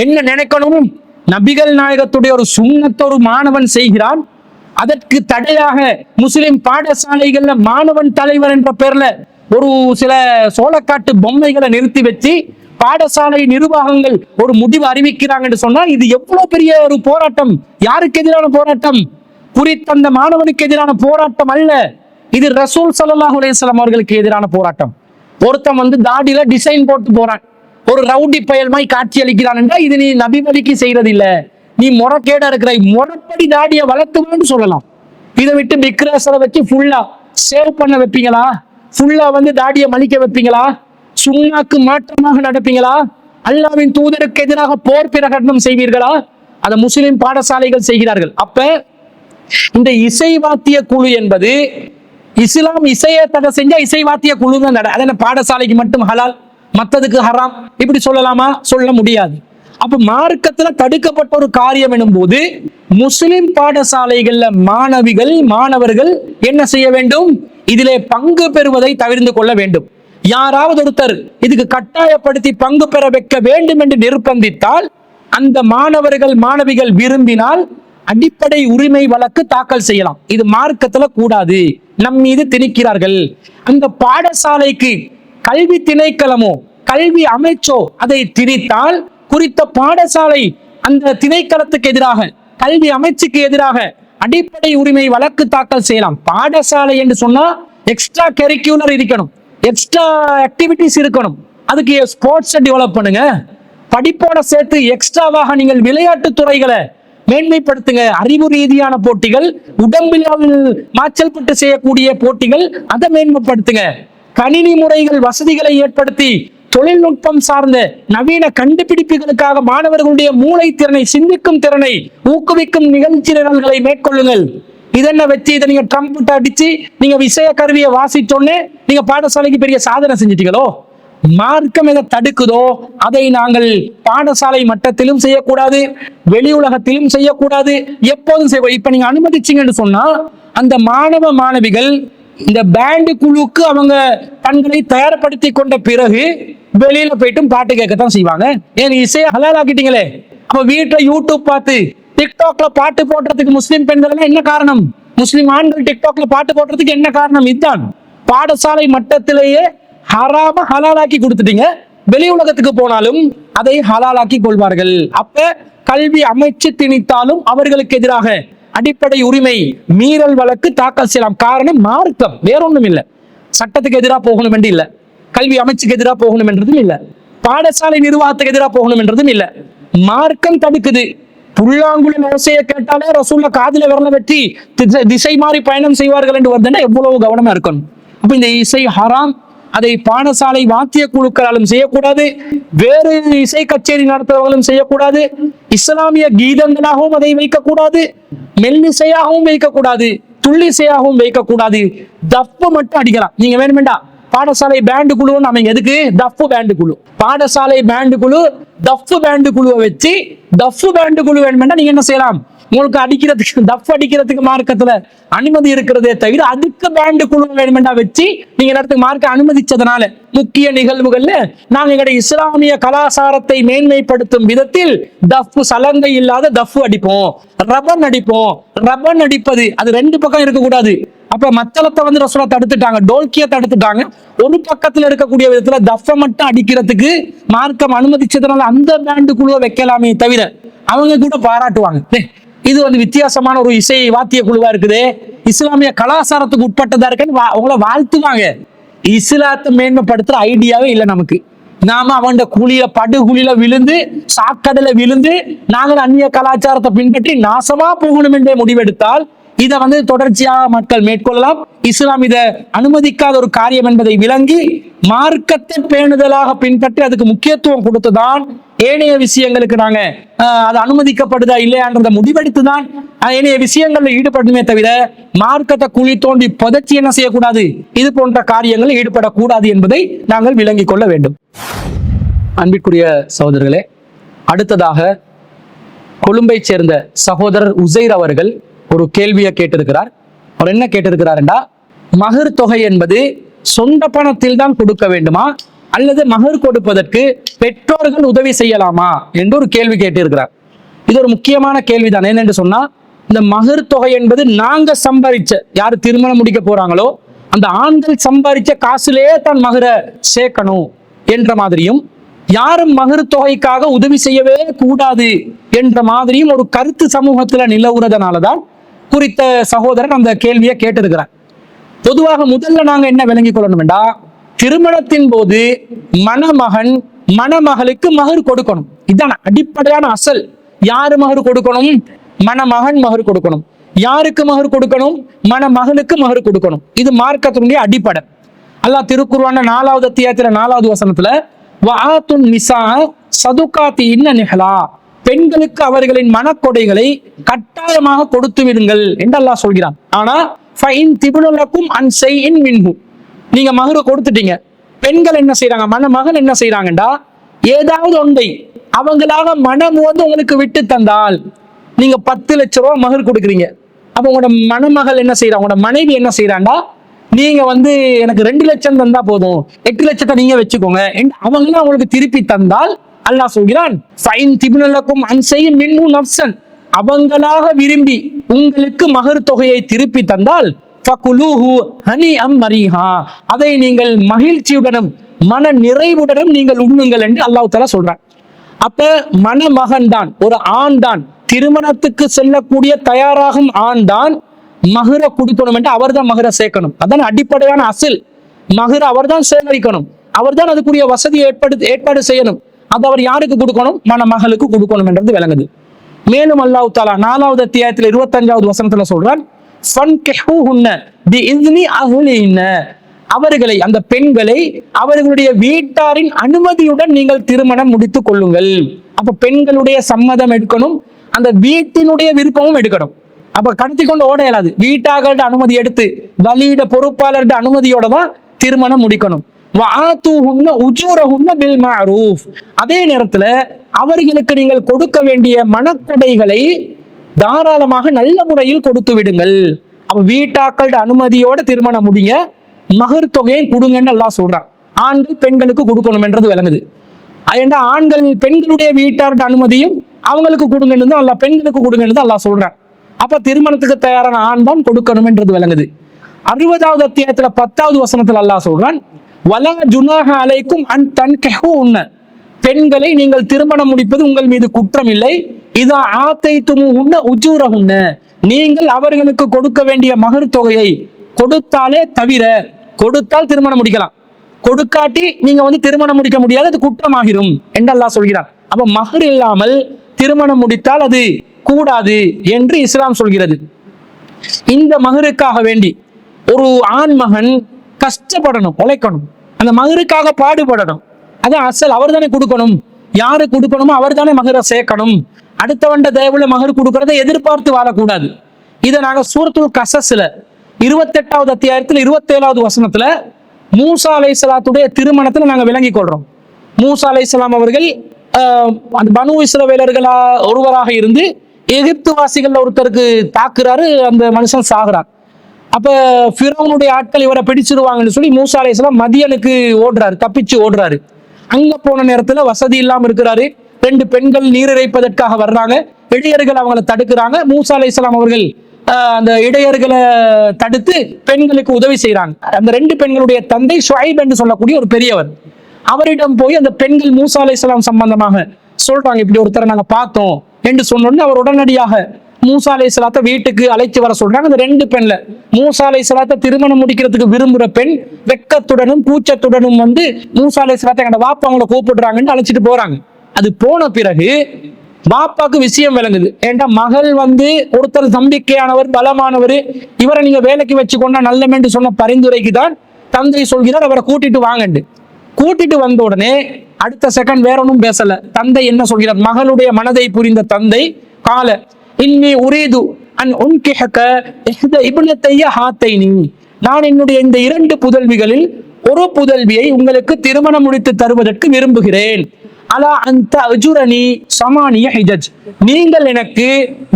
என்ன நினைக்கணும்? நபிகள் நாயகத்துடைய ஒரு சுன்னத்தை ஒரு மாணவன் செய்கிறான், அதற்கு தடையாக முஸ்லிம் பாடசாலைகள்ல மாணவன் தலைவர் என்ற பேர்ல ஒரு சில சோளக்காட்டு பொம்மைகளை நிறுத்தி வச்சு பாடசாலை நிர்வாகங்கள் ஒரு முடிவு அறிவிக்கிறாங்க என்று சொன்னா இது எவ்வளவு பெரிய ஒரு போராட்டம்! யாருக்கு எதிரான போராட்டம்? குறித்த மாணவனுக்கு எதிரான போராட்டம் அல்ல, இது ரசூல் ஸல்லல்லாஹு அலைஹி வஸல்லம் அவர்களுக்கு எதிரான போராட்டம். ஒருத்தன் தாடியில டிசைன் போட்டு போறான், ஒரு ரவுடி பயல்மாய் காட்சி அளிக்கிறான் என்றால் இது நீ நபி வழிக்கு செய்யறது இல்ல, நீ முறைகேடா இருக்கிற, முறைப்படி தாடியை வளர்த்துவான்னு சொல்லலாம். இதை விட்டு பிக்ரேஸரை வச்சு ஃபுல்லா சேவ் பண்ண வைப்பீங்களா? ஃபுல்லா தாடியை மலிக்க வைப்பீங்களா? சுன்னாக்கு மாற்றமாக நடப்பீங்களா? அல்லாஹ்வின் தூதருக்கு எதிராக போர் பிரகடனம் செய்வீர்களா? அதை முஸ்லிம் பாடசாலைகள் செய்கிறார்கள். அப்ப இந்த இசைவாத்திய குழு என்பது இஸ்லாம் இசையை தடை செஞ்சா இசைவாத்திய குழு தான் நட, அதன பாடசாலைக்கு மட்டும் ஹலால், மற்றதுக்கு ஹராம், இப்படி சொல்லலாமா? சொல்ல முடியாது. அப்ப மார்க்கத்துல தடுக்கப்பட்ட ஒரு காரியம் எனும் போது முஸ்லிம் பாடசாலைகள்ல மாணவர்கள் என்ன செய்ய வேண்டும்? இதிலே பங்கு பெறுவதை தவிர்த்து கொள்ள வேண்டும். யாராவது ஒருத்தர் இதுக்கு கட்டாயப்படுத்தி பங்கு பெற வைக்க வேண்டும் என்று நிர்பந்தித்தால், அந்த மாணவிகள் விரும்பினால் அடிப்படை உரிமை வழக்கு தாக்கல் செய்யலாம். இது மார்க்கத்துல கூடாது, நம் மீது திணிக்கிறார்கள். அந்த பாடசாலைக்கு கல்வி திணைக்களமோ கல்வி அமைச்சோ அதை திணித்தால் குறித்த பாடசாலை அந்த திணைக்களத்துக்கு எதிராக, கல்வி அமைச்சுக்கு எதிராக அடிப்படை உரிமை வழக்கு தாக்கல் செய்யலாம். பாடசாலை என்று சொன்னா எக்ஸ்ட்ரா கரிக்குலர் இருக்கணும், எக்ஸ்ட்ரா ஆக்டிவிட்டிஸ் இருக்கணும். அதுக்கு ஸ்போர்ட்ஸ் டெவலப் பண்ணுங்க, படிப்போட சேர்த்து எக்ஸ்ட்ராவாக நீங்கள் விளையாட்டு துறைகளை மேன்மைப்படுத்துங்க. அறிவு ரீதியான போட்டிகள், உடம்பில் மாச்சல் பட்டு செய்யக்கூடிய போட்டிகள், அதை மேன்மைப்படுத்துங்க. கணினி முறைகள் வசதிகளை ஏற்படுத்தி தொழில்நுட்பம் சார்ந்த நவீன கண்டுபிடிப்புகளுக்காக மாணவர்களுடைய மூளை திறனை, சிந்திக்கும் திறனை ஊக்குவிக்கும் நிகழ்ச்சி நிரல்களை மேற்கொள்ளுங்கள். இதென்ன வச்சு இதை நீங்க ட்ரம்பட் அடிச்சு நீங்க விஷய கருவியை வாசிச்சோன்னே நீங்க பாடசாலைக்கு பெரிய சாதனை செஞ்சிட்டீங்களோ? மார்க்கம் எதை தடுக்குதோ அதை நாங்கள் பாடசாலை மட்டத்திலும் செய்யக்கூடாது, வெளி உலகத்திலும் செய்யக்கூடாது, எப்போதும் செய்வோம். இப்ப நீங்க அனுமதிச்சீங்கன்னு சொன்னா அந்த மாணவ மாணவிகள் இந்த பேண்டு குழுக்கு அவங்க தங்களை தயார்படுத்தி கொண்ட பிறகு வெளியில போயிட்டும் பாட்டு கேட்கத்தான் செய்வாங்க. ஏன் இசையை ஹலால் ஆக்கிட்டீங்களே. அப்ப வீட்டுல யூடியூப் பார்த்து டிக்டாக்ல பாட்டு போடுறதுக்கு முஸ்லிம் பெண்கள் என்ன காரணம்? முஸ்லிம் ஆண்கள் டிக்டாக்ல பாட்டு போடுறதுக்கு என்ன காரணம்? இதுதான். பாடசாலை மட்டத்திலேயே ஹராம ஹலாலாக்கி கொடுத்துட்டீங்க. வெளி உலகத்துக்கு போனாலும் அதை ஹலாலாக்கி கொள்வார்கள். அப்ப கல்வி அமைச்சு திணித்தாலும் அவர்களுக்கு எதிராக அடிப்படை உரிமை மீறல் வழக்கு தாக்கல் செய்யலாம். காரணம் மார்க்கம், வேறொன்றும் இல்லை. சட்டத்துக்கு எதிராக போகணும் என்று இல்லை, கல்வி அமைச்சுக்கு எதிராக போகணும் என்றதும் இல்லை, பாடசாலை நிர்வாகத்துக்கு எதிராக போகணும் என்றதும் இல்லை. மார்க்கம் தடுக்குது. புல்லாங்குழல் ஓசையை கேட்டாலே ரசூல்ல காதுல விரல வெட்டி திசை மாறி பயணம் செய்வார்கள் என்று வருதுன்னா எவ்வளவு கவனமா இருக்கணும். அப்ப இந்த இசை ஹராம். அதை பாடசாலை வாத்திய குழுக்களாலும் செய்யக்கூடாது, வேறு இசை கச்சேரி நடத்துறவர்களும் செய்யக்கூடாது, இஸ்லாமிய கீதங்களாகவும் அதை வைக்கக்கூடாது, மெல்லிசையாகவும் வைக்கக்கூடாது, துள்ளிசையாகவும் வைக்கக்கூடாது. தப்பு மட்டும் அடிக்கலாம். நீங்க வேணுமெண்டா பாடசாலை பேண்டு குழுன்னு அவங்க எதுக்கு தப்பு பேண்டு குழு, பாடசாலை பேண்டு குழு தப்பு பேண்டு குழுவை வச்சு தப்பு பேண்டு குழு வேணுமெண்டா நீங்க என்ன செய்யலாம், உங்களுக்கு அடிக்கிறதுக்கு தப்பு அடிக்கிறதுக்கு மார்க்கத்துல அனுமதி இருக்கிறதே தவிர அதுக்கு பேண்டு குழு வேணுமெண்டா வச்சு நீங்க நேரத்துக்கு மார்க்க அனுமதிச்சதுனால முக்கிய நிகழ்வுகள்ல நாங்க எங்களுடைய இஸ்லாமிய கலாச்சாரத்தை மேன்மைப்படுத்தும் விதத்தில் தப்பு சலங்கை இல்லாத தப்பு அடிப்போம், ரபன் அடிப்போம். ரபன் அடிப்பது அது ரெண்டு பக்கம் இருக்கக்கூடாது. அப்ப மத்தளத்தை வந்து ரசூலா தடுத்துட்டாங்க, டோல்கிய தடுத்துட்டாங்க. ஒரு பக்கத்துல இருக்கக்கூடிய விதத்துல தஃப மட்டும் அடிக்கிறதுக்கு மார்க்கம் அனுமதிச்சதுனால அந்த பேண்டு குழுவை வைக்கலாமே தவிர அவங்க கூட பாராட்டுவாங்க, இது வந்து வித்தியாசமான ஒரு இசை வாத்திய குழுவா இருக்குது, இஸ்லாமிய கலாச்சாரத்துக்கு உட்பட்டதா இருக்குன்னு அவங்கள வாழ்த்துவாங்க. இஸ்லாத்தை மேன்மைப்படுத்துற ஐடியாவே இல்லை நமக்கு. நாம அவன் குழியில படுகுழியில விழுந்து சாக்கடையில விழுந்து நாங்கள் அந்நிய கலாச்சாரத்தை பின்பற்றி நாசமா போகணும் என்றே முடிவெடுத்தால் இதை வந்து தொடர்ச்சியாக மக்கள் மேற்கொள்ளலாம். இஸ்லாம் இதை அனுமதிக்காத ஒரு காரியம் என்பதை விளங்கி மார்க்கத்தை பேணுதலாக பின்பற்றி அதுக்கு முக்கியத்துவம் கொடுத்துதான் ஏனைய விஷயங்களுக்கு நாங்க அது அனுமதிக்கப்படுதா இல்லையான்றத முடிவெடுத்துதான் ஏனைய விஷயங்கள்ல ஈடுபடணுமே தவிர மார்க்கத்தை குழி தோண்டி புதைச்சி என்ன செய்யக்கூடாது, இது போன்ற காரியங்களில் ஈடுபடக்கூடாது என்பதை நாங்கள் விளங்கிக் கொள்ள வேண்டும். அன்பிற்குரிய சகோதரர்களே, அடுத்ததாக கொழும்பை சேர்ந்த சகோதரர் உசைர் அவர்கள் ஒரு கேள்வியை கேட்டிருக்கிறார். அவர் என்ன கேட்டிருக்கிறார்டா, மகர் தொகை என்பது சொந்த பணத்தில் தான் கொடுக்க வேண்டுமா அல்லது மகர் கொடுப்பதற்கு பெற்றோர்கள் உதவி செய்யலாமா என்று ஒரு கேள்வி கேட்டிருக்கிறார். இது ஒரு முக்கியமான கேள்விதான். என்னென்று சொன்னா, இந்த மகர் தொகை என்பது நாங்க சம்பாதிச்ச, யாரு திருமணம் முடிக்க போறாங்களோ அந்த ஆண்கள் சம்பாதிச்ச காசுலேயே தான் மகரை சேர்க்கணும் என்ற மாதிரியும், யாரும் மகர் தொகைக்காக உதவி செய்யவே கூடாது என்ற மாதிரியும் ஒரு கருத்து சமூகத்துல நிலவுறதுனாலதான் குறித்த சகோதரன் அந்த கேள்வியை கேட்டிருக்கிறார். பொதுவாக முதல்ல நாங்க என்ன விளங்கிக் கொள்ளணும் என்றா, திருமணத்தின் போது மணமகன் மணமகளுக்கு மகர் கொடுக்கணும். இதுதான் அடிப்படையான அசல். யாரு மகர் கொடுக்கணும்? மணமகன் மகர் கொடுக்கணும். யாருக்கு மகர் கொடுக்கணும்? மணமகளுக்கு மகர் கொடுக்கணும். இது மார்க்கத்தினுடைய அடிப்படை. அல்லாஹ் திருக்குர்ஆன்ல 4வது அத்தியாயத்துல 4வது வசனத்துல வஆத்துன் நிசா சதுகாத்தி இன்ன நிஹலா, பெண்களுக்கு அவர்களின் மனக்கொடைகளை கட்டாயமாக கொடுத்து விடுங்கள் என்று அல்லாஹ் சொல்கிறான். ஆனா ஃபைன் திபுனலக்கும் அன் ஷைஇன் மின்ஹு, நீங்க மகர கொடுத்துட்டீங்க, பெண்கள் என்ன செய்யறாங்க, மணமகன் என்ன செய்யறாங்கடா, ஏதாவது ஒன்றை அவங்களாக மனம் வந்து உங்களுக்கு விட்டு தந்தால், நீங்க 10 லட்சம் ரூபாய் மகர் கொடுக்குறீங்க, அப்ப உங்களோட மணமகள் என்ன செய்யறா, உங்களோட மனைவி என்ன செய்யறாண்டா, நீங்க வந்து எனக்கு 2 லட்சம் தந்தா போதும், 8 லட்சத்தை நீங்க வச்சுக்கோங்க, அவங்களும் அவங்களுக்கு திருப்பி தந்தால் அல்லாஹ் சொல்கிறான் ஃபைன் திபுனலக்கும் அன் ஷைஇன் மின்ஹு நஃப்ஸன், அவங்களாக விரும்பி உங்களுக்கு மகர் தொகையை திருப்பி தந்தால் ஃபகுலூஹு ஹனிஅம் மரீஹா, அதை நீங்கள் மகிழ்ச்சியுடனும் மன நிறைவுடனும் நீங்கள் உண்ணுங்கள் என்று அல்லாஹ் தஆலா சொல்றான். அப்ப மணமகன் தான், ஒரு ஆண் தான், திருமணத்துக்கு செல்லக்கூடிய தயாராகும் ஆண் தான் மகர கொடுக்கணும் என்று அவர் தான் மகர சேர்க்கணும். அதான் அடிப்படையான அசில். மகர அவர் தான் சேகரிக்கணும், அவர் தான் அதுக்குரிய வசதியை ஏற்பாடு செய்யணும். அது அவர் யாருக்கு கொடுக்கணும்? மணமகளுக்கு கொடுக்கணும் என்றது விளங்குது. மேலும் அல்லாஹ் தஆலா 4வது அத்தியாயத்தில் 25வது வசனத்துல சொல்றான், அவர்களை, அந்த பெண்களை அவர்களுடைய வீட்டாரின் அனுமதியுடன் நீங்கள் திருமணம் முடித்துக் கொள்ளுங்கள். அப்ப பெண்களுடைய சம்மதம் எடுக்கணும், அந்த வீட்டினுடைய விருப்பமும் எடுக்கணும். அப்ப கடத்தி கொண்டு ஓட இயலாது. வீட்டாளர்கிட்ட அனுமதி எடுத்து, வலியிட பொறுப்பாளர்கிட்ட அனுமதியோட தான் திருமணம் முடிக்கணும். அதே நேரத்துல அவர்களுக்கு நீங்கள் கொடுக்க வேண்டிய மனக்கொடைகளை தாராளமாக நல்ல முறையில் கொடுத்து விடுங்கள். அப்ப வீட்டாக்களோட அனுமதியோட திருமணம் முடிங்க, மகர் தொகையை கொடுங்கன்னு அல்லாஹ் சொல்றான். ஆண்கள் பெண்களுக்கு கொடுக்கணும் என்றது விளங்குது. ஏன்னா ஆண்கள் பெண்களுடைய வீட்டாரோட அனுமதியும் அவங்களுக்கு கொடுங்கன்னு தான் அல்லாஹ், பெண்களுக்கு கொடுங்கன்னு தான் அல்லாஹ் சொல்றான். அப்ப திருமணத்துக்கு தயாரான ஆண் தான் கொடுக்கணும் என்றது விளங்குது. 60வது அத்தியாயத்துல 10வது வசனத்துல அல்லாஹ் சொல்றான், வலா ஜுனாஹ அலைக்கும் அன் தன்கிஹூன, பெண்களை நீங்கள் திருமணம் முடிப்பது உங்கள் மீது குற்றம் இல்லை. இதா ஆத்தைத்துமுஹுன்ன உஜூரஹுன்ன, நீங்கள் அவர்களுக்கு கொடுக்க வேண்டிய மகர் தொகையை கொடுத்தாலே தவிர, கொடுத்தால் திருமணம் முடிக்கலாம், கொடுக்காட்டி நீங்க திருமணம் முடிக்க முடியாது, அது குற்றமாகிரும் என்று அல்லாஹ் சொல்கிறார். அப்ப மகர் இல்லாமல் திருமணம் முடித்தால் அது கூடாது என்று இஸ்லாம் சொல்கிறது. இந்த மகருக்காக வேண்டி ஒரு ஆண் மகன் கஷ்டப்படணும், உழைக்கணும், அந்த மகருக்காக பாடுபடணும். அதான் அசல். அவர் தானே கொடுக்கணும், யாரு கொடுக்கணுமோ அவர் தானே மகரை சேர்க்கணும். அடுத்தவண்ட தயவுல மகர் கொடுக்கறதை எதிர்பார்த்து வாழக்கூடாது. இதை நாங்க சூரத்துல் கஸஸ்ல 28வது அத்தியாயத்துல 27வது வசனத்துல மூசா அலைஹிஸ்ஸலாத்துடைய திருமணத்துல நாங்க விளங்கி கொள்றோம். மூசா அலைஹிஸ்ஸலாம் அவர்கள் அந்த பனு இஸ்ரவேலர்களா ஒருவராக இருந்து எகிப்து வாசிகள் ஒருத்தருக்கு தாக்குறாரு, அந்த மனுஷன் சாகுறார். அப்ப ஃபிரௌனுடைய ஆட்கள் இவரை பிடிச்சிருவாங்கன்னு சொல்லி மூசா அலைஹிஸ்ஸலாம் மதியனுக்கு ஓடுறாரு, தப்பிச்சு ஓடுறாரு. அங்க போன நேரத்துல வசதி இல்லாம இருக்கிறாரு. 2 பெண்கள் நீர் இறைப்பதற்காக வர்றாங்க, இடையர்கள் அவங்களை தடுக்கிறாங்க. மூசா அலைஹிஸ்ஸலாம் அவர்கள் அந்த இடையர்களை தடுத்து பெண்களுக்கு உதவி செய்யறாங்க. அந்த 2 பெண்களுடைய தந்தை ஷுஐப் என்று சொல்லக்கூடிய ஒரு பெரியவர். அவரிடம் போய் அந்த பெண்கள் மூசா அலைஹிஸ்ஸலாம் சம்பந்தமாக சொல்றாங்க, இப்படி ஒருத்தரை நாங்க பார்த்தோம் என்று சொன்னோன்னு அவர் உடனடியாக மூசா அலைஹிஸ்ஸலாத்தை வீட்டுக்கு அழைத்து வர சொல்றாங்க. அந்த 2 பெண்ல மூசா அலைஹிஸ்ஸலாத்தை திருமணம் முடிக்கிறதுக்கு விரும்புற பெண் வெக்கத்துடனும் கூச்சத்துடனும் மூசா அலைஹிஸ்ஸலாத்தை எங்க வாப்பா அவங்களை கூப்பிடுறாங்கன்னு அழைச்சிட்டு போறாங்க. அது போன பிறகு பாப்பாக்கு விஷயம் விளங்குது. ஏன்டா மகள் ஒருத்தர் நம்பிக்கையானவர், பலமானவர், இவரை நீங்க வேலைக்கு வச்சுக்கொண்டா நல்லமென்று சொன்ன பரிந்துரைக்கு தான் தந்தை சொல்கிறார் அவரை கூட்டிட்டு வாங்கண்டு. கூட்டிட்டு வந்த உடனே அடுத்த செகண்ட் வேற ஒன்றும் பேசல. தந்தை என்ன சொல்கிறார்? மகளுடைய மனதை புரிந்த தந்தை, கால இன்னி உரீது அன் உன்கிஹக இஹ்த இப்னத்தைய ஹாத்தைனி, நான் என்னுடைய இந்த 2 புதல்விகளில் ஒரு புதல்வியை உங்களுக்கு திருமணம் முடித்து தருவதற்கு விரும்புகிறேன். அலா அந்த அஜுரணி சமானிய ஹிஜஜ், நீங்கள் எனக்கு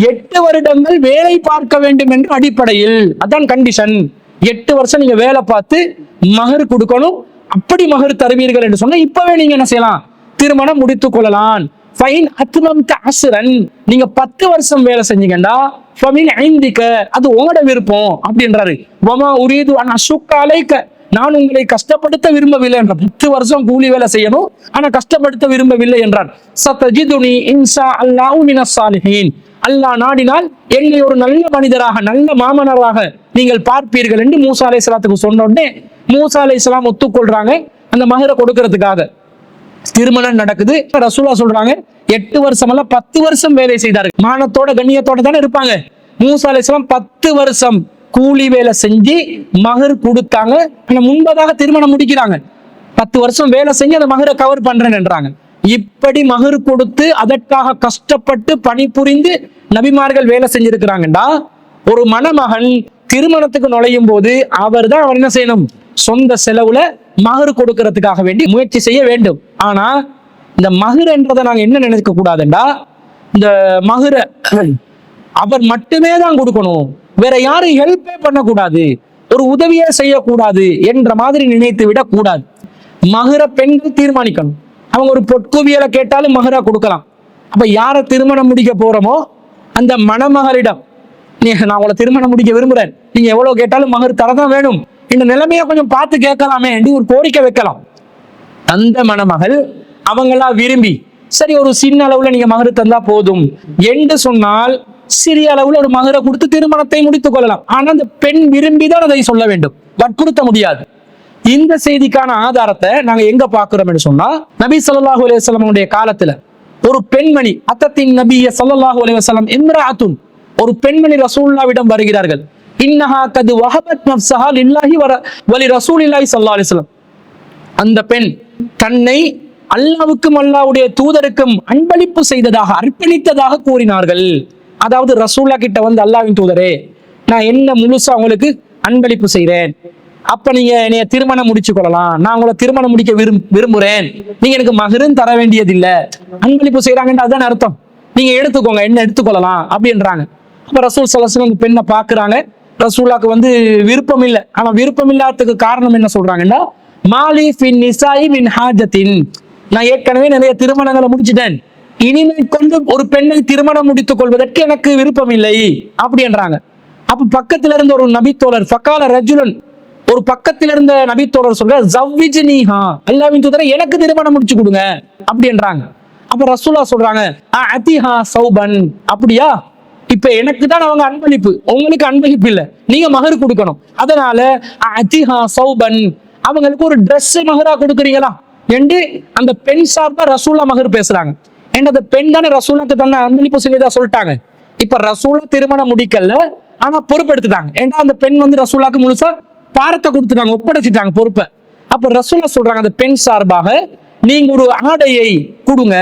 8 வருடங்கள் வேலை பார்க்க வேண்டும் என்ற அடிப்படையில், அதான் கண்டிஷன். 8 வருஷம் நீங்க வேலை பார்த்து மகர் கொடுக்கணும். அப்படி மகர் தருவீர்கள் என்று சொன்னா இப்பவே நீங்க என்ன செய்யலாம்? திருமணம் முடித்துக் கொள்ளலாம். ஃபைன் அத்மம்த அஸ்ரன், நீங்க 10 வருஷம் வேலை செஞ்சீங்கடா ஃபமின் ஐந்திக, அது உங்களோட விருப்பம் அப்படின்றாரு. வமா உரீது அன் அஷுக்க அலைக்க, நான் உங்களை கஷ்டப்படுத்த விரும்பவில்லை என்றார். 10 வருஷம் கூலி வேலை செய்யணும், ஆனா கஷ்டப்படுத்த விரும்பவில்லை என்றார். சதஜிதுனி இன்ஷா அல்லாஹு மினஸ் சாலிஹீன், அல்லாஹ் நாடினால் என்னை ஒரு நல்ல மனிதராக, நல்ல மாமனராக நீங்கள் பார்ப்பீர்கள் என்று மூசா அலைஹிஸ்ஸலாத்துக்கு சொன்ன உடனே மூசா அலைஹிஸ்ஸலாம் ஒத்துக்கொள்றாங்க அந்த மகரை கொடுக்கறதுக்காக. திருமணம் நடக்குது. ரசூலா சொல்றாங்க 8 வருஷம் அல்ல 10 வருஷம் வேலை செய்தாரு. மானத்தோட கண்ணியத்தோட தானே இருப்பாங்க. மூசா அலைஹிஸ்ஸலாம் 10 வருஷம் கூலி வேலை செஞ்சு மகர் கொடுத்தாங்க. ஆனா முன்பதாக திருமணம் முடிக்கிறாங்க. 10 வருஷம் வேலை செஞ்சு அந்த மகரை கவர் பண்றேன்னு என்றாங்க. இப்படி மகர் கொடுத்து அதற்காக கஷ்டப்பட்டு பணிபுரிந்து நபிமார்கள் வேலை செஞ்சிருக்கிறாங்கடா. ஒரு மணமகன் திருமணத்துக்கு நுழையும் போது அவர் தான் அவர் என்ன செய்யணும்? சொந்த செலவுல மகர் கொடுக்கறதுக்காக வேண்டி முயற்சி செய்ய வேண்டும். ஆனா இந்த மகர் என்றதை நாங்க என்ன நினைக்க கூடாதுண்டா, இந்த மகரை அவர் மட்டுமே தான் கொடுக்கணும், வேற யாரும் ஹெல்ப்பே பண்ணக்கூடாது, ஒரு உதவியே செய்யக்கூடாது என்ற மாதிரி நினைத்து விட கூடாது. மகர பெண்கள் தீர்மானிக்கணும். அவங்க ஒரு பொற்குவியலை கேட்டாலும் மகரா கொடுக்கலாம். அப்ப யாரை திருமணம் முடிக்க போறோமோ அந்த மணமகளிடம், நான் உங்களை திருமணம் முடிக்க விரும்புறேன், நீங்க எவ்வளவு கேட்டாலும் மகர் தரதான் வேணும், இந்த நிலைமையை கொஞ்சம் பார்த்து கேட்கலாமே என்று ஒரு கோரிக்கை வைக்கலாம். அந்த மணமகள் அவங்களா விரும்பி சரி ஒரு சின்ன அளவுல நீங்க மகரு தந்தா போதும் என்று சொன்னால் சிறிய அளவுல ஒரு மகரை கொடுத்து திருமணத்தை முடித்துக் கொள்ளலாம். ஆனா அந்த பெண் விரும்பிதான் அதை சொல்ல வேண்டும், வற்புறுத்த முடியாது. இந்த செய்திக்கான ஆதாரத்தை நாங்க எங்க பாக்குறோம் என்று சொன்னா, நபி ஸல்லல்லாஹு அலைஹி வஸல்லம் காலத்துல ஒரு பெண்மணி அத்தத்தின் நபிய ஸல்லல்லாஹு அலைஹி வஸல்லம் இம்ராஅத்துன், ஒரு பெண்மணி ரசூலுல்லாஹ்விடம் வருகிறார்கள். இன்னஹா கது வஹபத் நஃப்ஸஹா லில்லாஹி வ ரசூலில்லாஹி ஸல்லல்லாஹு அலைஹி வஸல்லம், அந்த பெண் தன்னை அல்லாஹ்வுக்கும் அல்லாஹ்வுடைய தூதருக்கும் அன்பளிப்பு செய்ததாக அர்ப்பணித்ததாக கூறினார்கள். அதாவது ரசூலுல்லாஹ் கிட்ட வந்து, அல்லாஹ்வின் தூதரே, நான் என்ன முழுசா உங்களுக்கு அன்பளிப்பு செய்றேன், அப்ப நீங்க என்னைய திருமணம் முடிச்சு கொள்ளலாம், நான் உங்களை திருமணம் முடிக்க விரும்புறேன், நீங்க எனக்கு மகரும் தர வேண்டியதில்லை, அன்பளிப்பு செய்யறாங்கன்னு அதுதான் அர்த்தம், நீங்க எடுத்துக்கோங்க, என்ன எடுத்துக்கொள்ளலாம் அப்படின்றாங்க. அப்ப ரசூல் ஸல்லல்லாஹு அலைஹி வஸல்லம் பெண்ணை பாக்குறாங்க. ரசூலுல்லாஹ்க்கு வந்து விருப்பம் இல்லை. ஆனா விருப்பம் இல்லாததுக்கு காரணம் என்ன சொல்றாங்கன்னா, மாலி ஃபின் நிசாஇ மின் ஹாஜத்தின், நான் ஏற்கனவே நிறைய திருமணங்களை முடிச்சிட்டேன், இனிமேல் கொண்டு ஒரு பெண்ணை திருமணம் முடித்துக் கொள்வதற்கு எனக்கு விருப்பம் இல்லை அப்படின்றாங்க. அப்ப பக்கத்துல இருந்த ஒரு நபித்தோழர், ஃபகால ரஜுலன், ஒரு பக்கத்துல இருந்த நபித்தோழர் சொல்ற, ஜவ்விஜ்னிஹா, அல்லாஹ்வின் தூதரே எனக்கு திருமணம் முடிச்சு கொடுங்க அப்படின்றாங்க. அப்ப ரசூலுல்லாஹ் சொல்றாங்க, அதிஹா சௌபன், அப்படியா, இப்ப எனக்கு தான் அவங்க அன்பளிப்பு, உங்களுக்கு அன்பளிப்பு இல்ல, நீங்க மகர் கொடுக்கணும், அதனால அதிஹா சௌபன், அவங்களுக்கு ஒரு ட்ரெஸ் மகரா கொடுக்குறீங்களா என்று அந்த பெண் சார்பா ரசூலுல்லாஹ் மகர் பேசுறாங்க. ஏன்னா அந்த பெண் தானே ரசூலுல்லாஹ்க்கு தன்னை அன்பளிப்பு செய்ததா சொல்லிட்டாங்க. இப்ப ரசூலுல்லாஹ் திருமணம் முடிக்கல, ஆனா பொறுப்பெடுத்துட்டாங்க. ஏன்னா அந்த பெண் வந்து ரசூலுல்லாஹ்க்கு முழுசா பாரத்தை கொடுத்துட்டாங்க, ஒப்படைச்சிட்டாங்க பொறுப்பை. அப்ப ரசூலுல்லாஹ் சொல்றாங்க அந்த பெண் சார்பாக, நீங்க ஒரு ஆடையை கொடுங்க.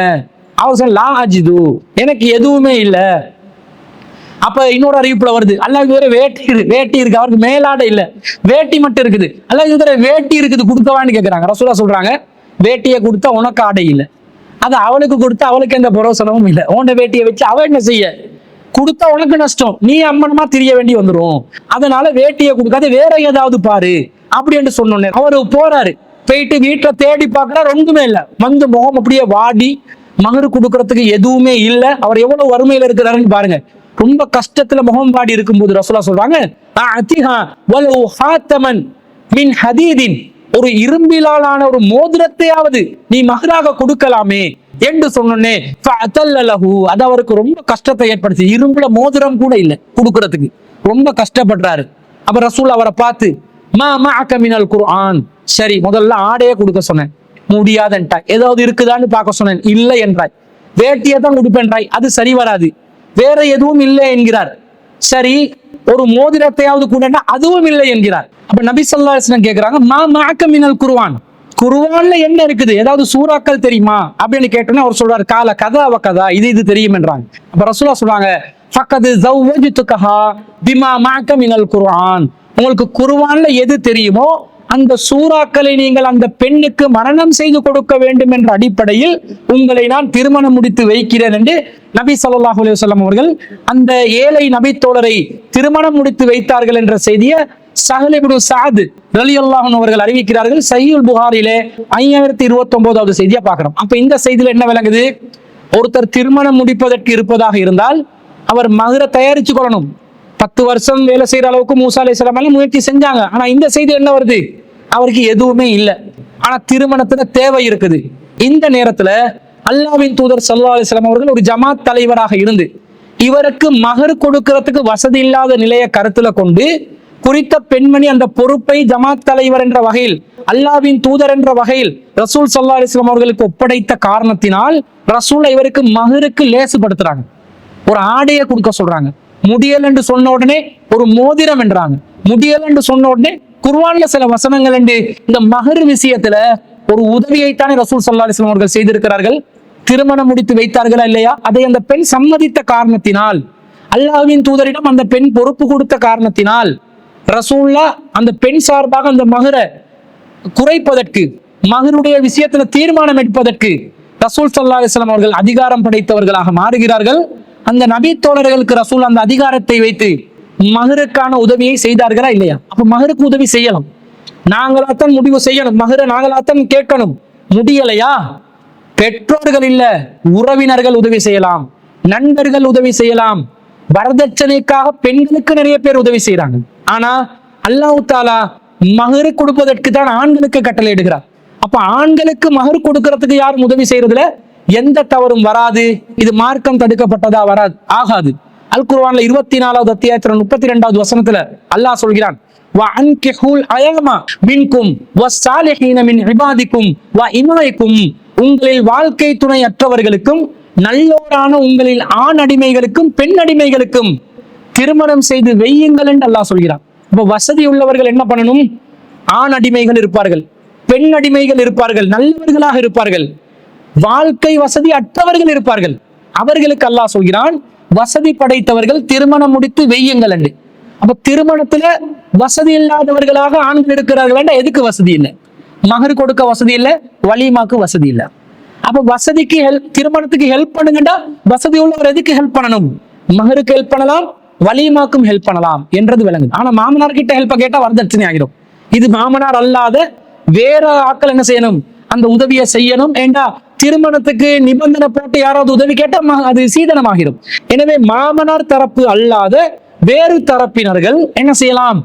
அவர் சொல்ல, லா அஜிது, எனக்கு எதுவுமே இல்லை. அப்ப இன்னொரு அறிவிப்புல வருது, அல்லாஹ்வுக்கு வேற வேட்டி இருக்கு, அவருக்கு மேலாடை இல்ல, வேட்டி மட்டும் இருக்குது. அல்லாஹ்வுக்கு வேற வேட்டி இருக்குது, கொடுக்கவான்னு கேட்கிறாங்க. ரசூலுல்லாஹ் சொல்றாங்க, வேட்டியை கொடுத்தா உனக்கு ஆடை இல்லை, அது அவளுக்கு கொடுத்தா அவளுக்கு எந்த புரோசனமும் இல்லை, உன்ட வேட்டியை வச்சு அவ என்ன செய்ய, கொடுத்தா உனக்கு நஷ்டம், நீ அம்மனமா திரிய வேண்டி வந்துடும், அதனால வேட்டியை கொடுக்காத வேற ஏதாவது பாரு அப்படி என்று சொன்னோன்னே அவரு போறாரு. போயிட்டு வீட்டுல தேடி பார்க்கறாரு, ஒன்றுமே இல்லை, வந்து முகம் அப்படியே வாடி, மகரு கொடுக்கறதுக்கு எதுவுமே இல்லை. அவர் எவ்வளவு வறுமையில இருக்கிறாருன்னு பாருங்க. ரொம்ப கஷ்டத்துல முகம் வாடி இருக்கும்போது ரசூலுல்லாஹ் சொல்றாங்க, அதிஹா வலு ஹாத்தமன் மின் ஹதீதின், ஒரு இரும்பிலான ஒரு மோதிரத்தையாவது நீ மகராக கொடுக்கலாமே என்று சொன்னோன்னே, அது அவருக்கு ரொம்ப கஷ்டத்தை ஏற்படுத்தி, இரும்புல மோதிரம் கூட இல்லை கொடுக்கறதுக்கு, ரொம்ப கஷ்டப்படுறாரு. அப்ப ரசூல் அவரை பார்த்து, மா மஅக மினல் குர்ஆன், சரி முதல்ல ஆடையே கொடுக்க சொன்னேன், முடியாதுன்றாய், ஏதாவது இருக்குதான்னு பார்க்க சொன்னேன், இல்லை என்றாய், வேட்டியை தான் கொடுப்பேன்றாய், அது சரி வராது, வேற எதுவும் இல்லை என்கிறார். சரி ஒரு மோதிரத்தையாவது கூட, அதுவும் இல்லை என்கிறார். அப்ப நபி ஸல்லல்லாஹு அலைஹி வஸல்லம் கேக்குறாங்க, மா மஅக மினல் குர்ஆன், குர்ஆன்ல என்ன இருக்குது, ஏதாவது சூறாக்கள் தெரியுமா அப்படின்னு கேட்டோன்னா அவர் சொல்றாரு, கால கதா வ கதா, இது தெரியும் என்றாங்க. அப்ப ரசூலுல்லாஹ் சொல்றாங்க, ஃபக்கது ஸவ்வஜ்துகஹா பிமா மஅக மினல் குர்ஆன், உங்களுக்கு குர்ஆன்ல எது தெரியுமோ அந்த சூறாக்களை நீங்கள் அந்த பெண்ணுக்கு மரணம் செய்து கொடுக்க வேண்டும் என்ற அடிப்படையில் உங்களை நான் திருமணம் முடித்து வைக்கிறேன் என்று நபி ஸல்லல்லாஹு அலைஹி வஸல்லம் அவர்கள் அந்த ஏழை நபி தோழரை திருமணம் முடித்து வைத்தார்கள் என்ற செய்தியை ஸஹல் இப்னு ஸஅத் ரலியல்லாஹு அன்ஹு அவர்கள் அறிவிக்கிறார்கள். சஹீஹுல் புகாரிலே 5029வது செய்தியா பார்க்கிறோம். அப்ப இந்த செய்தியில என்ன விளங்குது, ஒருத்தர் திருமணம் முடிப்பதற்கு இருப்பதாக இருந்தால் அவர் மகரை தயாரிச்சு கொள்ளணும். 10 வருஷம் வேலை செய்யற அளவுக்கு மூசா அலைஹிஸ்ஸலாம் எல்லாம் முயற்சி செஞ்சாங்க. ஆனா இந்த செய்தி என்ன வருது, அவருக்கு எதுவுமே இல்லை, ஆனா திருமணத்துல தேவை இருக்குது. இந்த நேரத்துல அல்லாஹ்வின் தூதர் ஸல்லல்லாஹு அலைஹி வஸல்லம் அவர்கள் ஒரு ஜமாத் தலைவராக இருந்து இவருக்கு மகர் கொடுக்கிறதுக்கு வசதி இல்லாத நிலையை கருத்துல கொண்டு குறித்த பெண்மணி அந்த பொறுப்பை ஜமாத் தலைவர் என்ற வகையில், அல்லாஹ்வின் தூதர் என்ற வகையில் ரசூல் ஸல்லல்லாஹு அலைஹி வஸல்லம் அவர்களுக்கு ஒப்படைத்த காரணத்தினால் ரசூல் இவருக்கு மகருக்கு லேசுபடுத்துறாங்க, ஒரு ஆடையை கொடுக்க சொல்றாங்க. முடியல் என்று சொன்ன உடனே ஒரு மோதிரம் என்றாங்க, முடியல் என்று சொன்ன உடனே குர்ஆன்ல சில வசனங்கள் என்று இந்த மகர் விஷயத்துல ஒரு உதவியைத்தானே ரசூல் ஸல்லல்லாஹு அலைஹி வஸல்லம் அவர்கள் செய்திருக்கிறார்கள். திருமணம் முடித்து வைத்தார்களா இல்லையா, அதை அந்த பெண் சம்மதித்த காரணத்தினால், அல்லாஹ்வின் தூதரிடம் அந்த பெண் பொறுப்பு கொடுத்த காரணத்தினால் ரசூலுல்லாஹ் அந்த பெண் சார்பாக அந்த மகரை குறைப்பதற்கு, மகருடைய விஷயத்துல தீர்மானம் எடுப்பதற்கு ரசூல் ஸல்லல்லாஹு அலைஹி வஸல்லம் அவர்கள் அதிகாரம் படைத்தவர்களாக மாறுகிறார்கள். அந்த நபி தோழர்களுக்கு ரசூல் அந்த அதிகாரத்தை வைத்து மகருக்கான உதவியை செய்தார்களா இல்லையா? அப்ப மகருக்கு உதவி செய்யலாம், நாங்களாத்தான் முடிவு செய்யணும், மகரை நாங்களாத்தான் கேட்கணும். முடியலையா, பெற்றோர்கள் இல்ல உறவினர்கள் உதவி செய்யலாம், நண்பர்கள் உதவி செய்யலாம். வரதட்சணைக்காக பெண்களுக்கு நிறைய பேர் உதவி செய்யறாங்க. ஆனா அல்லாஹ் தஆலா மகரு கொடுப்பதற்கு தான் ஆண்களுக்கு கட்டளை இடுகிறார். அப்ப ஆண்களுக்கு மகர் கொடுக்கறதுக்கு யாரும் உதவி செய்யறதுல எந்த தவறும் வராது. இது மார்க்கம் தடுக்கப்பட்டதா வராது, ஆகாது. அல் குர்ஆன்ல 24வது அத்தியாயத்துல 32வது வசனத்துல அல்லாஹ் சொல்கிறான், உங்களில் வாழ்க்கை துணை அற்றவர்களுக்கும் நல்லோரான உங்களில் ஆண் அடிமைகளுக்கும் பெண் அடிமைகளுக்கும் திருமணம் செய்து வையுங்கள் என்று அல்லாஹ் சொல்கிறான். இப்ப வசதி உள்ளவர்கள் என்ன பண்ணணும்? ஆண் அடிமைகள் இருப்பார்கள், பெண் அடிமைகள் இருப்பார்கள், நல்லவர்களாக இருப்பார்கள். வாழ்க்கை வசதி அற்றவர்கள் இருப்பார்கள், அவர்களுக்கு அல்லாஹ் சொல்கிறான் வசதி படைத்தவர்கள் திருமணம் முடித்து வையுங்கள் என்று. அப்ப திருமணத்துல வசதி இல்லாதவர்களாக ஆண்கள் இருக்கிறார்கள். எதுக்கு வசதி இல்லை? மகர் கொடுக்க வசதி இல்லை, வலிமாக்கு வசதி இல்லை. அப்ப வசதிக்கு திருமணத்துக்கு ஹெல்ப் பண்ணுங்கடா. வசதி உள்ளவர் எதுக்கு ஹெல்ப் பண்ணணும்? மகருக்கு ஹெல்ப் பண்ணலாம், வலிமாக்கும் ஹெல்ப் பண்ணலாம் என்றது விளங்குது. ஆனா மாமனார் கிட்ட ஹெல்ப் கேட்டா வரதட்சணை ஆகிடும். இது மாமனார் அல்லாத வேற ஆட்கள் என்ன செய்யணும்? அந்த உதவியை செய்யணும். ஏண்டா திருமணத்துக்கு நிபந்தனை போட்டு யாராவது உதவி கேட்டா அது சீதனமாகிடும். எனவே மாமனார் தரப்பு அல்லாத வேறு தரப்பினர்கள் என்ன செய்யலாம்?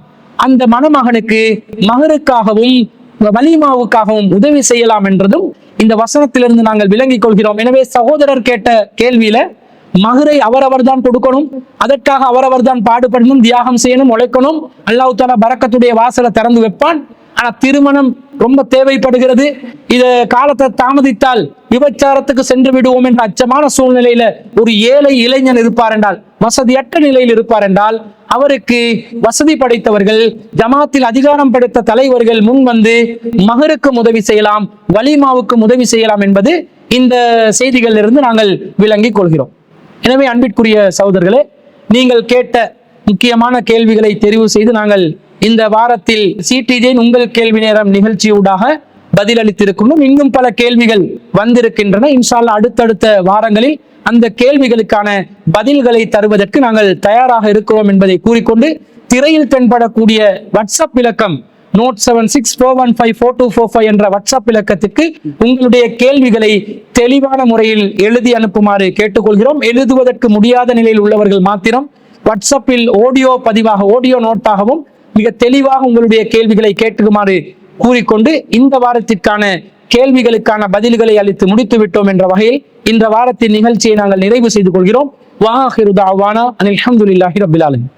அந்த மணமகனுக்கு மகருக்காகவும் வலிமாவுக்காகவும் உதவி செய்யலாம் என்றதும் இந்த வசனத்திலிருந்து நாங்கள் விளங்கிக் கொள்கிறோம். எனவே சகோதரர் கேட்ட கேள்வியில மகரை அவரவர் தான் கொடுக்கணும், அதற்காக அவரவர் தான் பாடுபடணும், தியாகம் செய்யணும், உழைக்கணும். அல்லாஹ் தஆலா பரக்கத்துடைய வாசலை திறந்து வைப்பான். ஆனா திருமணம் ரொம்ப தேவைப்படுகிறது. இத காலத்தை தாமதித்தால் விபச்சாரத்துக்கு சென்று விடுவோம் என்ற அச்சமான சூழ்நிலையில ஒரு ஏழை இளைஞன் இருப்பார் என்றால், வசதியற்ற நிலையில் இருப்பார் என்றால், அவருக்கு வசதி படைத்தவர்கள், ஜமாத்தில் அதிகாரம் படைத்த தலைவர்கள் முன் வந்து மகருக்கும் உதவி செய்யலாம், வலிமாவுக்கும் உதவி செய்யலாம் என்பது இந்த செய்திகளில் இருந்து நாங்கள் விளங்கிக் கொள்கிறோம். எனவே அன்பிற்குரிய சகோதரர்களே, நீங்கள் கேட்ட முக்கியமான கேள்விகளை தெரிவு செய்து நாங்கள் இந்த வாரத்தில் சிடிஜே உங்கள் கேள்வி நேரம் நிகழ்ச்சியூடாக பதிலளித்திருக்கணும். இன்னும் பல கேள்விகள் வந்திருக்கின்றன. இன்ஷா அல்லாஹ் அடுத்தடுத்த வாரங்களில் அந்த கேள்விகளுக்கான பதில்களை தருவதற்கு நாங்கள் தயாராக இருக்கிறோம் என்பதை கூறிக்கொண்டு, திரையில் தென்படக்கூடிய வாட்ஸ்அப் இலக்கம் நோட் 76415425 என்ற வாட்ஸ்அப் இலக்கத்திற்கு உங்களுடைய கேள்விகளை தெளிவான முறையில் எழுதி அனுப்புமாறு கேட்டுக்கொள்கிறோம். எழுதுவதற்கு முடியாத நிலையில் உள்ளவர்கள் மாத்திரம் வாட்ஸ்அப்பில் ஆடியோ பதிவாக, ஆடியோ நோட்டாகவும் மிக தெளிவாக உங்களுடைய கேள்விகளை கேட்டுக்குமாறு கூறிக்கொண்டு, இந்த வாரத்திற்கான கேள்விகளுக்கான பதில்களை அளித்து முடித்து விட்டோம் என்ற வகையில் இந்த வாரத்தின் நிகழ்ச்சியை நாங்கள் நிறைவு செய்து கொள்கிறோம். வஆகிரு தஅவானா அனில் ஹம்துலில்லாஹி ரப்பில் ஆலமீன்.